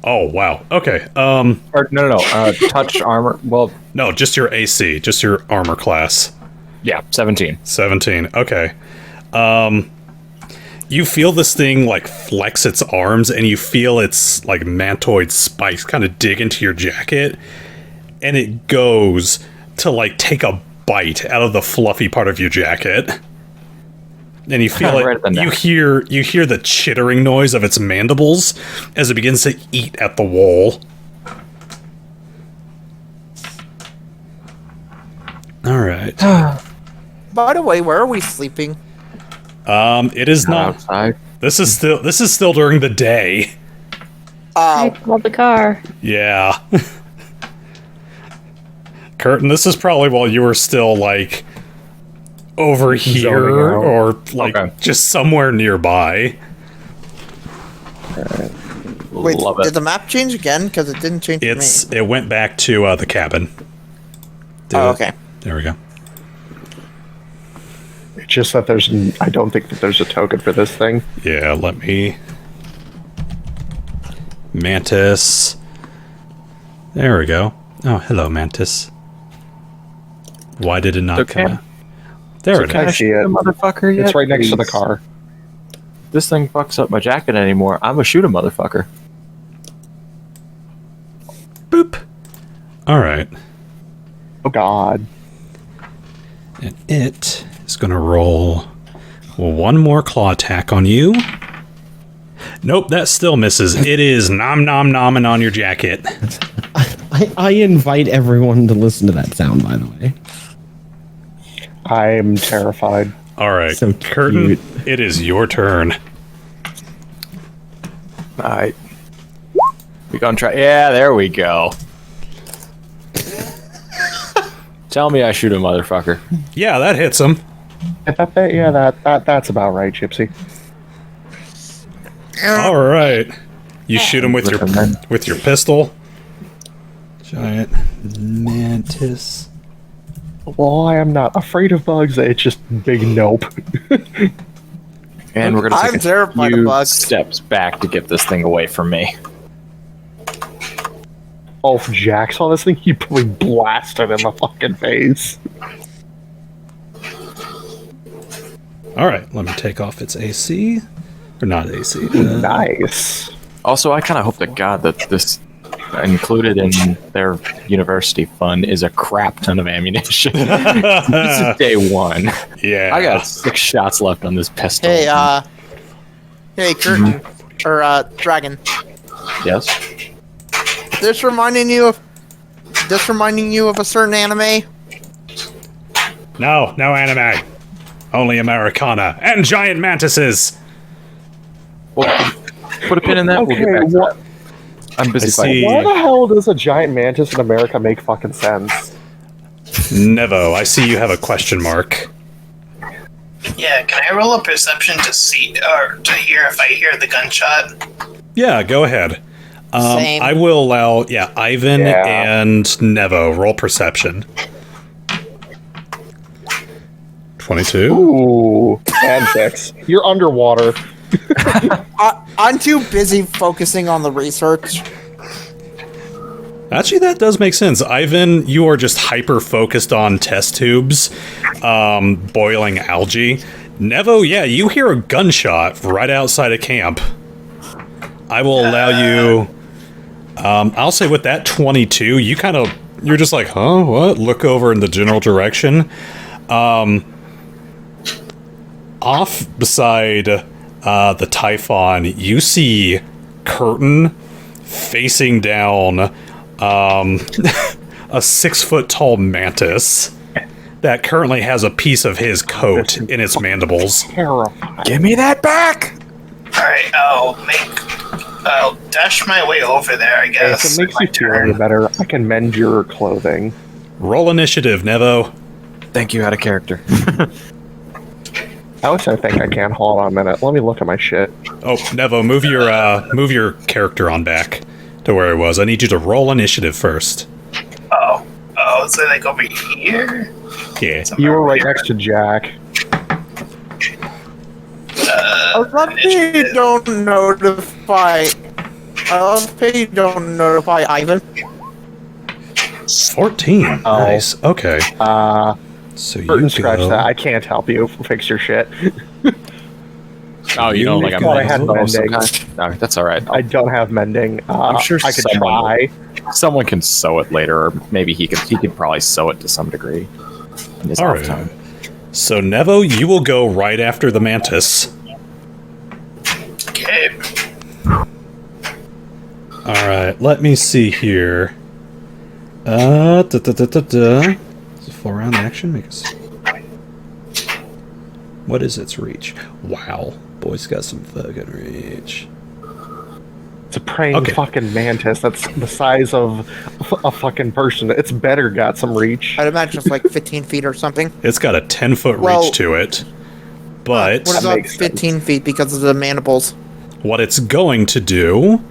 Oh, wow. Okay. Or no. Touch armor. Well, No, just your AC, just your armor class. yeah, 17. 17. Okay. You feel this thing like flex its arms, and you feel its like mantoid spikes kind of dig into your jacket, and it goes to like take a bite out of the fluffy part of your jacket. And you feel Right at the it. neck. You hear the chittering noise of its mandibles as it begins to eat at the wool. All right. By the way, where are we sleeping? It is not. Outside. This is still during the day. I called the car. Yeah. Curtin, this is probably while you were still like over here out. or like Okay. just somewhere nearby. Wait, Love it. did the map change again? Because it didn't change for me. It went back to the cabin. Oh, okay. There we go. It's just that I don't think that there's a token for this thing. Yeah, let me. Mantis. There we go. Oh, hello, Mantis. Why did it not Okay. come out? There it I is. see it. Motherfucker, It's yet, right next to the please. car. This thing fucks up my jacket anymore. I'm a shoot a motherfucker. Boop. All right. Oh God. And it is going to roll one more claw attack on you. Nope, that still misses. It is nom-nom-nomming on your jacket. I invite everyone to listen to that sound, by the way. I'm terrified. All right, So Curtin, cute. it is your turn. Alright. We gonna try. Yeah, there we go. Tell me I shoot a motherfucker. Yeah, that hits him. That's about right, Gypsy. All right. You shoot him with your pistol. Giant mantis. Well, I am not afraid of bugs. It's just big nope. And we're gonna I'm take terrified a of few bugs. steps back to get this thing away from me. Oh, if Jack saw this thing, he'd probably blast it in the fucking face. All right, let me take off its AC. Or not AC. Nice. Also, I kind of hope to God that this included in their university fund is a crap ton of ammunition. This is day one. Yeah. I got 6 shots left on this pistol. Hey, Curtin, or Dragon. Yes. This reminding you of a certain anime? No anime. Only Americana and giant mantises. Well, put a pin in that. We'll get back to that. I'm busy fighting. Why the hell does a giant mantis in America make fucking sense? Nevo, I see you have a question mark. Yeah, can I roll a perception to see or to hear if I hear the gunshot? Yeah, go ahead. Same. I will allow, Ivan Yeah. and Nevo roll perception. 22. Ooh, and 6. You're underwater. I'm too busy focusing on the research. Actually, that does make sense. Ivan, you are just hyper-focused on test tubes, boiling algae. Nevo, you hear a gunshot right outside of camp. I will allow you... I'll say with that 22, you're just like, huh, what? Look over in the general direction. Off beside the Typhon, you see Khurtin facing down a 6-foot-tall mantis that currently has a piece of his coat in its mandibles. Terrifying. Give me that back! Alright, I'll dash my way over there, I guess. If it makes you feel any better, I can mend your clothing. Roll initiative, Nevo. Thank you, out of character. I think I can. Hold on a minute. Let me look at my shit. Oh, Nevo, move your character on back to where it was. I need you to roll initiative first. Oh, so like over here? Yeah. You were right next to Jack. I love how you don't notify. Ivan. 14. Nice. Okay. So you Burton, scratch go. that. I can't help you fix your shit. Oh, you don't like I'm thought I had mending. No, that's all right. I don't have mending. I'm sure I could someone- try. Someone can sew it later, or maybe he could probably sew it to some degree. In his All off right. time. So Nevo, you will go right after the mantis. Okay. All right. Let me see here. It's a 4-round action. Make us. What is its reach? Wow, boy's got some fucking reach. It's a praying fucking mantis. That's the size of a fucking person. It's better got some reach. I'd imagine it's like 15 feet or something. It's got a 10-foot Well- reach to it, but What about 15 feet because of the mandibles? what it's going to do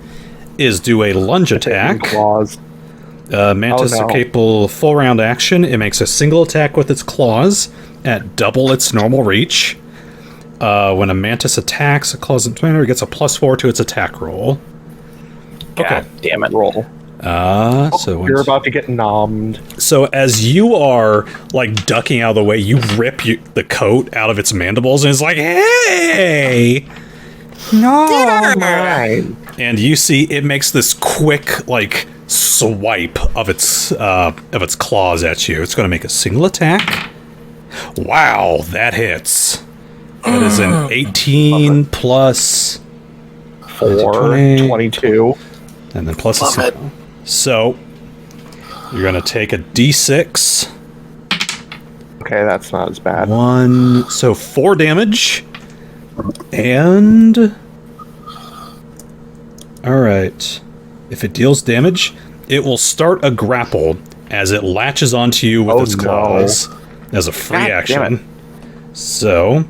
is do a lunge attack. Claws. Mantis Oh, no. are capable of full round action. It makes a single attack with its claws at double its normal reach. When a mantis attacks, a claws and trainer gets a +4 to its attack roll. God damn it. Roll. So You're about to get nommed. So as you are like ducking out of the way, you rip the coat out of its mandibles, and it's like, "Hey, no!" Mine. And you see it makes this quick like swipe of its claws at you. It's going to make a single attack. Wow, that hits. That is an 18 plus 4, 20. 22. And then plus Love a it. So you're gonna take a d6. Okay, that's not as bad. 4 damage. And alright. If it deals damage, it will start a grapple as it latches onto you with its no. claws as a free God damn action. So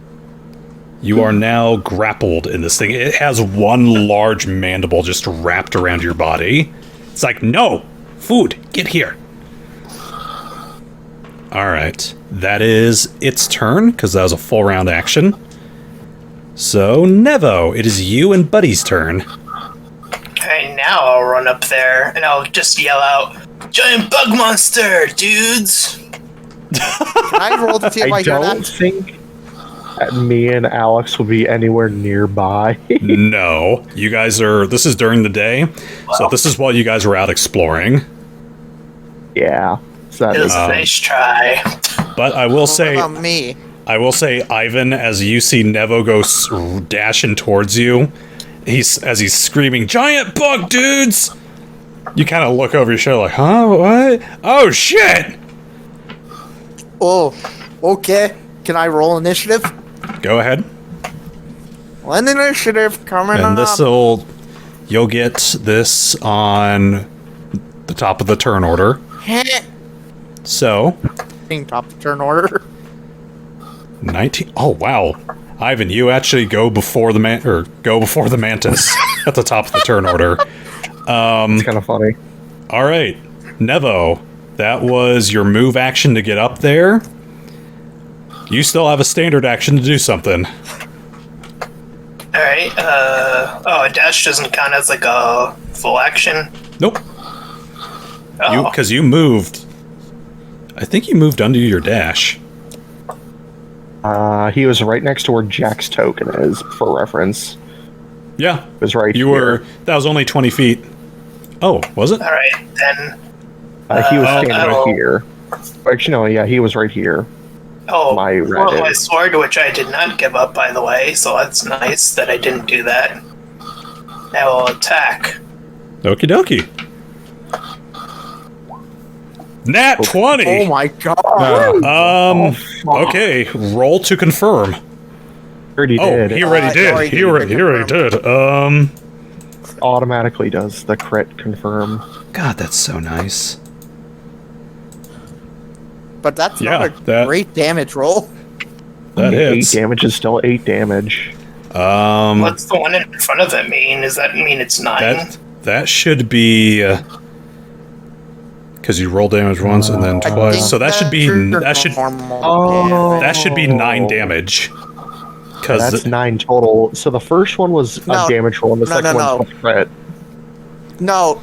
you are now grappled in this thing. It has one large mandible just wrapped around your body. It's like, no! Food! Get here! Alright. That is its turn, because that was a full round action. So, Nevo, it is you and Buddy's turn. Okay, now I'll run up there and I'll just yell out, "Giant bug monster, dudes!" Can I roll to see if I, I hear don't that? think that me and Alex will be anywhere nearby. No. You guys are... This is during the day, so this is while you guys are out exploring. Yeah. So that It was makes a nice try. But I will say... What about me? I will say, Ivan, as you see Nevo go dashing towards you, as he's screaming, "Giant bug, dudes!" You kind of look over your shoulder like, huh? What? Oh, shit! Oh, okay. Can I roll initiative? Go ahead. One initiative coming And up. you'll get this on the top of the turn order. So, Being top of turn order. 19. Oh wow, Ivan, you actually go before the mantis at the top of the turn order. It's kind of funny. All right, Nevo, that was your move action to get up there. You still have a standard action to do something. Alright, a dash doesn't count as like a full action. Nope, Oh, because you moved. I think you moved under your dash. He was right next to where Jack's token is, for reference. Yeah, It was right you here. were. That was only 20 feet. Oh, was it? alright, then. He was standing oh. right here. Actually, no, yeah, he was right here. Oh, My well, Reddit. my sword, which I did not give up, by the way, so that's nice that I didn't do that. Now I'll attack. Okie dokie. Nat 20. Oh my god. Okay, roll to confirm. Already Oh, did. he already did. He already did. Automatically does the crit confirm. God, that's so nice. But that's Yeah, not a that- great damage roll. That 8 hits. damage is still 8 damage. What's the one in front of it mean? Does that mean it's 9? That should be because you roll damage once and then I twice. think So that should be your that should normal that should be 9 damage. That's Because 9 total. So the first one was No. a damage roll, and the No, second no, one was crit. No.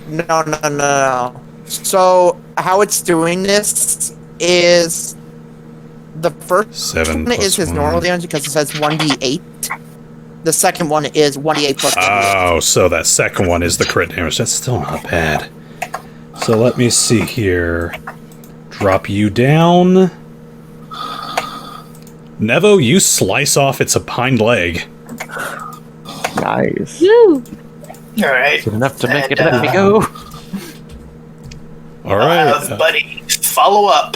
So how it's doing this is the first 7 one is his normal damage because it says 1d8. The second one is 1d8 plus 1d8. oh, so that second one is the crit damage. That's still not bad. So let me see here. Drop you down. Nevo, you slice off its hind leg. Nice. Woo! Alright. Good enough to make it And, let me go. All right. Buddy, follow up.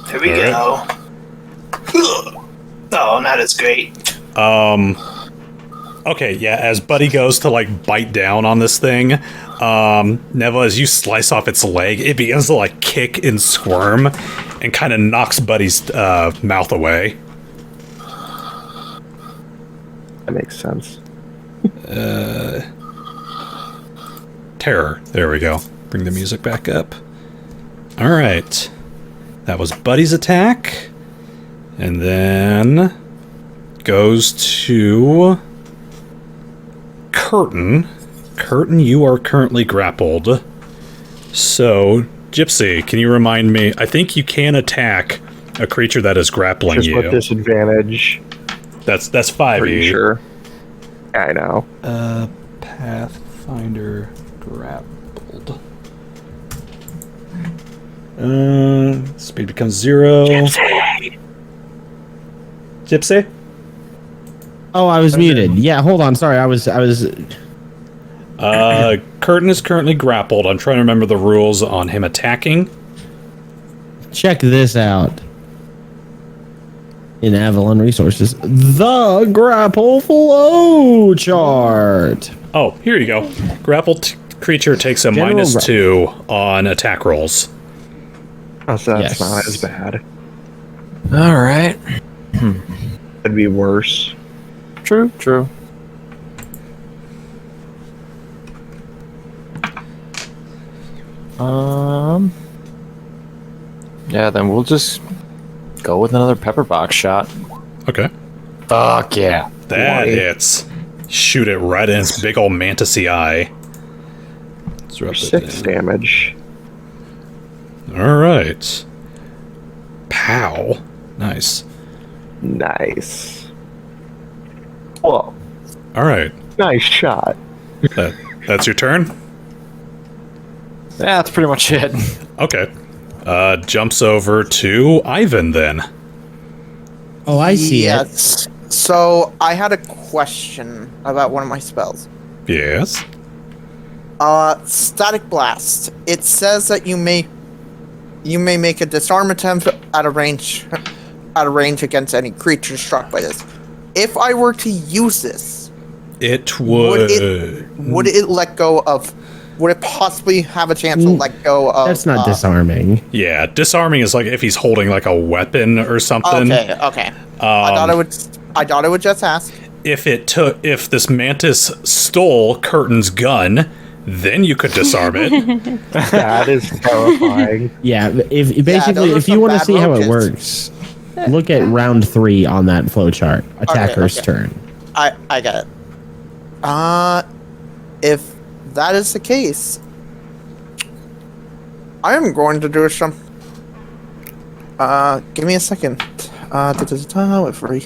Here we All go. Oh, not as great. Okay, yeah, as Buddy goes to, like, bite down on this thing, Nevo, as you slice off its leg, it begins to, like, kick and squirm and kind of knocks Buddy's mouth away. That makes sense. Terror. There we go. Bring the music back up. All right. That was Buddy's attack. And then goes to Khurtin. Khurtin, you are currently grappled. So, Gypsy, can you remind me? I think you can attack a creature that is grappling Just you. with disadvantage. That's 5e. Pretty sure. Yeah, I know. Pathfinder grappled. Speed becomes 0. Gypsy? Oh, I was muted. Yeah, hold on. Sorry, I was. Khurtin is currently grappled. I'm trying to remember the rules on him attacking. Check this out. In Avalon resources, the grapple flow chart. Oh, here you go. Grappled creature takes a General -2 on attack rolls. Oh, so that's Yes. not as bad. Alright. It'd be worse. True. Yeah, then we'll just go with another pepper box shot. Okay. Fuck yeah. That hits. Shoot it right in its big old mantis-y eye. Let's rub it 6 in. damage. Alright. Pow. Nice. Nice. Whoa. Alright. Nice shot. That's your turn? Yeah, that's pretty much it. Okay. Jumps over to Ivan then. Oh, I see it. Yes. So I had a question about one of my spells. Yes. Static Blast. It says that you may make a disarm attempt at a range against any creature struck by this. If I were to use this, It would. Would it let go of? Would it possibly have a chance to let go of? That's not disarming. Yeah, disarming is like if he's holding like a weapon or something. Okay. I thought it would just ask. If this mantis stole Khurtin's gun, then you could disarm it. That is terrifying. Yeah, if you want to see how it works, look at round 3 on that flowchart. Attacker's turn. I get it. If that is the case, I am going to do some. Give me a second. With free.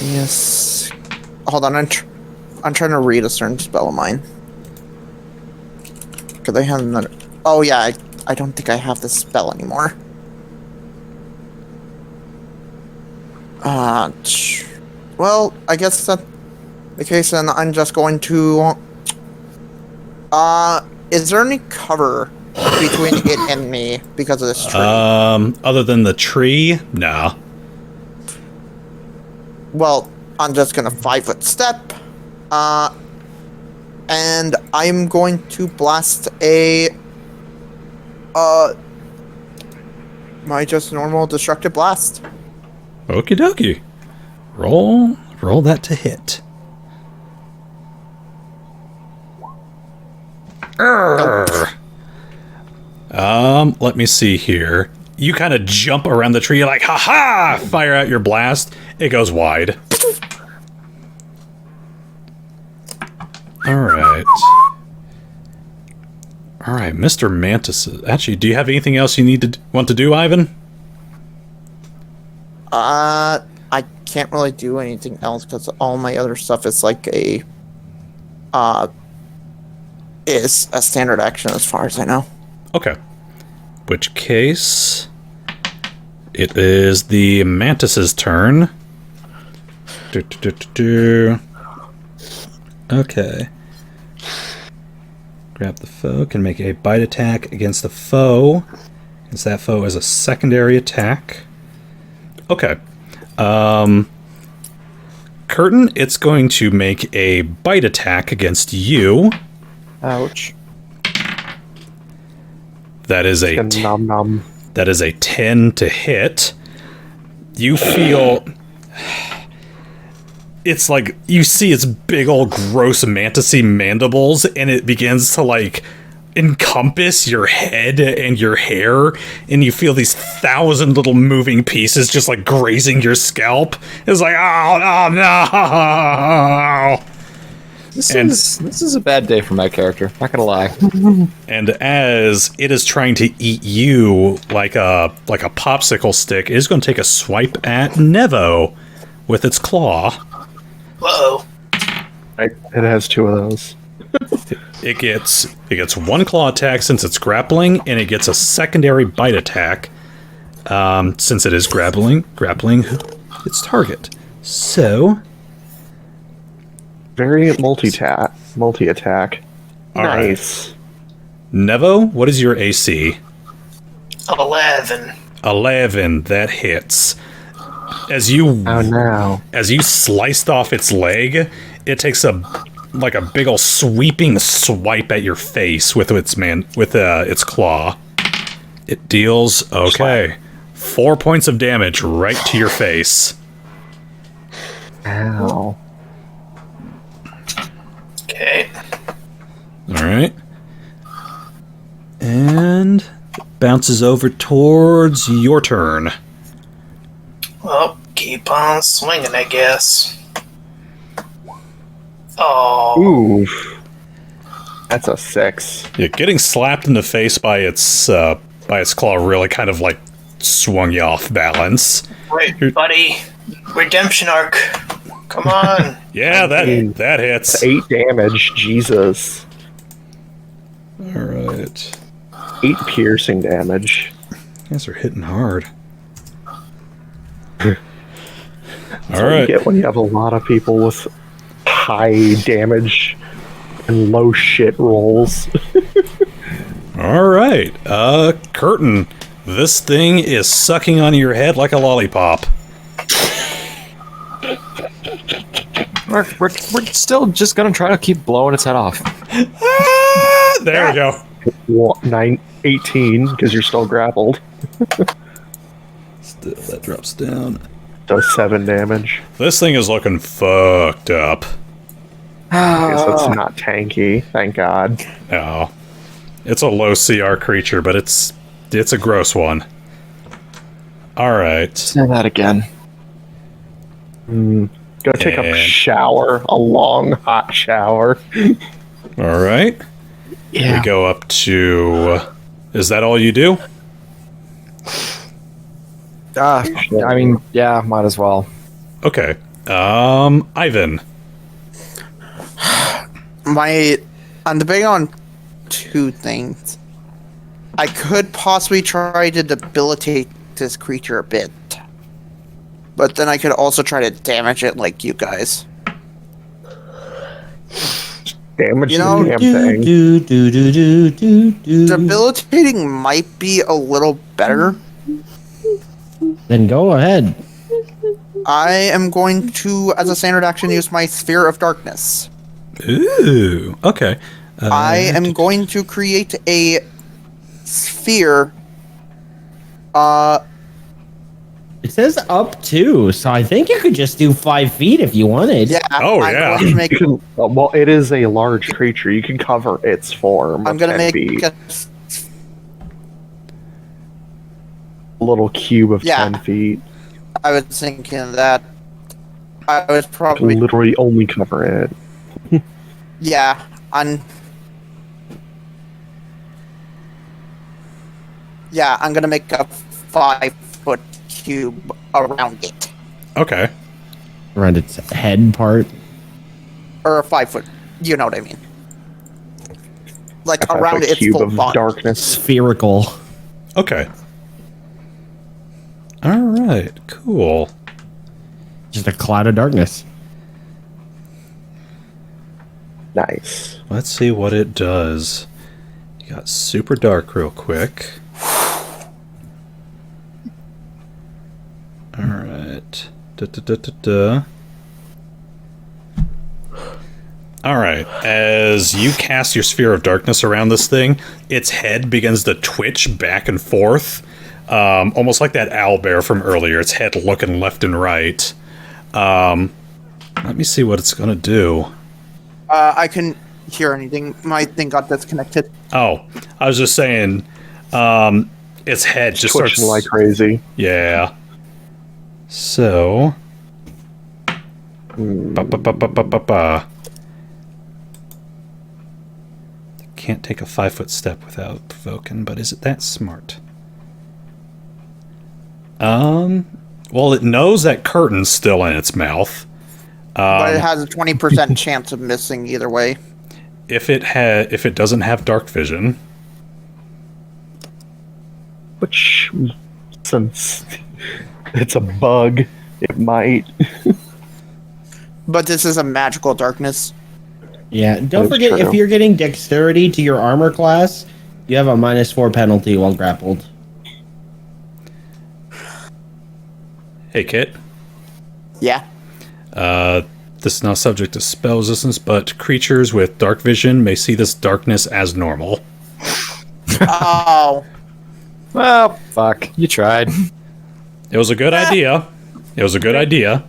Yes. Hold on. I'm trying to read a certain spell of mine. Because I have another. Oh yeah, I don't think I have this spell anymore. Well, I guess that's the case, and I'm just going to. Is there any cover between it and me because of this tree? Other than the tree, no. Well, I'm just gonna 5-foot step, and I'm going to blast my just normal destructive blast. Okie dokie. Roll that to hit. Let me see here. You kind of jump around the tree, you're like, ha-ha! Fire out your blast. It goes wide. Alright. Alright, Mr. Mantis. Actually, do you have anything else you want to do, Ivan? I can't really do anything else because all my other stuff is like is a standard action as far as I know. Okay. Which case, it is the Mantis's turn. Okay. Grab the foe, can make a bite attack against the foe. Since that foe is a secondary attack. Okay. Khurtin, it's going to make a bite attack against you. Ouch. That is a Nom nom. that is a 10 to hit. You feel it's like you see its big old gross mantisy mandibles, and it begins to like encompass your head and your hair, and you feel these 1,000 little moving pieces just like grazing your scalp. It's like, oh no. This is a bad day for my character, not gonna lie. And as it is trying to eat you like a popsicle stick, it is going to take a swipe at Nevo with its claw. Uh-oh. It has 2 of those. It gets 1 claw attack since it's grappling, and it gets a secondary bite attack since it is grappling its target. So Very multi-attack. All right. Nice. Nevo, what is your AC? 11. 11, that hits. As you sliced off its leg, it takes a big ol' sweeping swipe at your face with its claw. It deals 4 points of damage right to your face. Ow. Okay. Alright. And bounces over towards your turn. Well, keep on swinging, I guess. Oh. Ooh. That's a 6. Yeah, getting slapped in the face by its claw really kind of like swung you off balance. Wait, buddy. Redemption arc. Come on. Yeah, that hits. 8 damage. Jesus. Alright. 8 piercing damage. You guys are hitting hard. That's what Alright. you get when you have a lot of people with high damage and low shit rolls. Alright. Khurtin, this thing is sucking on your head like a lollipop. We're still just gonna try to keep blowing its head off. There we go. 18, because you're still grappled. Still, that drops down. Does 7 damage. This thing is looking fucked up. I guess that's not tanky, thank God. No. It's a low CR creature, but it's a gross one. Alright. Say that again. Go take a shower. A long, hot shower. Alright. Yeah. We go up to... Is that all you do? I mean, yeah, might as well. Okay. Ivan. I'm debating on 2 things. I could possibly try to debilitate this creature a bit. But then I could also try to damage it like you guys. Damage You know, the damn thing. Debilitating might be a little better. Then go ahead. I am going to, as a standard action, use my Sphere of Darkness. Ooh. Okay. I am going to create a sphere. It says up to, so I think you could just do 5 feet if you wanted. Yeah. Oh, I'm yeah. going to make, Well, it is a large creature. You can cover its form. I'm going to 10 make feet. a, A little cube of Yeah. 10 feet. I was thinking that I was probably, Literally only cover it. yeah, I'm going to make a 5-foot cube around it. Okay. Around its head part. Or a 5-foot, you know what I mean. Like A around its cube full of body. darkness. Spherical. Okay. Alright. Cool. Just a cloud of darkness. Nice. Let's see what it does. You got super dark real quick. Alright. Alright. As you cast your sphere of darkness around this thing, its head begins to twitch back and forth. Almost like that owlbear from earlier. Its head looking left and right. Let me see what it's gonna do. I couldn't hear anything. My thing got disconnected. Oh, I was just saying, its head just starts Twitching like crazy. Yeah. So. Ba-ba-ba-ba-ba-ba. Can't take a 5-foot step without provoking, but is it that smart? Well, it knows that Khurtin's still in its mouth. But it has a 20% chance of missing either way. If it doesn't have dark vision. Which, since it's a bug, it might. But this is a magical darkness. Yeah, don't That's forget, true. if you're getting dexterity to your armor class, you have a -4 penalty while grappled. Hey, Kit. Yeah. This is not subject to spell resistance, but creatures with dark vision may see this darkness as normal. Oh. Well, fuck. You tried. It was a good idea. It was a good idea.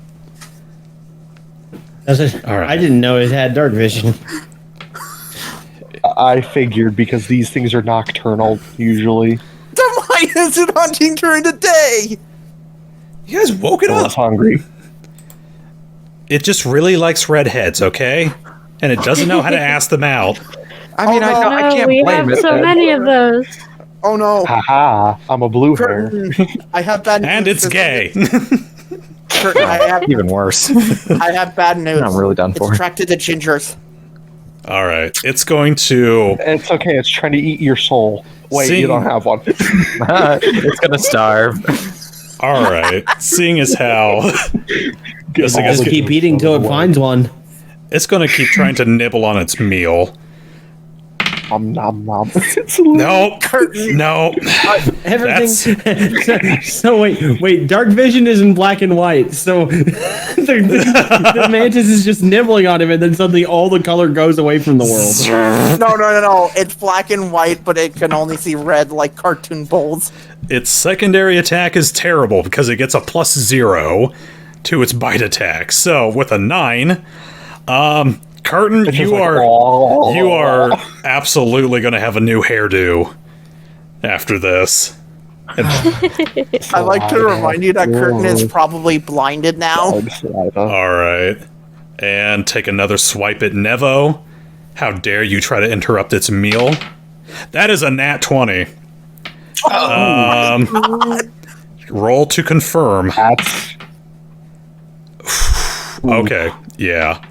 All right. I didn't know it had dark vision. I figured because these things are nocturnal usually. Then why is it hunting during the day? You guys woke it I was up. hungry. It just really likes redheads, okay? And it doesn't know how to ask them out. I mean, Oh, I, no. don't- I No, can't we blame have it. so many of those. Oh no. Haha, I'm a blue hair. Khurtin, I have bad news. And it's gay. Khurtin, Even worse. I have bad news. I'm really done for. It's attracted to gingers. All right. It's going to... It's okay, it's trying to eat your soul. Wait, See- you don't have one. It's gonna starve. All right. Seeing as how... This thing is Just keep eating till it finds one. It's going to keep trying to nibble on its meal. nom nom. No, no. Everything. So wait. Dark vision is in black and white. So the mantis is just nibbling on him, and then suddenly all the color goes away from the world. No. It's black and white, but it can only see red like cartoon bolts. Its secondary attack is terrible because it gets a +0 to its bite attack. So with a 9, Khurtin, you are absolutely going to have a new hairdo after this. I like to remind you that Khurtin is probably blinded now. All right. And take another swipe at Nevo. How dare you try to interrupt its meal? That is a nat 20. Roll to confirm. That's Okay, yeah.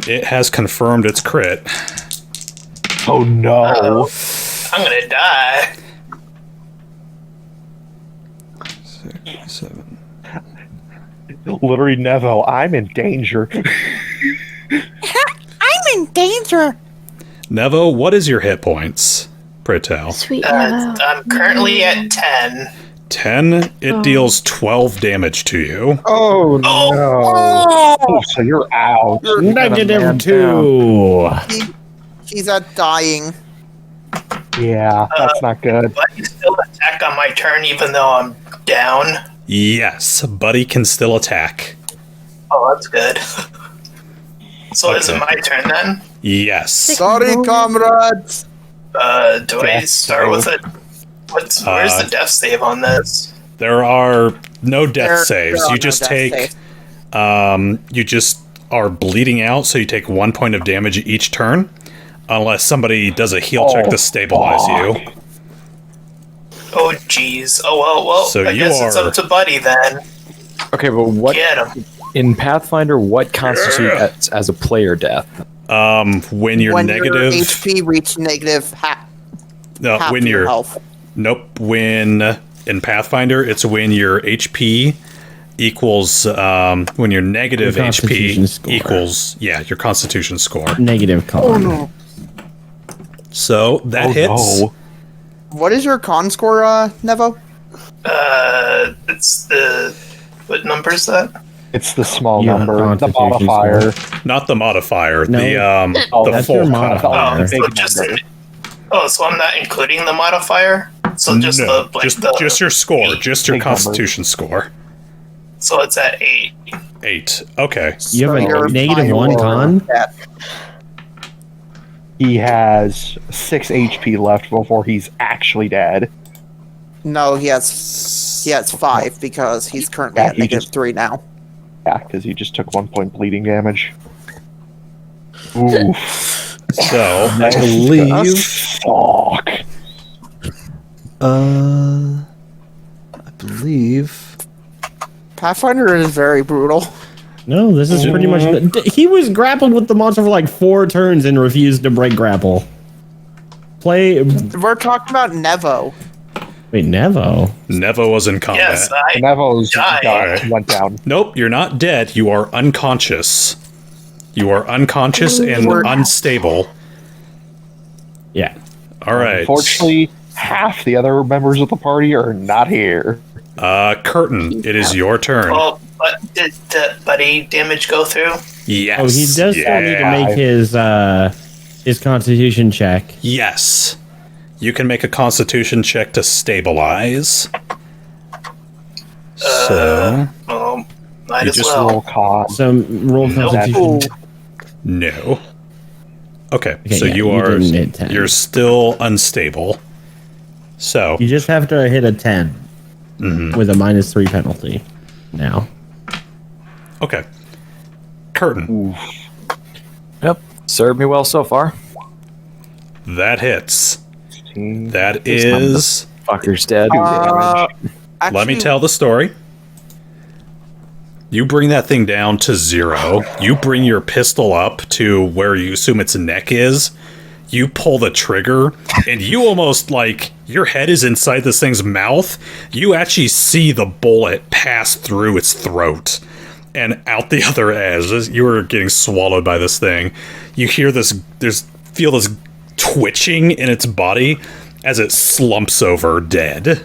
It has confirmed its crit. oh no. I'm gonna die. 6, 7. Literally, Nevo, I'm in danger. I'm in danger. Nevo, what is your hit points? Pray tell. Sweet Nevo. I'm currently at 10. 10, it deals 12 damage to you. Oh no. Oh, so you're out. -2. He's at dying. Yeah, that's not good. But you still attack on my turn even though I'm down. Yes, Buddy can still attack. Oh, that's good. So is it my turn then? Yes. Sorry, comrades. Do I start with it? Where's the death save on this? There are no death There saves. are You no just death take saves. you just are bleeding out, so you take 1 point of damage each turn. Unless somebody does a heal check to stabilize you. Oh jeez. Oh well. So I guess it's up to Buddy then. Okay, but what Get him. in Pathfinder? What constitutes as a player death? When you're when negative. your HP reach negative half when your you're health. Nope. When in Pathfinder, it's when your HP equals when your negative Your HP Constitution score. equals your Constitution score. Negative color. Oh no. So that hits. No. What is your con score, Nevo? It's the what number is that? It's the small Your number, the Constitution modifier. Not the modifier. No. The That's full your con. modifier. So just so I'm not including the modifier. So just No, the just your score, just your Big number. Constitution score. So it's at 8. 8. Okay. You have You're a negative fine. 1 con? He has 6 HP left before he's actually dead. No, he has 5 because he's currently Yeah, at he negative just- 3 now. Yeah, because he just took 1 point bleeding damage. Oof. So I believe Fuck. I believe Pathfinder is very brutal. No, this is pretty much. He was grappled with the monster for like 4 turns and refused to break grapple. We're talking about Nevo. Wait, Nevo? Nevo was in combat. Yes, I Nevo's died. went down. Nope, you're not dead. You are unconscious. You are unconscious and unstable. Yeah. All right. Unfortunately, half the other members of the party are not here. Khurtin, it is your turn. Well, but did the buddy damage go through? Yes. Oh, he does still need to make his Constitution check. Yes. You can make a Constitution check to stabilize. So Might You as just well. Roll con. So roll Constitution. no. Okay, Okay, so yeah, you you are didn't hit 10. you're still unstable. So You just have to hit a 10 with a -3 penalty. Now. okay. Khurtin, Yep, served me well so far. that hits. 16. That is. Fucker's dead. Let me tell the story. You bring that thing down to 0. You bring your pistol up to where you assume its neck is. You pull the trigger, and you almost like your head is inside this thing's mouth. You actually see the bullet pass through its throat and out the other edge. You are getting swallowed by this thing. You hear this. Feel this twitching in its body as it slumps over dead.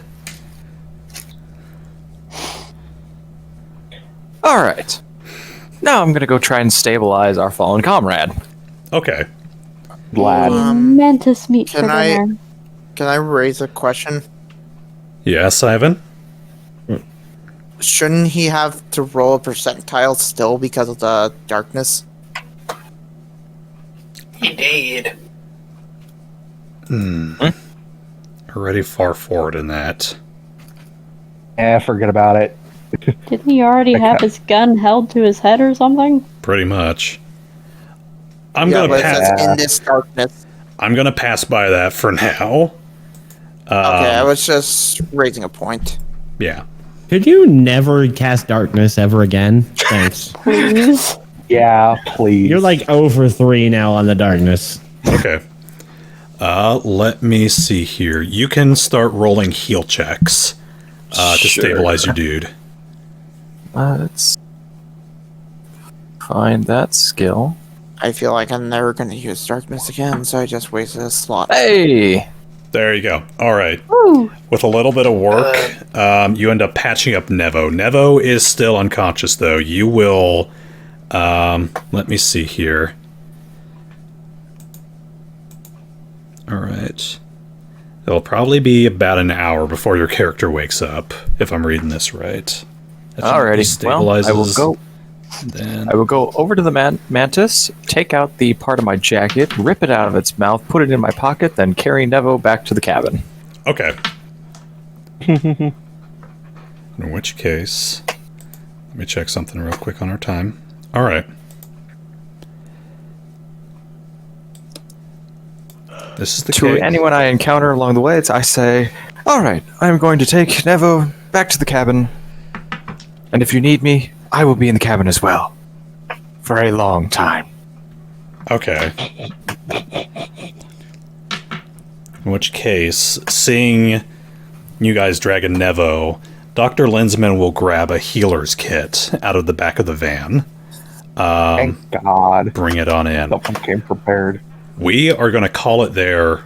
All right. Now I'm gonna go try and stabilize our fallen comrade. Okay. Glad. Mantis meat for Can I- dinner. Can I raise a question? Yes, Ivan? Shouldn't he have to roll a percentile still because of the darkness? Indeed. Already far forward in that. Forget about it. Didn't he already have his gun held to his head or something? Pretty much. I'm Yeah, gonna but it pass. says in this darkness. I'm gonna pass by that for now. Okay, I was just raising a point. Yeah. Could you never cast darkness ever again? Thanks. Please. Yeah, please. You're like over 3 now on the darkness. Okay. Let me see here. You can start rolling heal checks to Sure. stabilize your dude. Let's find that skill. I feel like I'm never going to use darkness again, so I just wasted a slot. Hey! There you go. All right. Woo. With a little bit of work, you end up patching up Nevo. Nevo is still unconscious, though. You will... let me see here. All right. It'll probably be about an hour before your character wakes up, if I'm reading this right. Alrighty. Well, I will go. Then... I will go over to the mantis, take out the part of my jacket, rip it out of its mouth, put it in my pocket, then carry Nevo back to the cabin. Okay. In which case, let me check something real quick on our time. All right. This is the To case. anyone I encounter along the way, I say, "All right, I'm going to take Nevo back to the cabin, and if you need me, I will be in the cabin as well, for a long time." Okay. In which case, seeing you guys drag a Nevo, Dr. Lensman will grab a healer's kit out of the back of the van. Thank God. Bring it on in. Someone came prepared. We are going to call it there